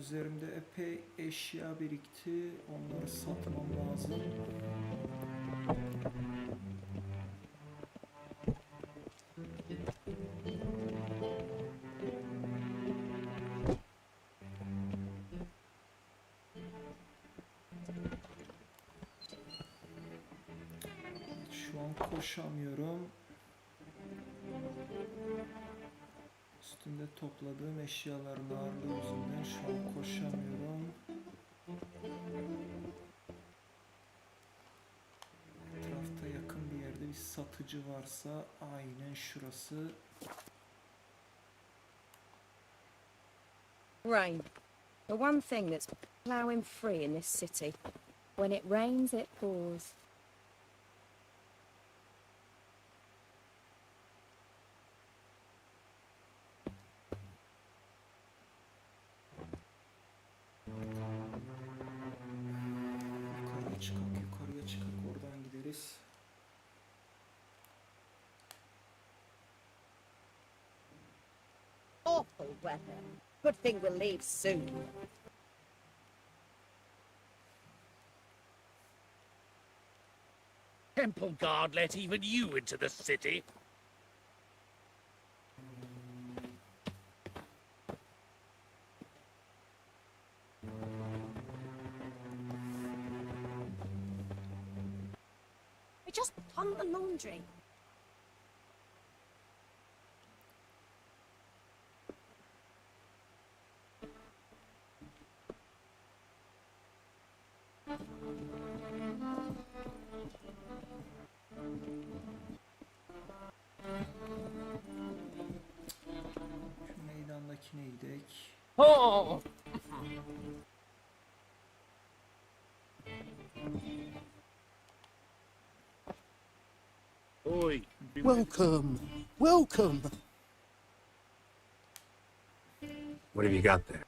Üzerimde epey eşya birikti. Onları satmam lazım. Şu an koşamıyorum. Üstümde topladığım eşyaların ağırlığı yüzünden şu an koşamıyorum. Etrafta yakın bir yerde bir satıcı varsa aynen şurası. Rain. The one thing that's plowing free in this city. When it rains, it pours. Yukarıya çıkak, yukarıya çıkak. Oradan gideriz. Awful weather. Good thing we'll leave soon. Temple guard let even you into the city. We just hung the laundry. Şu meydandakine gidelim. Oh! Oi. Welcome. Welcome. What have you got there?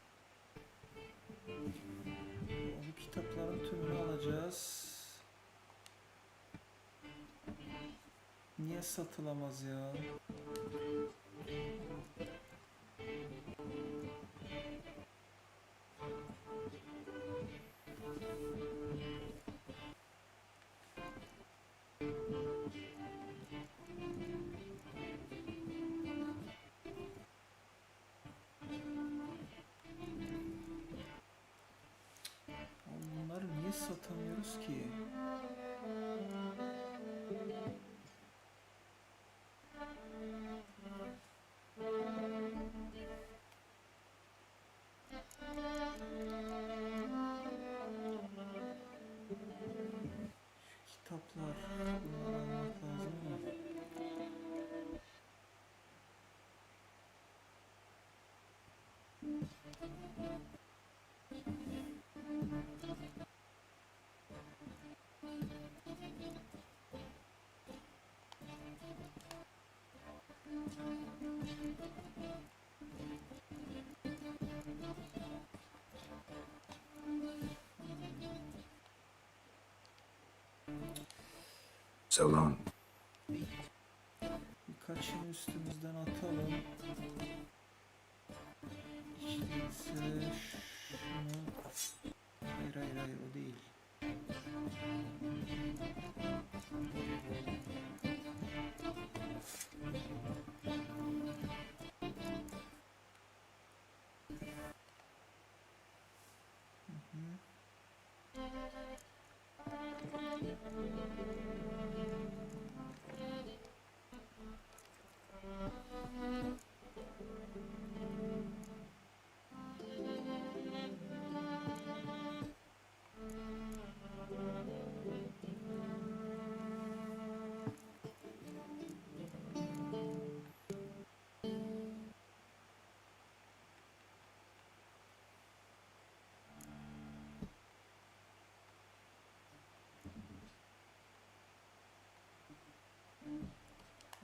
Bu kitapların tümünü alacağız. Niye satılamaz ya? Bunları niye satamıyoruz ki? Şu kitaplar, bunları almak lazım ama. So long. Birkaçını üstümüzden atalım. Hiç değilse şunu... Hayır hayır hayır o değil.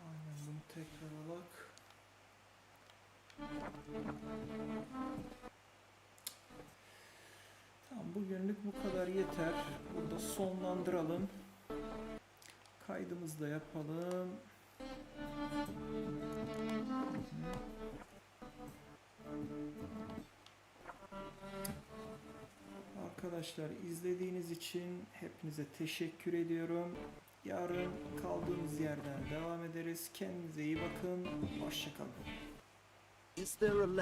Aynen bunu tekrar alak. Tamam bugünlük bu kadar yeter. Burada sonlandıralım. Kaydımızı da yapalım. arkadaşlar izlediğiniz için hepinize teşekkür ediyorum. Yarın kaldığımız yerden devam ederiz. Kendinize iyi bakın. Hoşça kalın.